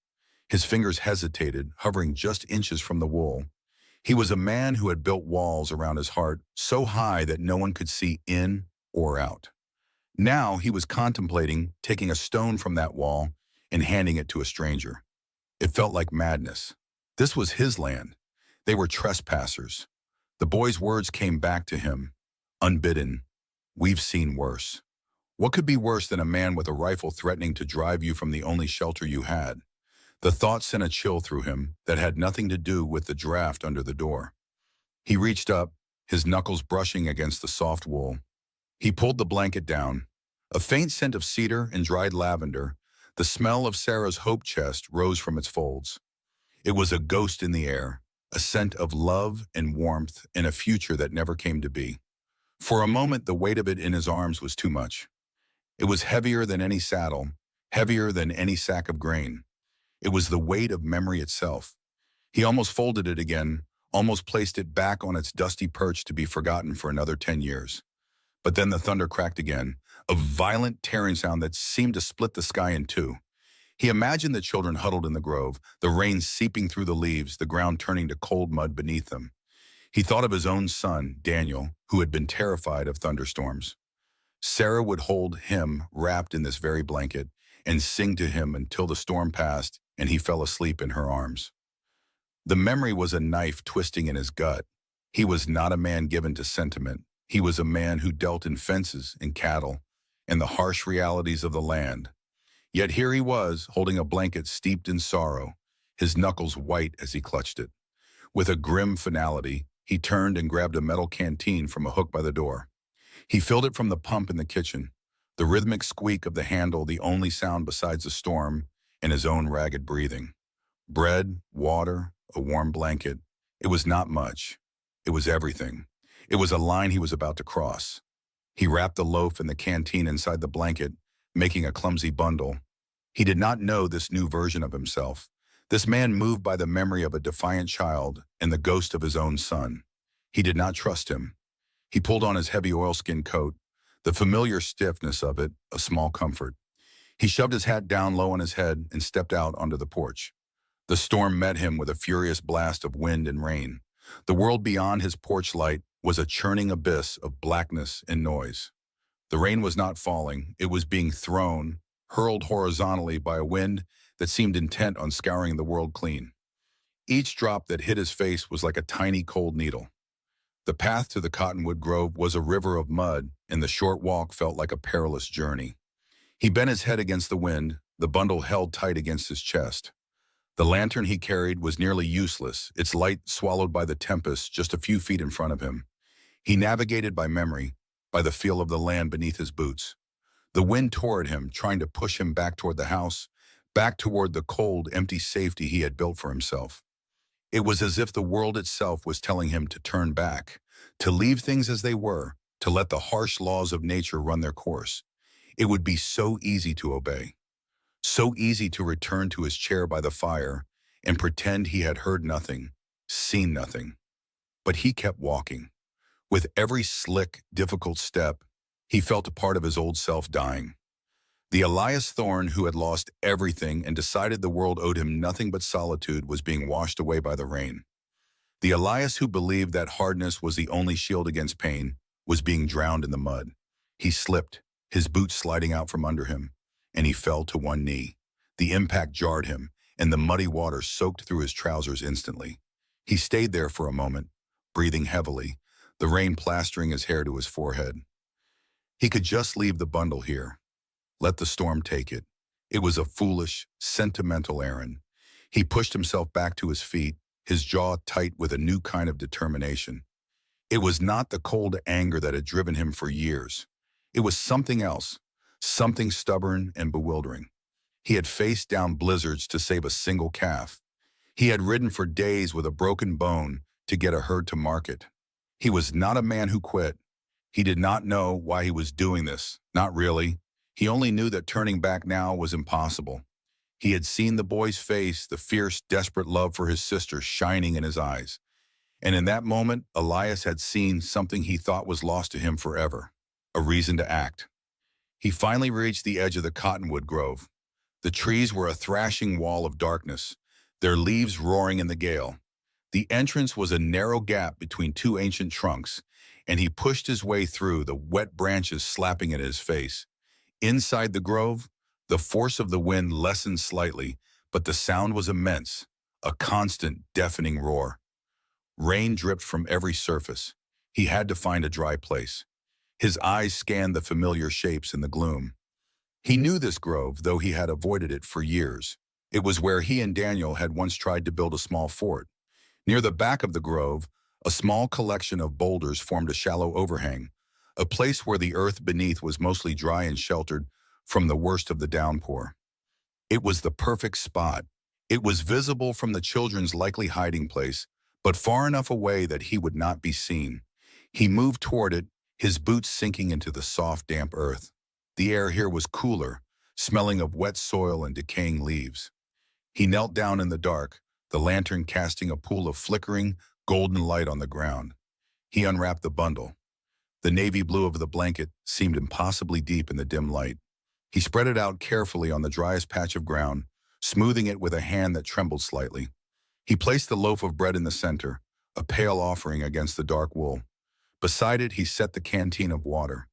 Speaker 1: His fingers hesitated, hovering just inches from the wool. He was a man who had built walls around his heart so high that no one could see in or out. Now he was contemplating taking a stone from that wall and handing it to a stranger. It felt like madness. This was his land. They were trespassers. The boy's words came back to him, unbidden. "We've seen worse." What could be worse than a man with a rifle threatening to drive you from the only shelter you had? The thought sent a chill through him that had nothing to do with the draft under the door. He reached up, his knuckles brushing against the soft wool. He pulled the blanket down. A faint scent of cedar and dried lavender, the smell of Sarah's hope chest rose from its folds. It was a ghost in the air, a scent of love and warmth in a future that never came to be. For a moment, the weight of it in his arms was too much. It was heavier than any saddle, heavier than any sack of grain. It was the weight of memory itself. He almost folded it again, almost placed it back on its dusty perch to be forgotten for another 10 years. But then the thunder cracked again, a violent tearing sound that seemed to split the sky in two. He imagined the children huddled in the grove, the rain seeping through the leaves, the ground turning to cold mud beneath them. He thought of his own son, Daniel, who had been terrified of thunderstorms. Sarah would hold him wrapped in this very blanket and sing to him until the storm passed and he fell asleep in her arms. The memory was a knife twisting in his gut. He was not a man given to sentiment. He was a man who dealt in fences and cattle and the harsh realities of the land. Yet here he was, holding a blanket steeped in sorrow, his knuckles white as he clutched it. With a grim finality, he turned and grabbed a metal canteen from a hook by the door. He filled it from the pump in the kitchen, the rhythmic squeak of the handle the only sound besides the storm and his own ragged breathing. Bread, water, a warm blanket. It was not much. It was everything. It was a line he was about to cross. He wrapped the loaf and the canteen inside the blanket, making a clumsy bundle. He did not know this new version of himself. This man moved by the memory of a defiant child and the ghost of his own son. He did not trust him. He pulled on his heavy oilskin coat, the familiar stiffness of it, a small comfort. He shoved his hat down low on his head and stepped out onto the porch. The storm met him with a furious blast of wind and rain. The world beyond his porch light was a churning abyss of blackness and noise. The rain was not falling, it was being thrown, hurled horizontally by a wind that seemed intent on scouring the world clean. Each drop that hit his face was like a tiny cold needle. The path to the cottonwood grove was a river of mud, and the short walk felt like a perilous journey. He bent his head against the wind, the bundle held tight against his chest. The lantern he carried was nearly useless, its light swallowed by the tempest just a few feet in front of him. He navigated by memory, by the feel of the land beneath his boots. The wind tore at him, trying to push him back toward the house, back toward the cold, empty safety he had built for himself. It was as if the world itself was telling him to turn back, to leave things as they were, to let the harsh laws of nature run their course. It would be so easy to obey, so easy to return to his chair by the fire and pretend he had heard nothing, seen nothing. But he kept walking. With every slick, difficult step, he felt a part of his old self dying. The Elias Thorne who had lost everything and decided the world owed him nothing but solitude was being washed away by the rain. The Elias who believed that hardness was the only shield against pain was being drowned in the mud. He slipped, his boots sliding out from under him, and he fell to one knee. The impact jarred him, and the muddy water soaked through his trousers instantly. He stayed there for a moment, breathing heavily, the rain plastering his hair to his forehead. He could just leave the bundle here. Let the storm take it. It was a foolish, sentimental errand. He pushed himself back to his feet, his jaw tight with a new kind of determination. It was not the cold anger that had driven him for years. It was something else, something stubborn and bewildering. He had faced down blizzards to save a single calf. He had ridden for days with a broken bone to get a herd to market. He was not a man who quit. He did not know why he was doing this, not really. He only knew that turning back now was impossible. He had seen the boy's face, the fierce, desperate love for his sister shining in his eyes. And in that moment, Elias had seen something he thought was lost to him forever, a reason to act. He finally reached the edge of the cottonwood grove. The trees were a thrashing wall of darkness, their leaves roaring in the gale. The entrance was a narrow gap between two ancient trunks, and he pushed his way through, the wet branches slapping at his face. Inside the grove, the force of the wind lessened slightly, but the sound was immense, a constant, deafening roar. Rain dripped from every surface. He had to find a dry place. His eyes scanned the familiar shapes in the gloom. He knew this grove, though he had avoided it for years. It was where he and Daniel had once tried to build a small fort. Near the back of the grove, a small collection of boulders formed a shallow overhang, a place where the earth beneath was mostly dry and sheltered from the worst of the downpour. It was the perfect spot. It was visible from the children's likely hiding place, but far enough away that he would not be seen. He moved toward it, his boots sinking into the soft, damp earth. The air here was cooler, smelling of wet soil and decaying leaves. He knelt down in the dark, the lantern casting a pool of flickering, golden light on the ground. He unwrapped the bundle. The navy blue of the blanket seemed impossibly deep in the dim light. He spread it out carefully on the driest patch of ground, smoothing it with a hand that trembled slightly. He placed the loaf of bread in the center, a pale offering against the dark wool. Beside it, he set the canteen of water.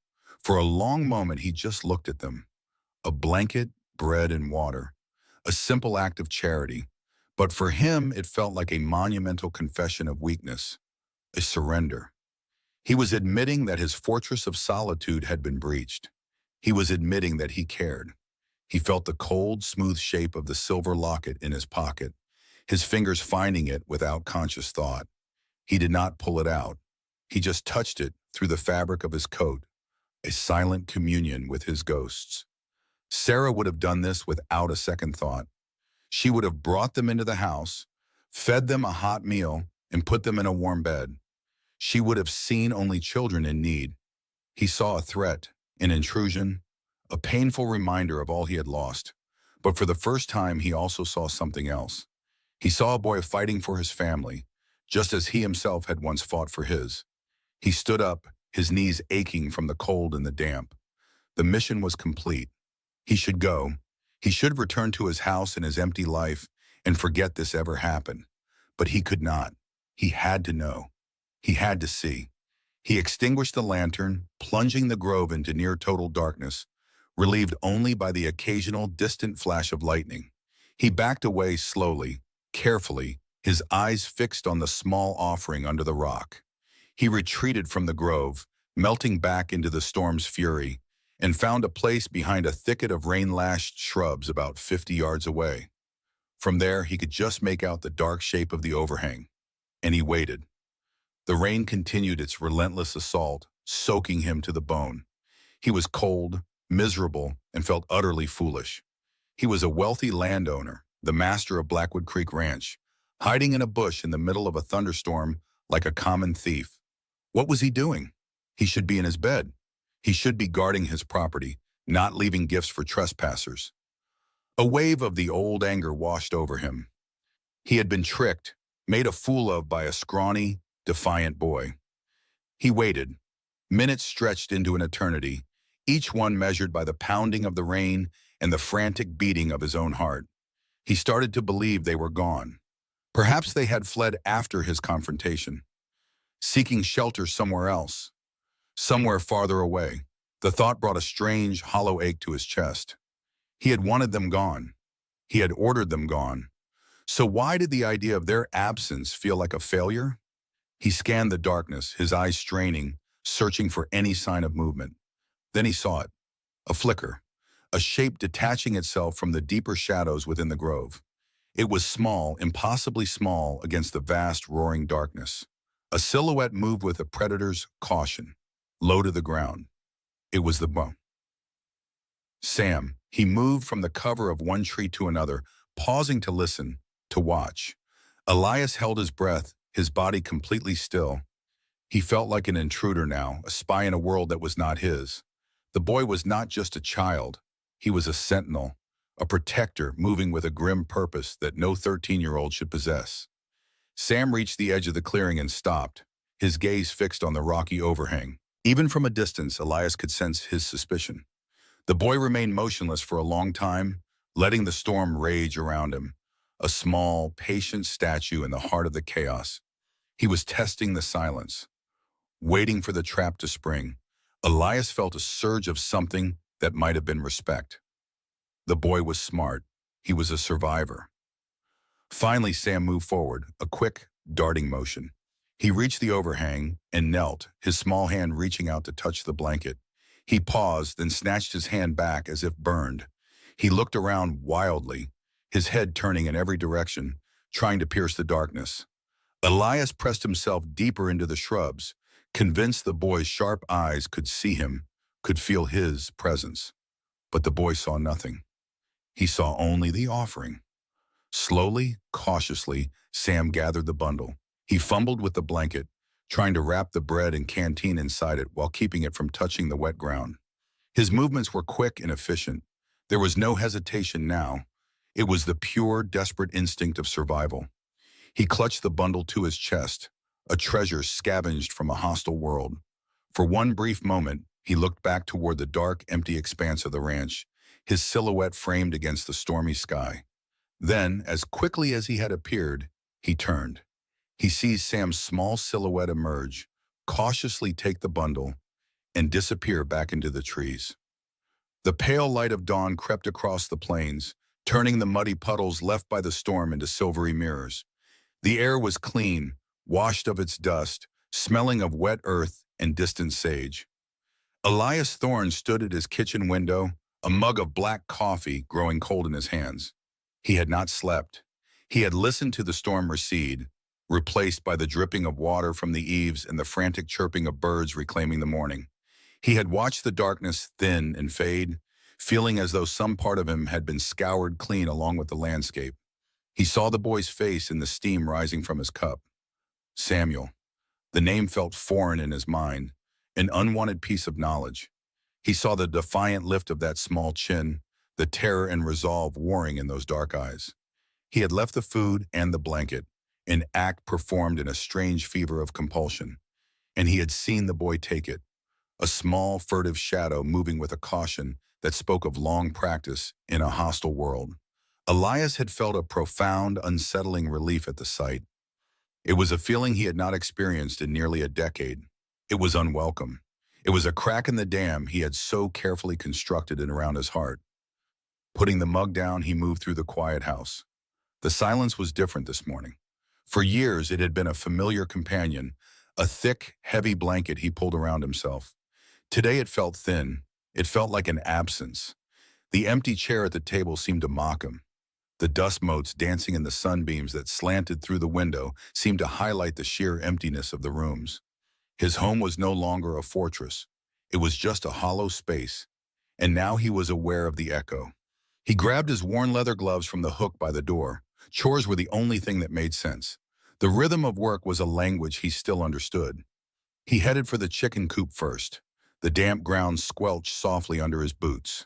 Speaker 1: For a long moment, he just looked at them. A blanket, bread, and water. A simple act of charity. But for him, it felt like a monumental confession of weakness, a surrender. He was admitting that his fortress of solitude had been breached. He was admitting that he cared. He felt the cold, smooth shape of the silver locket in his pocket, his fingers finding it without conscious thought. He did not pull it out. He just touched it through the fabric of his coat, a silent communion with his ghosts. Sarah would have done this without a second thought. She would have brought them into the house, fed them a hot meal, and put them in a warm bed. She would have seen only children in need. He saw a threat, an intrusion, a painful reminder of all he had lost. But for the first time, he also saw something else. He saw a boy fighting for his family, just as he himself had once fought for his. He stood up, his knees aching from the cold and the damp. The mission was complete. He should go. He should return to his house and his empty life and forget this ever happened. But he could not. He had to know. He had to see. He extinguished the lantern, plunging the grove into near-total darkness, relieved only by the occasional distant flash of lightning. He backed away slowly, carefully, his eyes fixed on the small offering under the rock. He retreated from the grove, melting back into the storm's fury, and found a place behind a thicket of rain-lashed shrubs about 50 yards away. From there, he could just make out the dark shape of the overhang, and he waited. The rain continued its relentless assault, soaking him to the bone. He was cold, miserable, and felt utterly foolish. He was a wealthy landowner, the master of Blackwood Creek Ranch, hiding in a bush in the middle of a thunderstorm like a common thief. What was he doing? He should be in his bed. He should be guarding his property, not leaving gifts for trespassers. A wave of the old anger washed over him. He had been tricked, made a fool of by a scrawny, defiant boy. He waited. Minutes stretched into an eternity, each one measured by the pounding of the rain and the frantic beating of his own heart. He started to believe they were gone. Perhaps they had fled after his confrontation, seeking shelter somewhere else, somewhere farther away. The thought brought a strange, hollow ache to his chest. He had wanted them gone. He had ordered them gone. So why did the idea of their absence feel like a failure? He scanned the darkness, his eyes straining, searching for any sign of movement. Then he saw it, a flicker, a shape detaching itself from the deeper shadows within the grove. It was small, impossibly small against the vast, roaring darkness. A silhouette moved with a predator's caution, low to the ground. It was the bone. Sam. He moved from the cover of one tree to another, pausing to listen, to watch. Elias held his breath, his body completely still. He felt like an intruder now, a spy in a world that was not his. The boy was not just a child. He was a sentinel, a protector moving with a grim purpose that no 13-year-old should possess. Sam reached the edge of the clearing and stopped, his gaze fixed on the rocky overhang. Even from a distance, Elias could sense his suspicion. The boy remained motionless for a long time, letting the storm rage around him, a small, patient statue in the heart of the chaos. He was testing the silence, waiting for the trap to spring. Elias felt a surge of something that might have been respect. The boy was smart. He was a survivor. Finally, Sam moved forward, a quick, darting motion. He reached the overhang and knelt, his small hand reaching out to touch the blanket. He paused, then snatched his hand back as if burned. He looked around wildly, his head turning in every direction, trying to pierce the darkness. Elias pressed himself deeper into the shrubs, convinced the boy's sharp eyes could see him, could feel his presence. But the boy saw nothing. He saw only the offering. Slowly, cautiously, Sam gathered the bundle. He fumbled with the blanket, trying to wrap the bread and canteen inside it while keeping it from touching the wet ground. His movements were quick and efficient. There was no hesitation now. It was the pure, desperate instinct of survival. He clutched the bundle to his chest, a treasure scavenged from a hostile world. For one brief moment, he looked back toward the dark, empty expanse of the ranch, his silhouette framed against the stormy sky. Then, as quickly as he had appeared, he turned. He sees Sam's small silhouette emerge, cautiously take the bundle, and disappear back into the trees. The pale light of dawn crept across the plains, turning the muddy puddles left by the storm into silvery mirrors. The air was clean, washed of its dust, smelling of wet earth and distant sage. Elias Thorne stood at his kitchen window, a mug of black coffee growing cold in his hands. He had not slept. He had listened to the storm recede, replaced by the dripping of water from the eaves and the frantic chirping of birds reclaiming the morning. He had watched the darkness thin and fade, feeling as though some part of him had been scoured clean along with the landscape. He saw the boy's face in the steam rising from his cup. Samuel. The name felt foreign in his mind, an unwanted piece of knowledge. He saw the defiant lift of that small chin, the terror and resolve warring in those dark eyes. He had left the food and the blanket, an act performed in a strange fever of compulsion, and he had seen the boy take it, a small, furtive shadow moving with a caution that spoke of long practice in a hostile world. Elias had felt a profound, unsettling relief at the sight. It was a feeling he had not experienced in nearly a decade. It was unwelcome. It was a crack in the dam he had so carefully constructed and around his heart. Putting the mug down, he moved through the quiet house. The silence was different this morning. For years, it had been a familiar companion, a thick, heavy blanket he pulled around himself. Today it felt thin. It felt like an absence. The empty chair at the table seemed to mock him. The dust motes dancing in the sunbeams that slanted through the window seemed to highlight the sheer emptiness of the rooms. His home was no longer a fortress. It was just a hollow space, and now he was aware of the echo. He grabbed his worn leather gloves from the hook by the door. Chores were the only thing that made sense. The rhythm of work was a language he still understood. He headed for the chicken coop first. The damp ground squelched softly under his boots.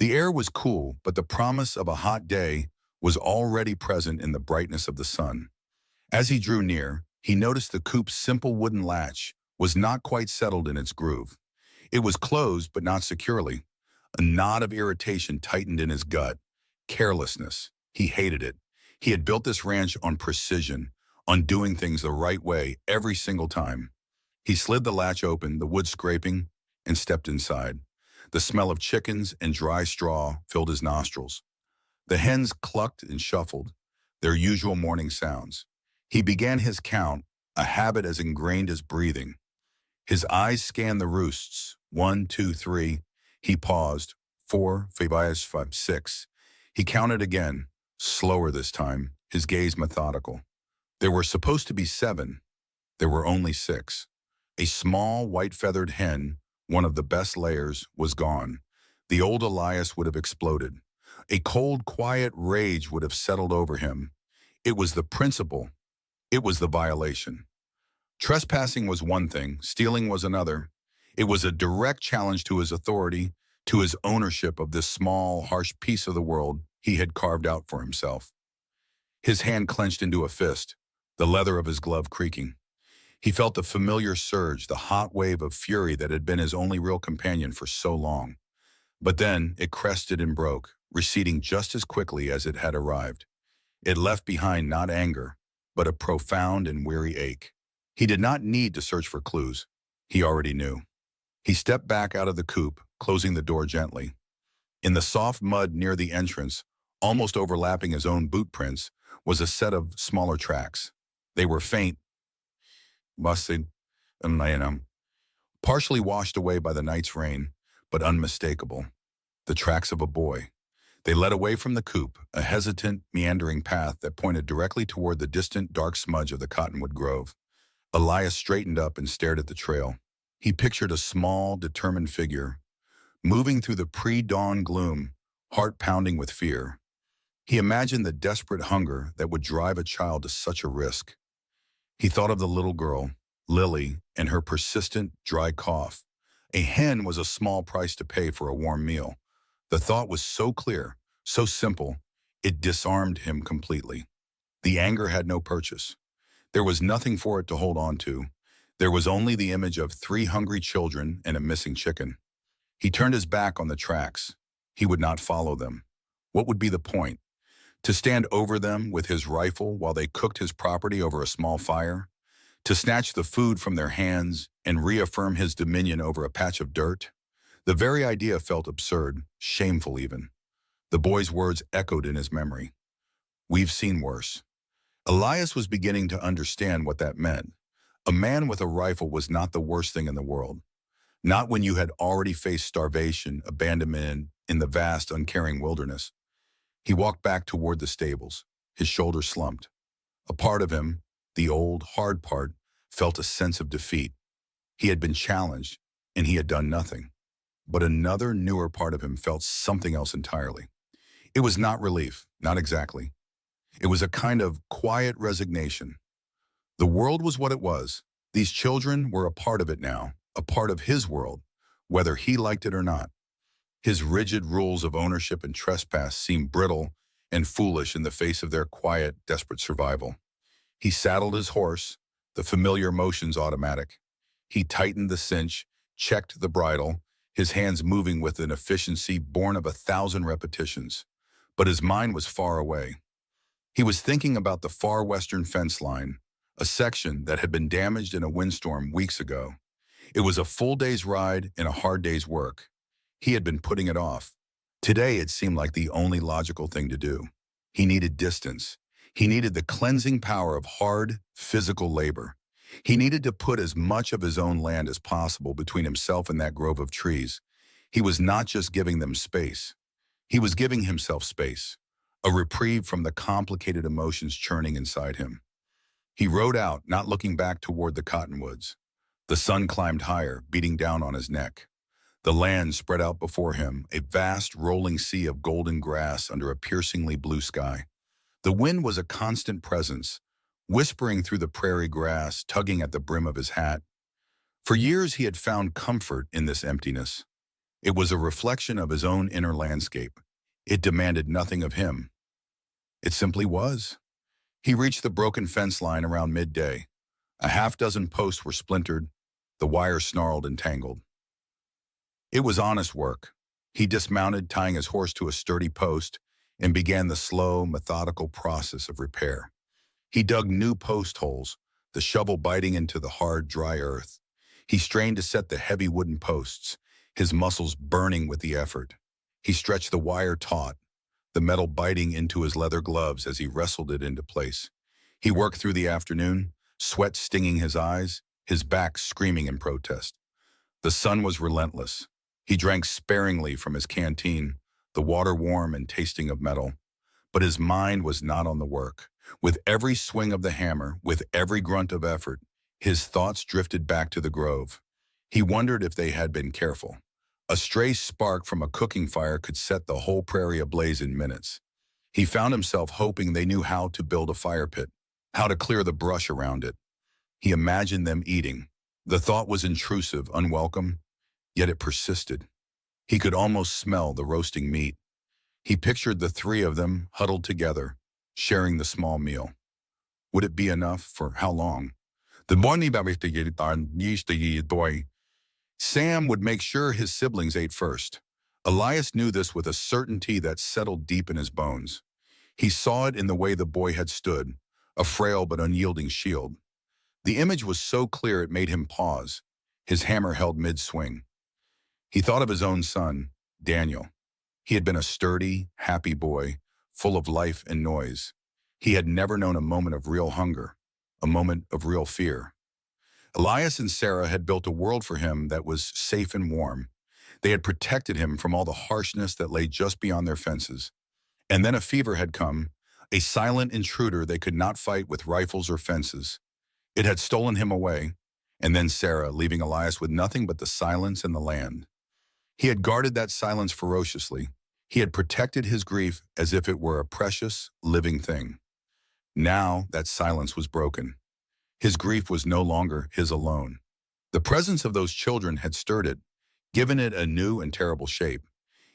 Speaker 1: The air was cool, but the promise of a hot day was already present in the brightness of the sun. As he drew near, he noticed the coop's simple wooden latch was not quite settled in its groove. It was closed, but not securely. A knot of irritation tightened in his gut. Carelessness. He hated it. He had built this ranch on precision, on doing things the right way every single time. He slid the latch open, the wood scraping, and stepped inside. The smell of chickens and dry straw filled his nostrils. The hens clucked and shuffled, their usual morning sounds. He began his count, a habit as ingrained as breathing. His eyes scanned the roosts. 1, 2, 3. He paused. 4, 5, 6. He counted again, slower this time, his gaze methodical. There were supposed to be 7. There were only 6. A small, white-feathered hen, one of the best layers, was gone. The old Elias would have exploded. A cold, quiet rage would have settled over him. It was the principle. It was the violation. Trespassing was one thing, stealing was another. It was a direct challenge to his authority, to his ownership of this small, harsh piece of the world he had carved out for himself. His hand clenched into a fist, the leather of his glove creaking. He felt the familiar surge, the hot wave of fury that had been his only real companion for so long. But then it crested and broke, receding just as quickly as it had arrived. It left behind not anger, but a profound and weary ache. He did not need to search for clues. He already knew. He stepped back out of the coop, closing the door gently. In the soft mud near the entrance, almost overlapping his own boot prints, was a set of smaller tracks. They were faint, busted, and partially washed away by the night's rain, but unmistakable. The tracks of a boy. They led away from the coop, a hesitant, meandering path that pointed directly toward the distant, dark smudge of the cottonwood grove. Elias straightened up and stared at the trail. He pictured a small, determined figure, moving through the pre-dawn gloom, heart pounding with fear. He imagined the desperate hunger that would drive a child to such a risk. He thought of the little girl, Lily, and her persistent, dry cough. A hen was a small price to pay for a warm meal. The thought was so clear, so simple, it disarmed him completely. The anger had no purchase. There was nothing for it to hold on to. There was only the image of 3 hungry children and a missing chicken. He turned his back on the tracks. He would not follow them. What would be the point? To stand over them with his rifle while they cooked his property over a small fire? To snatch the food from their hands and reaffirm his dominion over a patch of dirt? The very idea felt absurd, shameful even. The boy's words echoed in his memory. We've seen worse. Elias was beginning to understand what that meant. A man with a rifle was not the worst thing in the world. Not when you had already faced starvation, abandonment in the vast, uncaring wilderness. He walked back toward the stables, his shoulders slumped. A part of him, the old, hard part, felt a sense of defeat. He had been challenged, and he had done nothing. But another, newer part of him felt something else entirely. It was not relief, not exactly. It was a kind of quiet resignation. The world was what it was. These children were a part of it now, a part of his world, whether he liked it or not. His rigid rules of ownership and trespass seemed brittle and foolish in the face of their quiet, desperate survival. He saddled his horse, the familiar motions automatic. He tightened the cinch, checked the bridle, his hands moving with an efficiency born of 1,000 repetitions. But his mind was far away. He was thinking about the far western fence line, a section that had been damaged in a windstorm weeks ago. It was a full day's ride and a hard day's work. He had been putting it off. Today it seemed like the only logical thing to do. He needed distance. He needed the cleansing power of hard, physical labor. He needed to put as much of his own land as possible between himself and that grove of trees. He was not just giving them space. He was giving himself space, a reprieve from the complicated emotions churning inside him. He rode out, not looking back toward the cottonwoods. The sun climbed higher, beating down on his neck. The land spread out before him, a vast rolling sea of golden grass under a piercingly blue sky. The wind was a constant presence, whispering through the prairie grass, tugging at the brim of his hat. For years he had found comfort in this emptiness. It was a reflection of his own inner landscape. It demanded nothing of him. It simply was. He reached the broken fence line around midday. A half-dozen posts were splintered, the wire snarled and tangled. It was honest work. He dismounted, tying his horse to a sturdy post, and began the slow, methodical process of repair. He dug new post holes, the shovel biting into the hard, dry earth. He strained to set the heavy wooden posts, his muscles burning with the effort. He stretched the wire taut, the metal biting into his leather gloves as he wrestled it into place. He worked through the afternoon, sweat stinging his eyes, his back screaming in protest. The sun was relentless. He drank sparingly from his canteen, the water warm and tasting of metal. But his mind was not on the work. With every swing of the hammer, with every grunt of effort, his thoughts drifted back to the grove. He wondered if they had been careful. A stray spark from a cooking fire could set the whole prairie ablaze in minutes. He found himself hoping they knew how to build a fire pit, how to clear the brush around it. He imagined them eating. The thought was intrusive, unwelcome, yet it persisted. He could almost smell the roasting meat. He pictured the 3 of them huddled together, sharing the small meal. Would it be enough? For how long? Sam would make sure his siblings ate first. Elias knew this with a certainty that settled deep in his bones. He saw it in the way the boy had stood, a frail but unyielding shield. The image was so clear it made him pause, his hammer held mid-swing. He thought of his own son, Daniel. He had been a sturdy, happy boy, full of life and noise. He had never known a moment of real hunger, a moment of real fear. Elias and Sarah had built a world for him that was safe and warm. They had protected him from all the harshness that lay just beyond their fences. And then a fever had come, a silent intruder they could not fight with rifles or fences. It had stolen him away, and then Sarah, leaving Elias with nothing but the silence and the land. He had guarded that silence ferociously. He had protected his grief as if it were a precious, living thing. Now that silence was broken. His grief was no longer his alone. The presence of those children had stirred it, given it a new and terrible shape.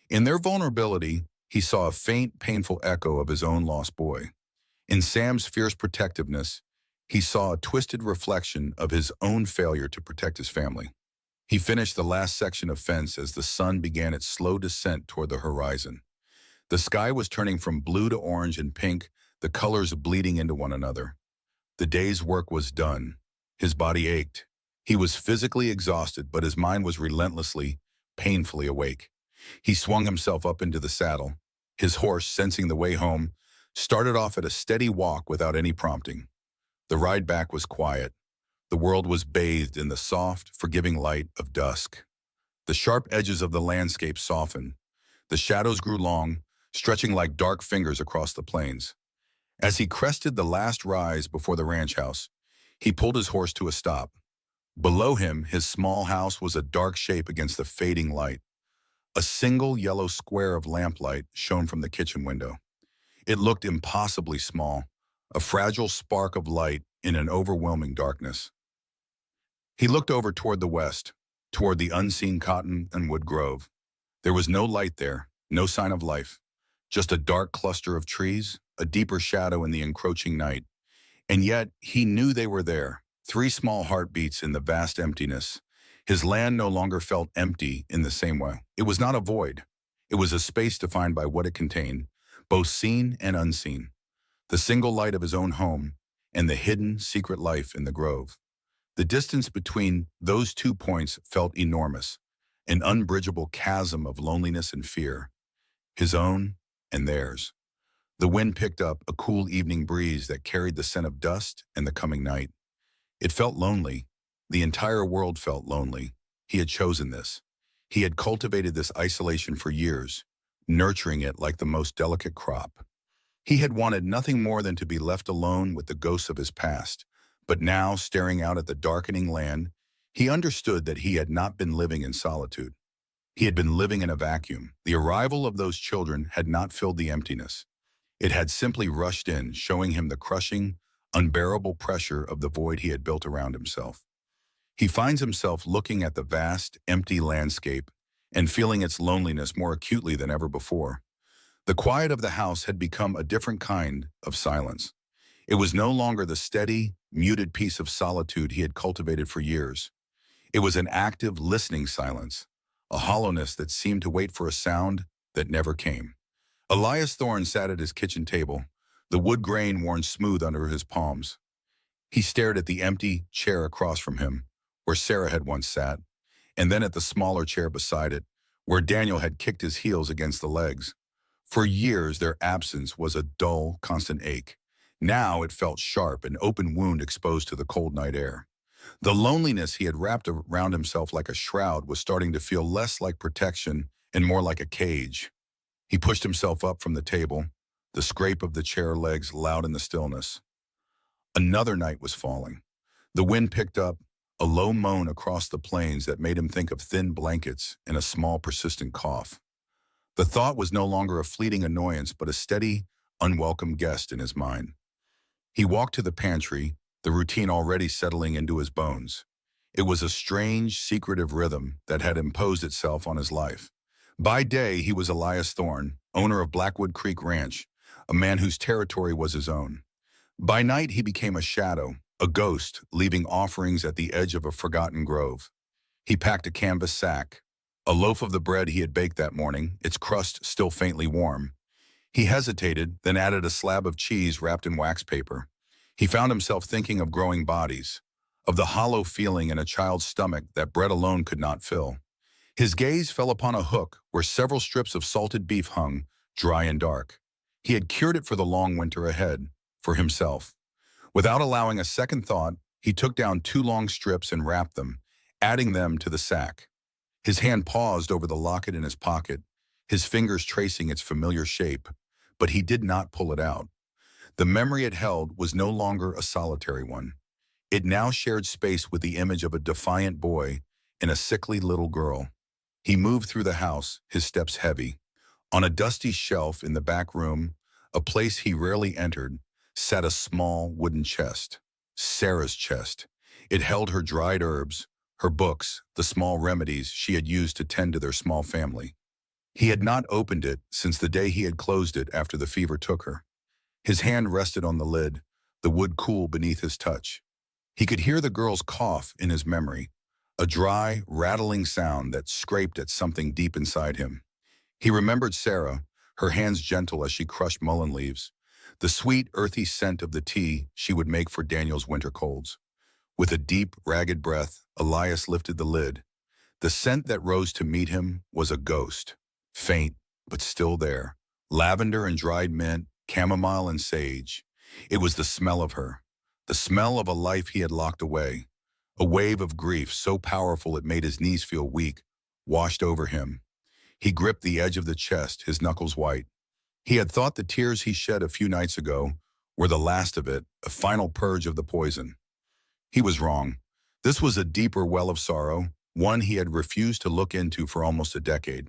Speaker 1: In their vulnerability, he saw a faint, painful echo of his own lost boy. In Sam's fierce protectiveness, he saw a twisted reflection of his own failure to protect his family. He finished the last section of fence as the sun began its slow descent toward the horizon. The sky was turning from blue to orange and pink, the colors bleeding into one another. The day's work was done. His body ached. He was physically exhausted, but his mind was relentlessly, painfully awake. He swung himself up into the saddle. His horse, sensing the way home, started off at a steady walk without any prompting. The ride back was quiet. The world was bathed in the soft, forgiving light of dusk. The sharp edges of the landscape softened. The shadows grew long, stretching like dark fingers across the plains. As he crested the last rise before the ranch house, he pulled his horse to a stop. Below him, his small house was a dark shape against the fading light. A single yellow square of lamplight shone from the kitchen window. It looked impossibly small, a fragile spark of light in an overwhelming darkness. He looked over toward the west, toward the unseen cotton and wood grove. There was no light there, no sign of life, just a dark cluster of trees, a deeper shadow in the encroaching night. And yet he knew they were there, 3 small heartbeats in the vast emptiness. His land no longer felt empty in the same way. It was not a void. It was a space defined by what it contained, both seen and unseen. The single light of his own home and the hidden, secret life in the grove. The distance between those 2 points felt enormous, an unbridgeable chasm of loneliness and fear, his own and theirs. The wind picked up a cool evening breeze that carried the scent of dust and the coming night. It felt lonely. The entire world felt lonely. He had chosen this. He had cultivated this isolation for years, nurturing it like the most delicate crop. He had wanted nothing more than to be left alone with the ghosts of his past. But now, staring out at the darkening land, he understood that he had not been living in solitude. He had been living in a vacuum. The arrival of those children had not filled the emptiness. It had simply rushed in, showing him the crushing, unbearable pressure of the void he had built around himself. He finds himself looking at the vast, empty landscape and feeling its loneliness more acutely than ever before. The quiet of the house had become a different kind of silence. It was no longer the steady, muted peace of solitude he had cultivated for years. It was an active, listening silence, a hollowness that seemed to wait for a sound that never came. Elias Thorne sat at his kitchen table, the wood grain worn smooth under his palms. He stared at the empty chair across from him, where Sarah had once sat, and then at the smaller chair beside it, where Daniel had kicked his heels against the legs. For years, their absence was a dull, constant ache. Now it felt sharp, an open wound exposed to the cold night air. The loneliness he had wrapped around himself like a shroud was starting to feel less like protection and more like a cage. He pushed himself up from the table, the scrape of the chair legs loud in the stillness. Another night was falling. The wind picked up, a low moan across the plains that made him think of thin blankets and a small persistent cough. The thought was no longer a fleeting annoyance, but a steady, unwelcome guest in his mind. He walked to the pantry, the routine already settling into his bones. It was a strange, secretive rhythm that had imposed itself on his life. By day, he was Elias Thorne, owner of Blackwood Creek Ranch, a man whose territory was his own. By night, he became a shadow, a ghost, leaving offerings at the edge of a forgotten grove. He packed a canvas sack, a loaf of the bread he had baked that morning, its crust still faintly warm. He hesitated, then added a slab of cheese wrapped in wax paper. He found himself thinking of growing bodies, of the hollow feeling in a child's stomach that bread alone could not fill. His gaze fell upon a hook where several strips of salted beef hung, dry and dark. He had cured it for the long winter ahead, for himself. Without allowing a second thought, He took down 2 long strips and wrapped them, adding them to the sack. His hand paused over the locket in his pocket, his fingers tracing its familiar shape, but he did not pull it out. The memory it held was no longer a solitary one. It now shared space with the image of a defiant boy and a sickly little girl. He moved through the house, his steps heavy. On a dusty shelf in the back room, a place he rarely entered, sat a small wooden chest. Sarah's chest. It held her dried herbs, her books, the small remedies she had used to tend to their small family. He had not opened it since the day he had closed it after the fever took her. His hand rested on the lid, the wood cool beneath his touch. He could hear the girl's cough in his memory, a dry, rattling sound that scraped at something deep inside him. He remembered Sarah, her hands gentle as she crushed mullein leaves, the sweet, earthy scent of the tea she would make for Daniel's winter colds. With a deep, ragged breath, Elias lifted the lid. The scent that rose to meet him was a ghost, faint, but still there. Lavender and dried mint, chamomile and sage. It was the smell of her, the smell of a life he had locked away. A wave of grief so powerful it made his knees feel weak, washed over him. He gripped the edge of the chest, his knuckles white. He had thought the tears he shed a few nights ago were the last of it, a final purge of the poison. He was wrong. This was a deeper well of sorrow, one he had refused to look into for almost a decade.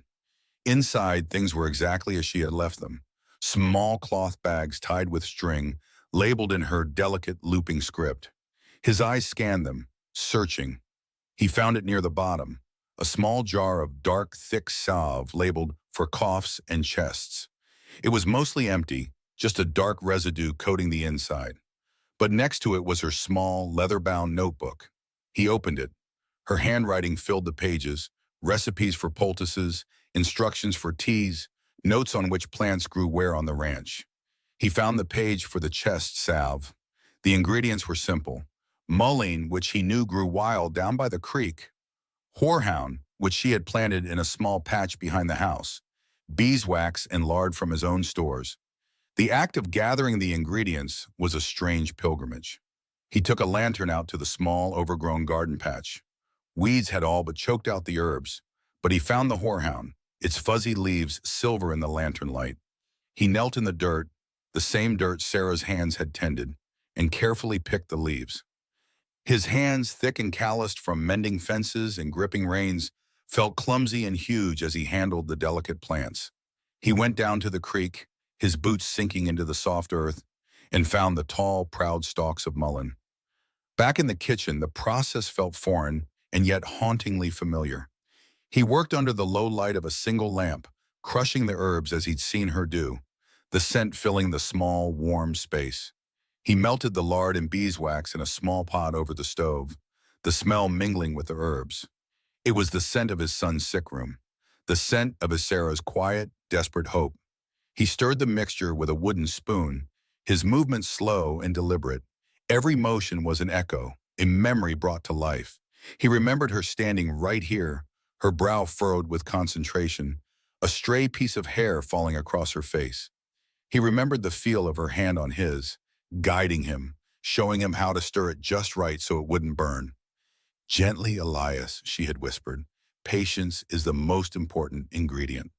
Speaker 1: Inside, things were exactly as she had left them. Small cloth bags tied with string, labeled in her delicate, looping script. His eyes scanned them, searching. He found it near the bottom, a small jar of dark, thick salve labeled for coughs and chests. It was mostly empty, just a dark residue coating the inside. But next to it was her small, leather-bound notebook. He opened it. Her handwriting filled the pages, recipes for poultices, instructions for teas, notes on which plants grew where on the ranch. He found the page for the chest salve. The ingredients were simple. Mullein, which he knew grew wild down by the creek. Horehound, which she had planted in a small patch behind the house. Beeswax and lard from his own stores. The act of gathering the ingredients was a strange pilgrimage. He took a lantern out to the small, overgrown garden patch. Weeds had all but choked out the herbs, but he found the horehound, its fuzzy leaves silver in the lantern light. He knelt in the dirt, the same dirt Sarah's hands had tended, and carefully picked the leaves. His hands, thick and calloused from mending fences and gripping reins, felt clumsy and huge as he handled the delicate plants. He went down to the creek, his boots sinking into the soft earth, and found the tall, proud stalks of mullein. Back in the kitchen, the process felt foreign and yet hauntingly familiar. He worked under the low light of a single lamp, crushing the herbs as he'd seen her do, the scent filling the small, warm space. He melted the lard and beeswax in a small pot over the stove, the smell mingling with the herbs. It was the scent of his son's sick room, the scent of his Sarah's quiet, desperate hope. He stirred the mixture with a wooden spoon, his movements slow and deliberate. Every motion was an echo, a memory brought to life. He remembered her standing right here, her brow furrowed with concentration, a stray piece of hair falling across her face. He remembered the feel of her hand on his, guiding him, showing him how to stir it just right so it wouldn't burn. "Gently, Elias," she had whispered. "Patience is the most important ingredient."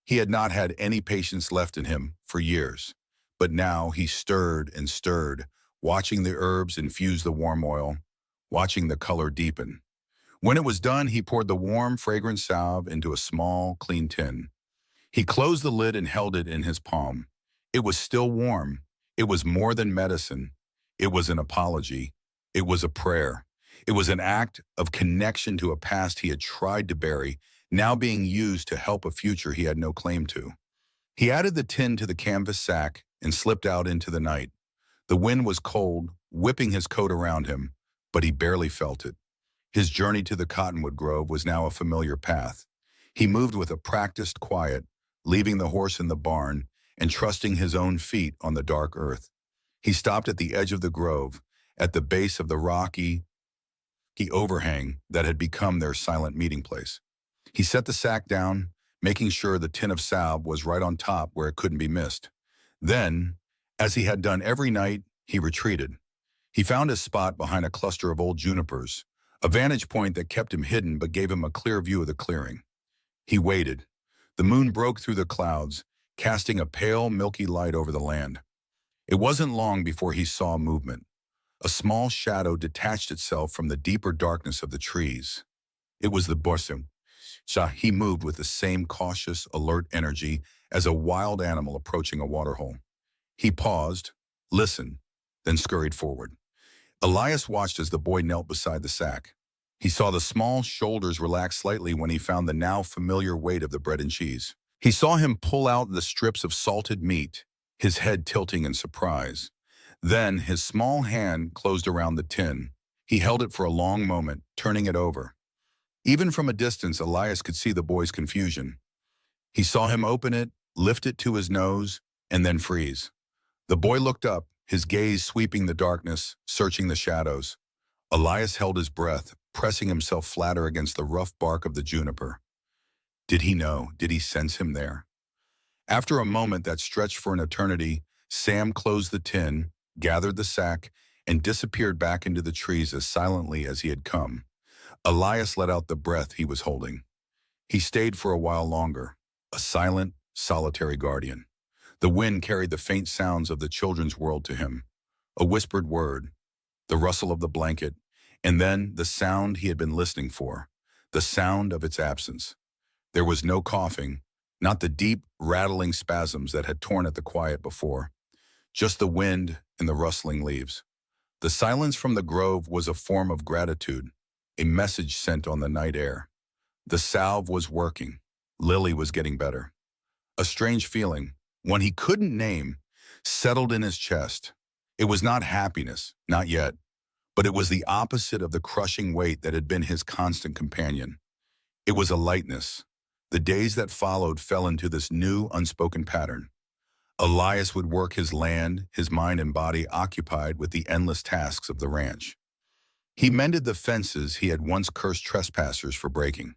Speaker 1: He had not had any patience left in him for years, but now he stirred and stirred, watching the herbs infuse the warm oil, watching the color deepen. When it was done, he poured the warm, fragrant salve into a small, clean tin. He closed the lid and held it in his palm. It was still warm. It was more than medicine. It was an apology. It was a prayer. It was an act of connection to a past he had tried to bury, now being used to help a future he had no claim to. He added the tin to the canvas sack and slipped out into the night. The wind was cold, whipping his coat around him, but he barely felt it. His journey to the cottonwood grove was now a familiar path. He moved with a practiced quiet, leaving the horse in the barn and trusting his own feet on the dark earth. He stopped at the edge of the grove, at the base of the rocky overhang that had become their silent meeting place. He set the sack down, making sure the tin of salve was right on top where it couldn't be missed. Then, as he had done every night, he retreated. He found his spot behind a cluster of old junipers, a vantage point that kept him hidden but gave him a clear view of the clearing. He waited. The moon broke through the clouds, casting a pale, milky light over the land. It wasn't long before he saw movement. A small shadow detached itself from the deeper darkness of the trees. It was the bosom. He moved with the same cautious, alert energy as a wild animal approaching a waterhole. He paused, listened, then scurried forward. Elias watched as the boy knelt beside the sack. He saw the small shoulders relax slightly when he found the now familiar weight of the bread and cheese. He saw him pull out the strips of salted meat, his head tilting in surprise. Then his small hand closed around the tin. He held it for a long moment, turning it over. Even from a distance, Elias could see the boy's confusion. He saw him open it, lift it to his nose, and then freeze. The boy looked up, his gaze sweeping the darkness, searching the shadows. Elias held his breath, pressing himself flatter against the rough bark of the juniper. Did he know? Did he sense him there? After a moment that stretched for an eternity, Sam closed the tin, gathered the sack, and disappeared back into the trees as silently as he had come. Elias let out the breath he was holding. He stayed for a while longer, a silent, solitary guardian. The wind carried the faint sounds of the children's world to him. A whispered word, the rustle of the blanket, and then the sound he had been listening for, the sound of its absence. There was no coughing, not the deep, rattling spasms that had torn at the quiet before, just the wind and the rustling leaves. The silence from the grove was a form of gratitude, a message sent on the night air. The salve was working. Lily was getting better. A strange feeling, one he couldn't name, settled in his chest. It was not happiness, not yet, but it was the opposite of the crushing weight that had been his constant companion. It was a lightness. The days that followed fell into this new, unspoken pattern. Elias would work his land, his mind and body occupied with the endless tasks of the ranch. He mended the fences he had once cursed trespassers for breaking.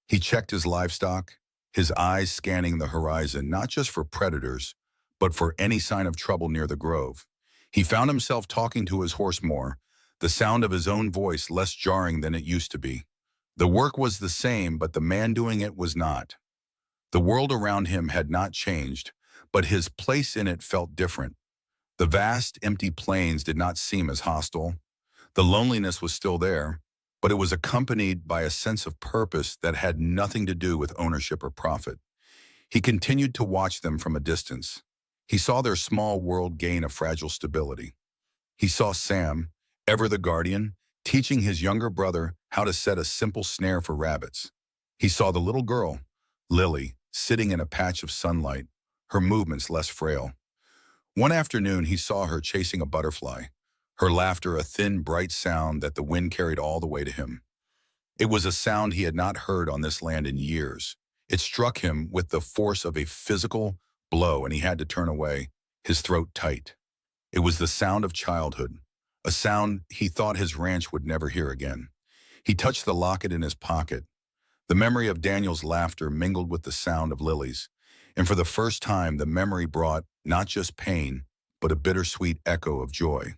Speaker 1: He checked his livestock, his eyes scanning the horizon not just for predators, but for any sign of trouble near the grove. He found himself talking to his horse more, the sound of his own voice less jarring than it used to be. The work was the same, but the man doing it was not. The world around him had not changed, but his place in it felt different. The vast, empty plains did not seem as hostile. The loneliness was still there, but it was accompanied by a sense of purpose that had nothing to do with ownership or profit. He continued to watch them from a distance. He saw their small world gain a fragile stability. He saw Sam, ever the guardian, teaching his younger brother how to set a simple snare for rabbits. He saw the little girl, Lily, sitting in a patch of sunlight, her movements less frail. One afternoon he saw her chasing a butterfly, her laughter a thin, bright sound that the wind carried all the way to him. It was a sound he had not heard on this land in years. It struck him with the force of a physical blow, and he had to turn away, his throat tight. It was the sound of childhood, a sound he thought his ranch would never hear again. He touched the locket in his pocket. The memory of Daniel's laughter mingled with the sound of Lily's, and for the first time the memory brought not just pain, but a bittersweet echo of joy.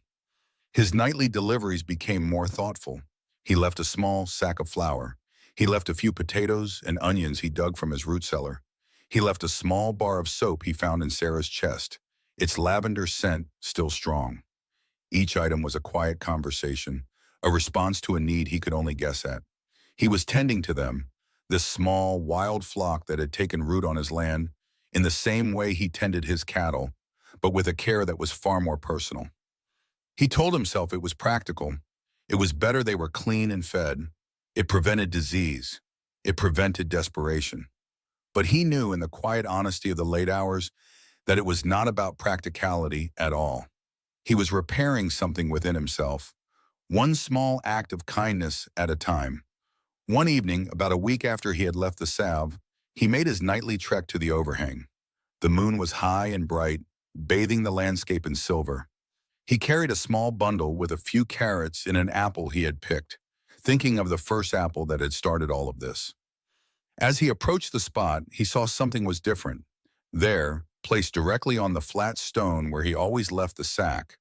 Speaker 1: His nightly deliveries became more thoughtful. He left a small sack of flour. He left a few potatoes and onions he dug from his root cellar. He left a small bar of soap he found in Sarah's chest, its lavender scent still strong. Each item was a quiet conversation, a response to a need he could only guess at. He was tending to them, this small, wild flock that had taken root on his land, in the same way he tended his cattle, but with a care that was far more personal. He told himself it was practical. It was better they were clean and fed. It prevented disease. It prevented desperation. But he knew in the quiet honesty of the late hours that it was not about practicality at all. He was repairing something within himself, one small act of kindness at a time. One evening, about a week after he had left the salve, he made his nightly trek to the overhang. The moon was high and bright, bathing the landscape in silver. He carried a small bundle with a few carrots and an apple he had picked, thinking of the first apple that had started all of this. As he approached the spot, he saw something was different. There, placed directly on the flat stone where he always left the sack,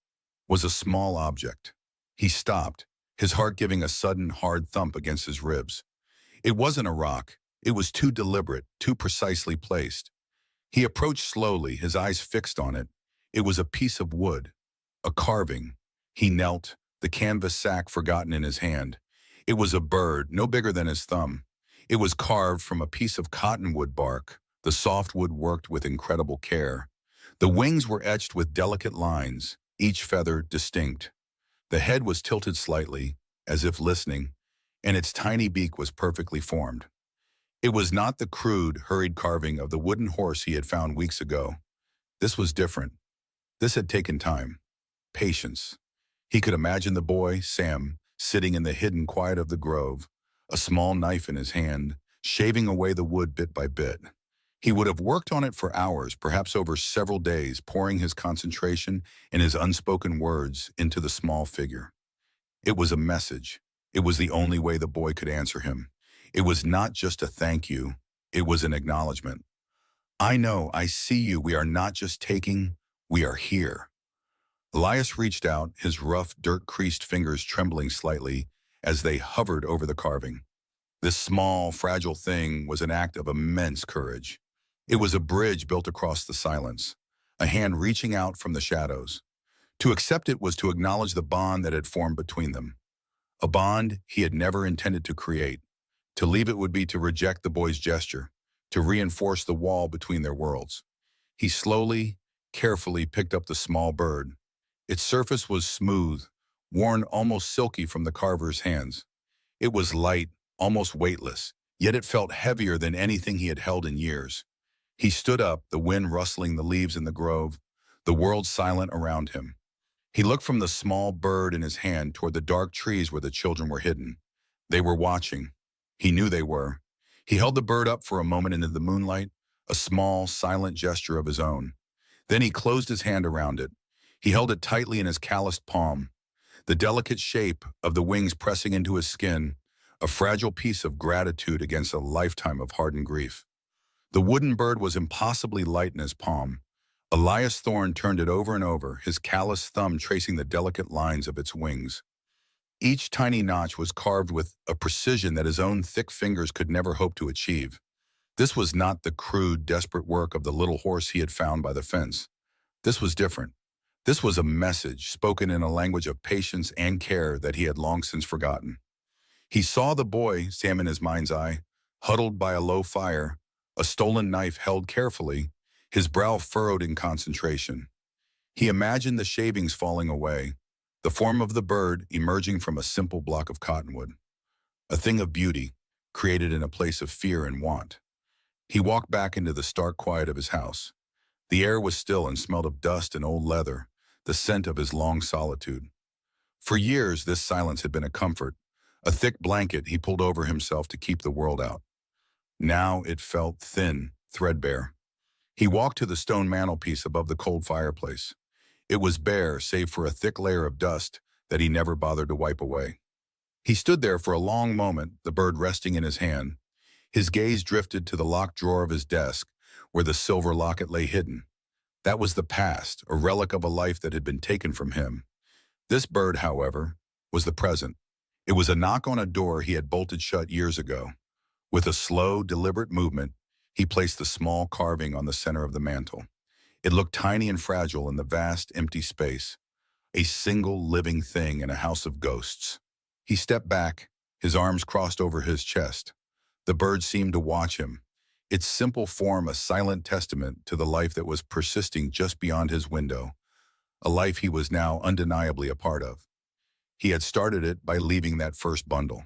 Speaker 1: was a small object. He stopped, his heart giving a sudden hard thump against his ribs. It wasn't a rock. It was too deliberate, too precisely placed. He approached slowly, his eyes fixed on it. It was a piece of wood, a carving. He knelt, the canvas sack forgotten in his hand. It was a bird, no bigger than his thumb. It was carved from a piece of cottonwood bark, the soft wood worked with incredible care. The wings were etched with delicate lines, each feather distinct. The head was tilted slightly, as if listening, and its tiny beak was perfectly formed. It was not the crude, hurried carving of the wooden horse he had found weeks ago. This was different. This had taken time, patience. He could imagine the boy, Sam, sitting in the hidden quiet of the grove, a small knife in his hand, shaving away the wood bit by bit. He would have worked on it for hours, perhaps over several days, pouring his concentration and his unspoken words into the small figure. It was a message. It was the only way the boy could answer him. It was not just a thank you. It was an acknowledgement. I know, I see you. We are not just taking, we are here. Elias reached out, his rough, dirt-creased fingers trembling slightly as they hovered over the carving. This small, fragile thing was an act of immense courage. It was a bridge built across the silence, a hand reaching out from the shadows. To accept it was to acknowledge the bond that had formed between them, a bond he had never intended to create. To leave it would be to reject the boy's gesture, to reinforce the wall between their worlds. He slowly, carefully picked up the small bird. Its surface was smooth, worn almost silky from the carver's hands. It was light, almost weightless, yet it felt heavier than anything he had held in years. He stood up, the wind rustling the leaves in the grove, the world silent around him. He looked from the small bird in his hand toward the dark trees where the children were hidden. They were watching. He knew they were. He held the bird up for a moment into the moonlight, a small, silent gesture of his own. Then he closed his hand around it. He held it tightly in his calloused palm, the delicate shape of the wings pressing into his skin, a fragile piece of gratitude against a lifetime of hardened grief. The wooden bird was impossibly light in his palm. Elias Thorne turned it over and over, his callous thumb tracing the delicate lines of its wings. Each tiny notch was carved with a precision that his own thick fingers could never hope to achieve. This was not the crude, desperate work of the little horse he had found by the fence. This was different. This was a message spoken in a language of patience and care that he had long since forgotten. He saw the boy, Sam in his mind's eye, huddled by a low fire, a stolen knife held carefully, his brow furrowed in concentration. He imagined the shavings falling away, the form of the bird emerging from a simple block of cottonwood, a thing of beauty, created in a place of fear and want. He walked back into the stark quiet of his house. The air was still and smelled of dust and old leather, the scent of his long solitude. For years, this silence had been a comfort, a thick blanket he pulled over himself to keep the world out. Now it felt thin, threadbare. He walked to the stone mantelpiece above the cold fireplace. It was bare, save for a thick layer of dust that he never bothered to wipe away. He stood there for a long moment, the bird resting in his hand. His gaze drifted to the locked drawer of his desk, where the silver locket lay hidden. That was the past, a relic of a life that had been taken from him. This bird, however, was the present. It was a knock on a door he had bolted shut years ago. With a slow, deliberate movement, he placed the small carving on the center of the mantel. It looked tiny and fragile in the vast, empty space, a single living thing in a house of ghosts. He stepped back, his arms crossed over his chest. The bird seemed to watch him, its simple form a silent testament to the life that was persisting just beyond his window, a life he was now undeniably a part of. He had started it by leaving that first bundle.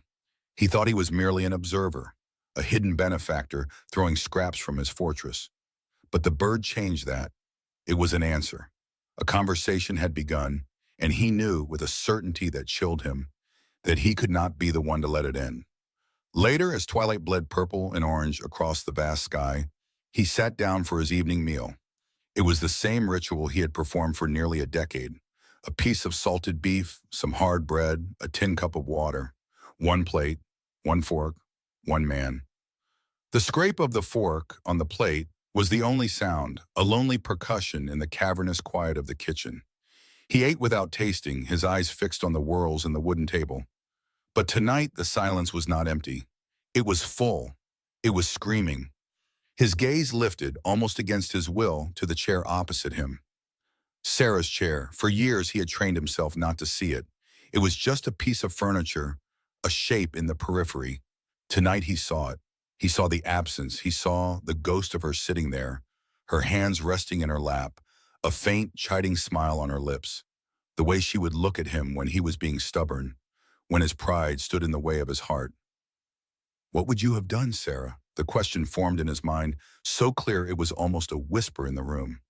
Speaker 1: He thought he was merely an observer, a hidden benefactor throwing scraps from his fortress. But the bird changed that. It was an answer. A conversation had begun, and he knew with a certainty that chilled him that he could not be the one to let it end. Later, as twilight bled purple and orange across the vast sky, he sat down for his evening meal. It was the same ritual he had performed for nearly a decade. A piece of salted beef, some hard bread, a tin cup of water, one plate, one fork, one man. The scrape of the fork on the plate was the only sound, a lonely percussion in the cavernous quiet of the kitchen. He ate without tasting, his eyes fixed on the whorls in the wooden table. But tonight the silence was not empty. It was full. It was screaming. His gaze lifted, almost against his will, to the chair opposite him. Sarah's chair. For years he had trained himself not to see it. It was just a piece of furniture, a shape in the periphery. Tonight he saw it. He saw the absence. He saw the ghost of her sitting there, her hands resting in her lap, a faint, chiding smile on her lips. The way she would look at him when he was being stubborn, when his pride stood in the way of his heart. "What would you have done, Sarah?" The question formed in his mind, so clear it was almost a whisper in the room.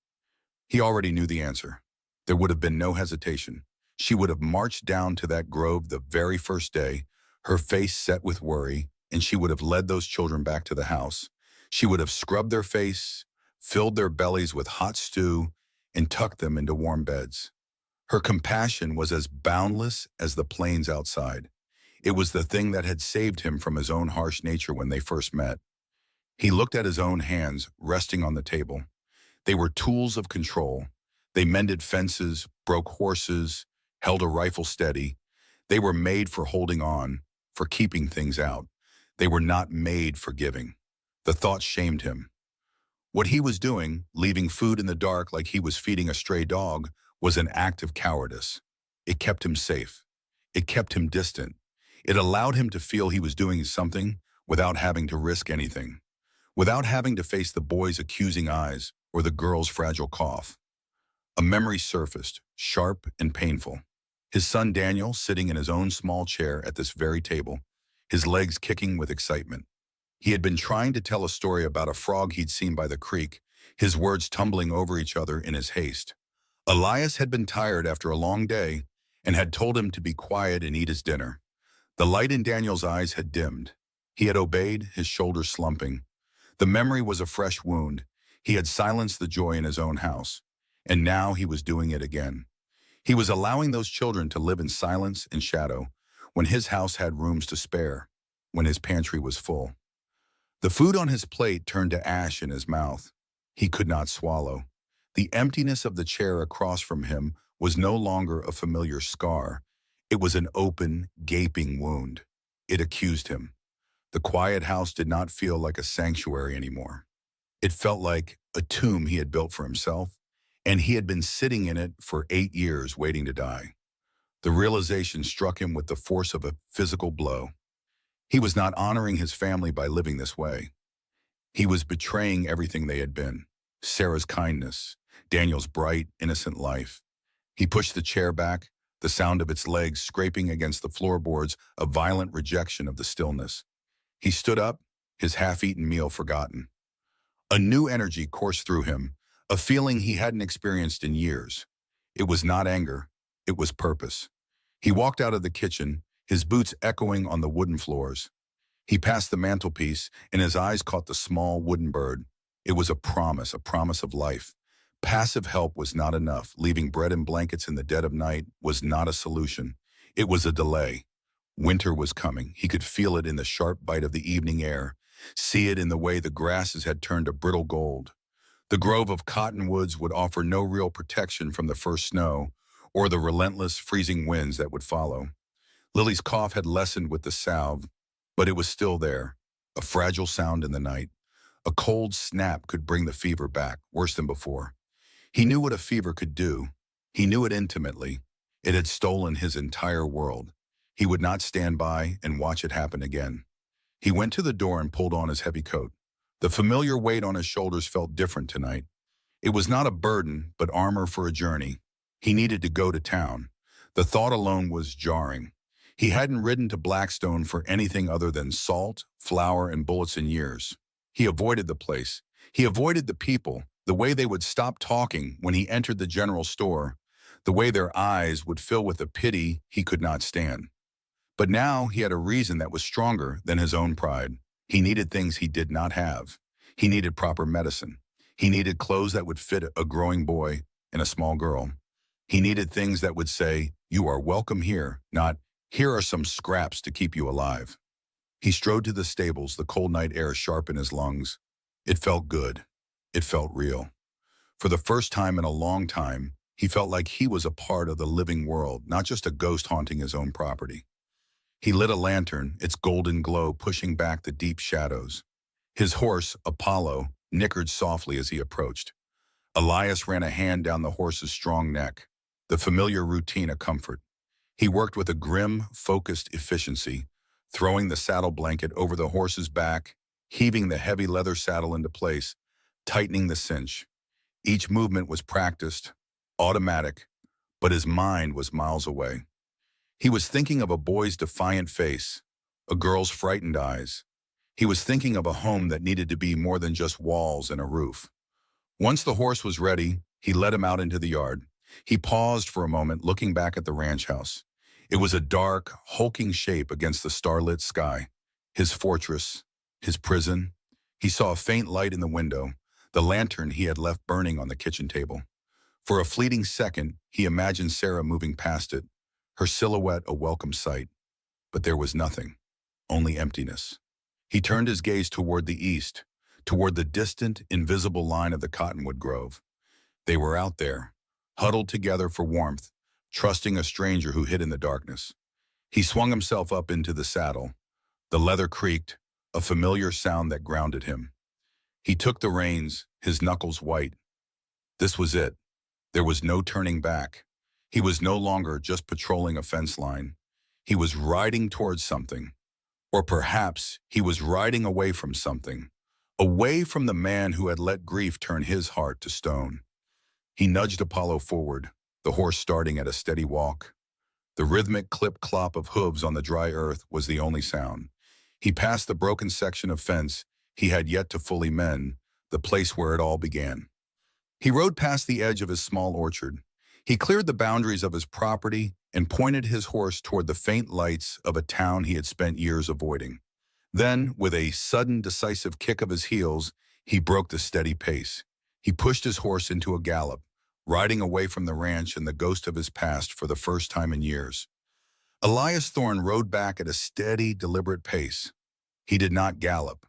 Speaker 1: He already knew the answer. There would have been no hesitation. She would have marched down to that grove the very first day, her face set with worry, and she would have led those children back to the house. She would have scrubbed their face, filled their bellies with hot stew, and tucked them into warm beds. Her compassion was as boundless as the plains outside. It was the thing that had saved him from his own harsh nature when they first met. He looked at his own hands resting on the table. They were tools of control. They mended fences, broke horses, held a rifle steady. They were made for holding on, for keeping things out. They were not made for giving. The thought shamed him. What he was doing, leaving food in the dark like he was feeding a stray dog, was an act of cowardice. It kept him safe. It kept him distant. It allowed him to feel he was doing something without having to risk anything, without having to face the boy's accusing eyes or the girl's fragile cough. A memory surfaced, sharp and painful. His son Daniel sitting in his own small chair at this very table, his legs kicking with excitement. He had been trying to tell a story about a frog he'd seen by the creek, his words tumbling over each other in his haste. Elias had been tired after a long day and had told him to be quiet and eat his dinner. The light in Daniel's eyes had dimmed. He had obeyed, his shoulders slumping. The memory was a fresh wound. He had silenced the joy in his own house, and now he was doing it again. He was allowing those children to live in silence and shadow when his house had rooms to spare, when his pantry was full. The food on his plate turned to ash in his mouth. He could not swallow. The emptiness of the chair across from him was no longer a familiar scar. It was an open, gaping wound. It accused him. The quiet house did not feel like a sanctuary anymore. It felt like a tomb he had built for himself, and he had been sitting in it for 8 years waiting to die. The realization struck him with the force of a physical blow. He was not honoring his family by living this way. He was betraying everything they had been. Sarah's kindness, Daniel's bright, innocent life. He pushed the chair back, the sound of its legs scraping against the floorboards a violent rejection of the stillness. He stood up, his half-eaten meal forgotten. A new energy coursed through him, a feeling he hadn't experienced in years. It was not anger, it was purpose. He walked out of the kitchen, his boots echoing on the wooden floors. He passed the mantelpiece, and his eyes caught the small wooden bird. It was a promise of life. Passive help was not enough. Leaving bread and blankets in the dead of night was not a solution. It was a delay. Winter was coming. He could feel it in the sharp bite of the evening air, see it in the way the grasses had turned to brittle gold. The grove of cottonwoods would offer no real protection from the first snow or the relentless, freezing winds that would follow. Lily's cough had lessened with the salve, but it was still there, a fragile sound in the night. A cold snap could bring the fever back, worse than before. He knew what a fever could do. He knew it intimately. It had stolen his entire world. He would not stand by and watch it happen again. He went to the door and pulled on his heavy coat. The familiar weight on his shoulders felt different tonight. It was not a burden, but armor for a journey. He needed to go to town. The thought alone was jarring. He hadn't ridden to Blackstone for anything other than salt, flour, and bullets in years. He avoided the place. He avoided the people, the way they would stop talking when he entered the general store, the way their eyes would fill with a pity he could not stand. But now he had a reason that was stronger than his own pride. He needed things he did not have. He needed proper medicine. He needed clothes that would fit a growing boy and a small girl. He needed things that would say, "You are welcome here," not, "Here are some scraps to keep you alive." He strode to the stables, the cold night air sharp in his lungs. It felt good. It felt real. For the first time in a long time, He felt like he was a part of the living world, not just a ghost haunting his own property. He lit a lantern, its golden glow pushing back the deep shadows. His horse, Apollo, nickered softly as he approached. Elias ran a hand down the horse's strong neck, the familiar routine a comfort. He worked with a grim, focused efficiency, throwing the saddle blanket over the horse's back, heaving the heavy leather saddle into place, tightening the cinch. Each movement was practiced, automatic, but his mind was miles away. He was thinking of a boy's defiant face, a girl's frightened eyes. He was thinking of a home that needed to be more than just walls and a roof. Once the horse was ready, he led him out into the yard. He paused for a moment, looking back at the ranch house. It was a dark, hulking shape against the starlit sky. His fortress, his prison. He saw a faint light in the window, the lantern he had left burning on the kitchen table. For a fleeting second, he imagined Sarah moving past it, her silhouette a welcome sight. But there was nothing, only emptiness. He turned his gaze toward the east, toward the distant, invisible line of the cottonwood grove. They were out there, huddled together for warmth, trusting a stranger who hid in the darkness. He swung himself up into the saddle. The leather creaked, a familiar sound that grounded him. He took the reins, his knuckles white. This was it. There was no turning back. He was no longer just patrolling a fence line. He was riding towards something. Or perhaps he was riding away from something. Away from the man who had let grief turn his heart to stone. He nudged Apollo forward, the horse starting at a steady walk. The rhythmic clip-clop of hooves on the dry earth was the only sound. He passed the broken section of fence he had yet to fully mend, the place where it all began. He rode past the edge of his small orchard. He cleared the boundaries of his property and pointed his horse toward the faint lights of a town he had spent years avoiding. Then, with a sudden, decisive kick of his heels, he broke the steady pace. He pushed his horse into a gallop, riding away from the ranch and the ghost of his past for the first time in years. Elias Thorne rode back at a steady, deliberate pace. He did not gallop.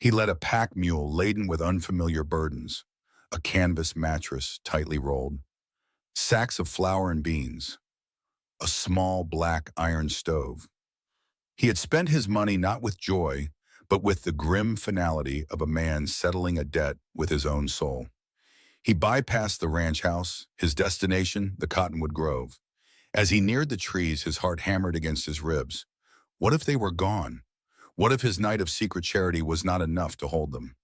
Speaker 1: He led a pack mule laden with unfamiliar burdens, a canvas mattress tightly rolled, sacks of flour and beans, a small black iron stove. He had spent his money not with joy, but with the grim finality of a man settling a debt with his own soul. He bypassed the ranch house, his destination, the cottonwood grove. As he neared the trees, his heart hammered against his ribs. What if they were gone? What if his night of secret charity was not enough to hold them?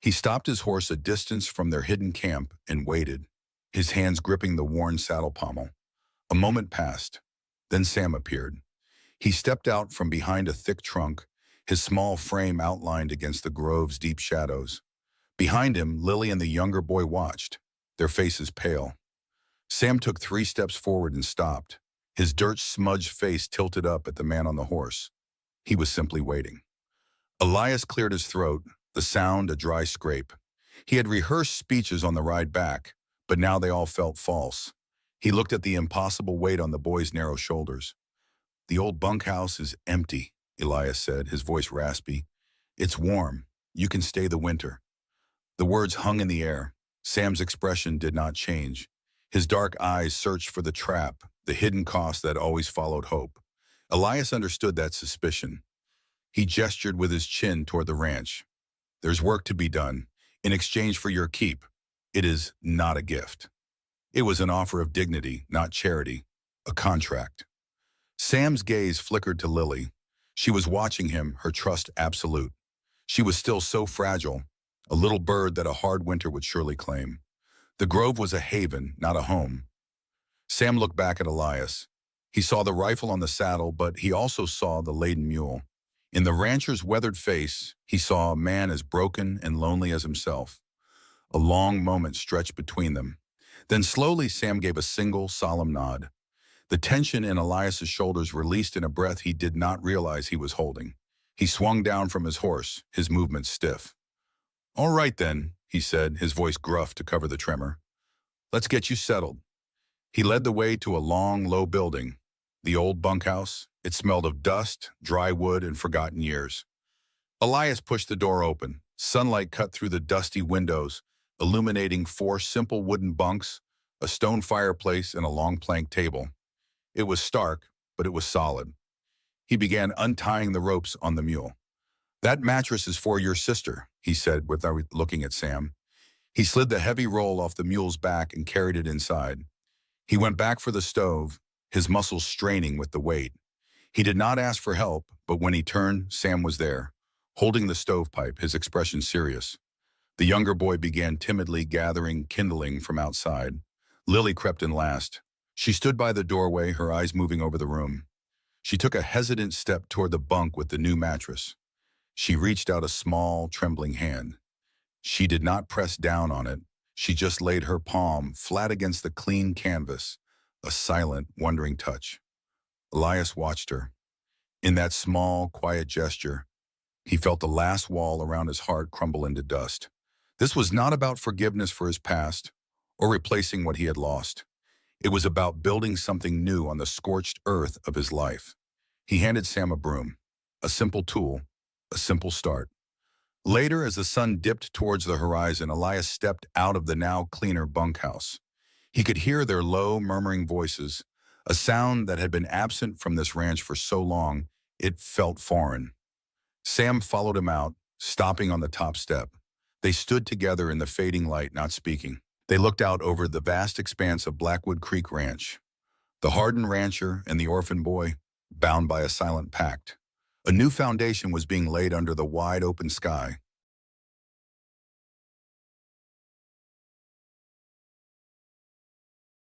Speaker 1: He stopped his horse a distance from their hidden camp and waited, his hands gripping the worn saddle pommel. A moment passed. Then Sam appeared. He stepped out from behind a thick trunk, his small frame outlined against the grove's deep shadows. Behind him, Lily and the younger boy watched, their faces pale. Sam took 3 steps forward and stopped, his dirt-smudged face tilted up at the man on the horse. He was simply waiting. Elias cleared his throat, the sound a dry scrape. He had rehearsed speeches on the ride back, but now they all felt false. He looked at the impossible weight on the boy's narrow shoulders. "The old bunkhouse is empty," Elias said, his voice raspy. "It's warm. You can stay the winter." The words hung in the air. Sam's expression did not change. His dark eyes searched for the trap, the hidden cost that always followed hope. Elias understood that suspicion. He gestured with his chin toward the ranch. "There's work to be done, in exchange for your keep. It is not a gift." It was an offer of dignity, not charity, a contract. Sam's gaze flickered to Lily. She was watching him, her trust absolute. She was still so fragile, a little bird that a hard winter would surely claim. The grove was a haven, not a home. Sam looked back at Elias. He saw the rifle on the saddle, but he also saw the laden mule. In the rancher's weathered face, he saw a man as broken and lonely as himself. A long moment stretched between them. Then slowly Sam gave a single, solemn nod. The tension in Elias's shoulders released in a breath he did not realize he was holding. He swung down from his horse, his movements stiff. "All right then," he said, his voice gruff to cover the tremor. "Let's get you settled." He led the way to a long, low building. The old bunkhouse. It smelled of dust, dry wood, and forgotten years. Elias pushed the door open. Sunlight cut through the dusty windows, illuminating 4 simple wooden bunks, a stone fireplace, and a long plank table. It was stark, but it was solid. He began untying the ropes on the mule. "That mattress is for your sister," he said without looking at Sam. He slid the heavy roll off the mule's back and carried it inside. He went back for the stove, his muscles straining with the weight. He did not ask for help, but when he turned, Sam was there, holding the stovepipe, his expression serious. The younger boy began timidly gathering kindling from outside. Lily crept in last. She stood by the doorway, her eyes moving over the room. She took a hesitant step toward the bunk with the new mattress. She reached out a small, trembling hand. She did not press down on it. She just laid her palm flat against the clean canvas, a silent, wondering touch. Elias watched her. In that small, quiet gesture, he felt the last wall around his heart crumble into dust. This was not about forgiveness for his past or replacing what he had lost. It was about building something new on the scorched earth of his life. He handed Sam a broom, a simple tool, a simple start. Later, as the sun dipped towards the horizon, Elias stepped out of the now cleaner bunkhouse. He could hear their low, murmuring voices, a sound that had been absent from this ranch for so long, it felt foreign. Sam followed him out, stopping on the top step. They stood together in the fading light, not speaking. They looked out over the vast expanse of Blackwood Creek Ranch. The hardened rancher and the orphan boy, bound by a silent pact. A new foundation was being laid under the wide open sky.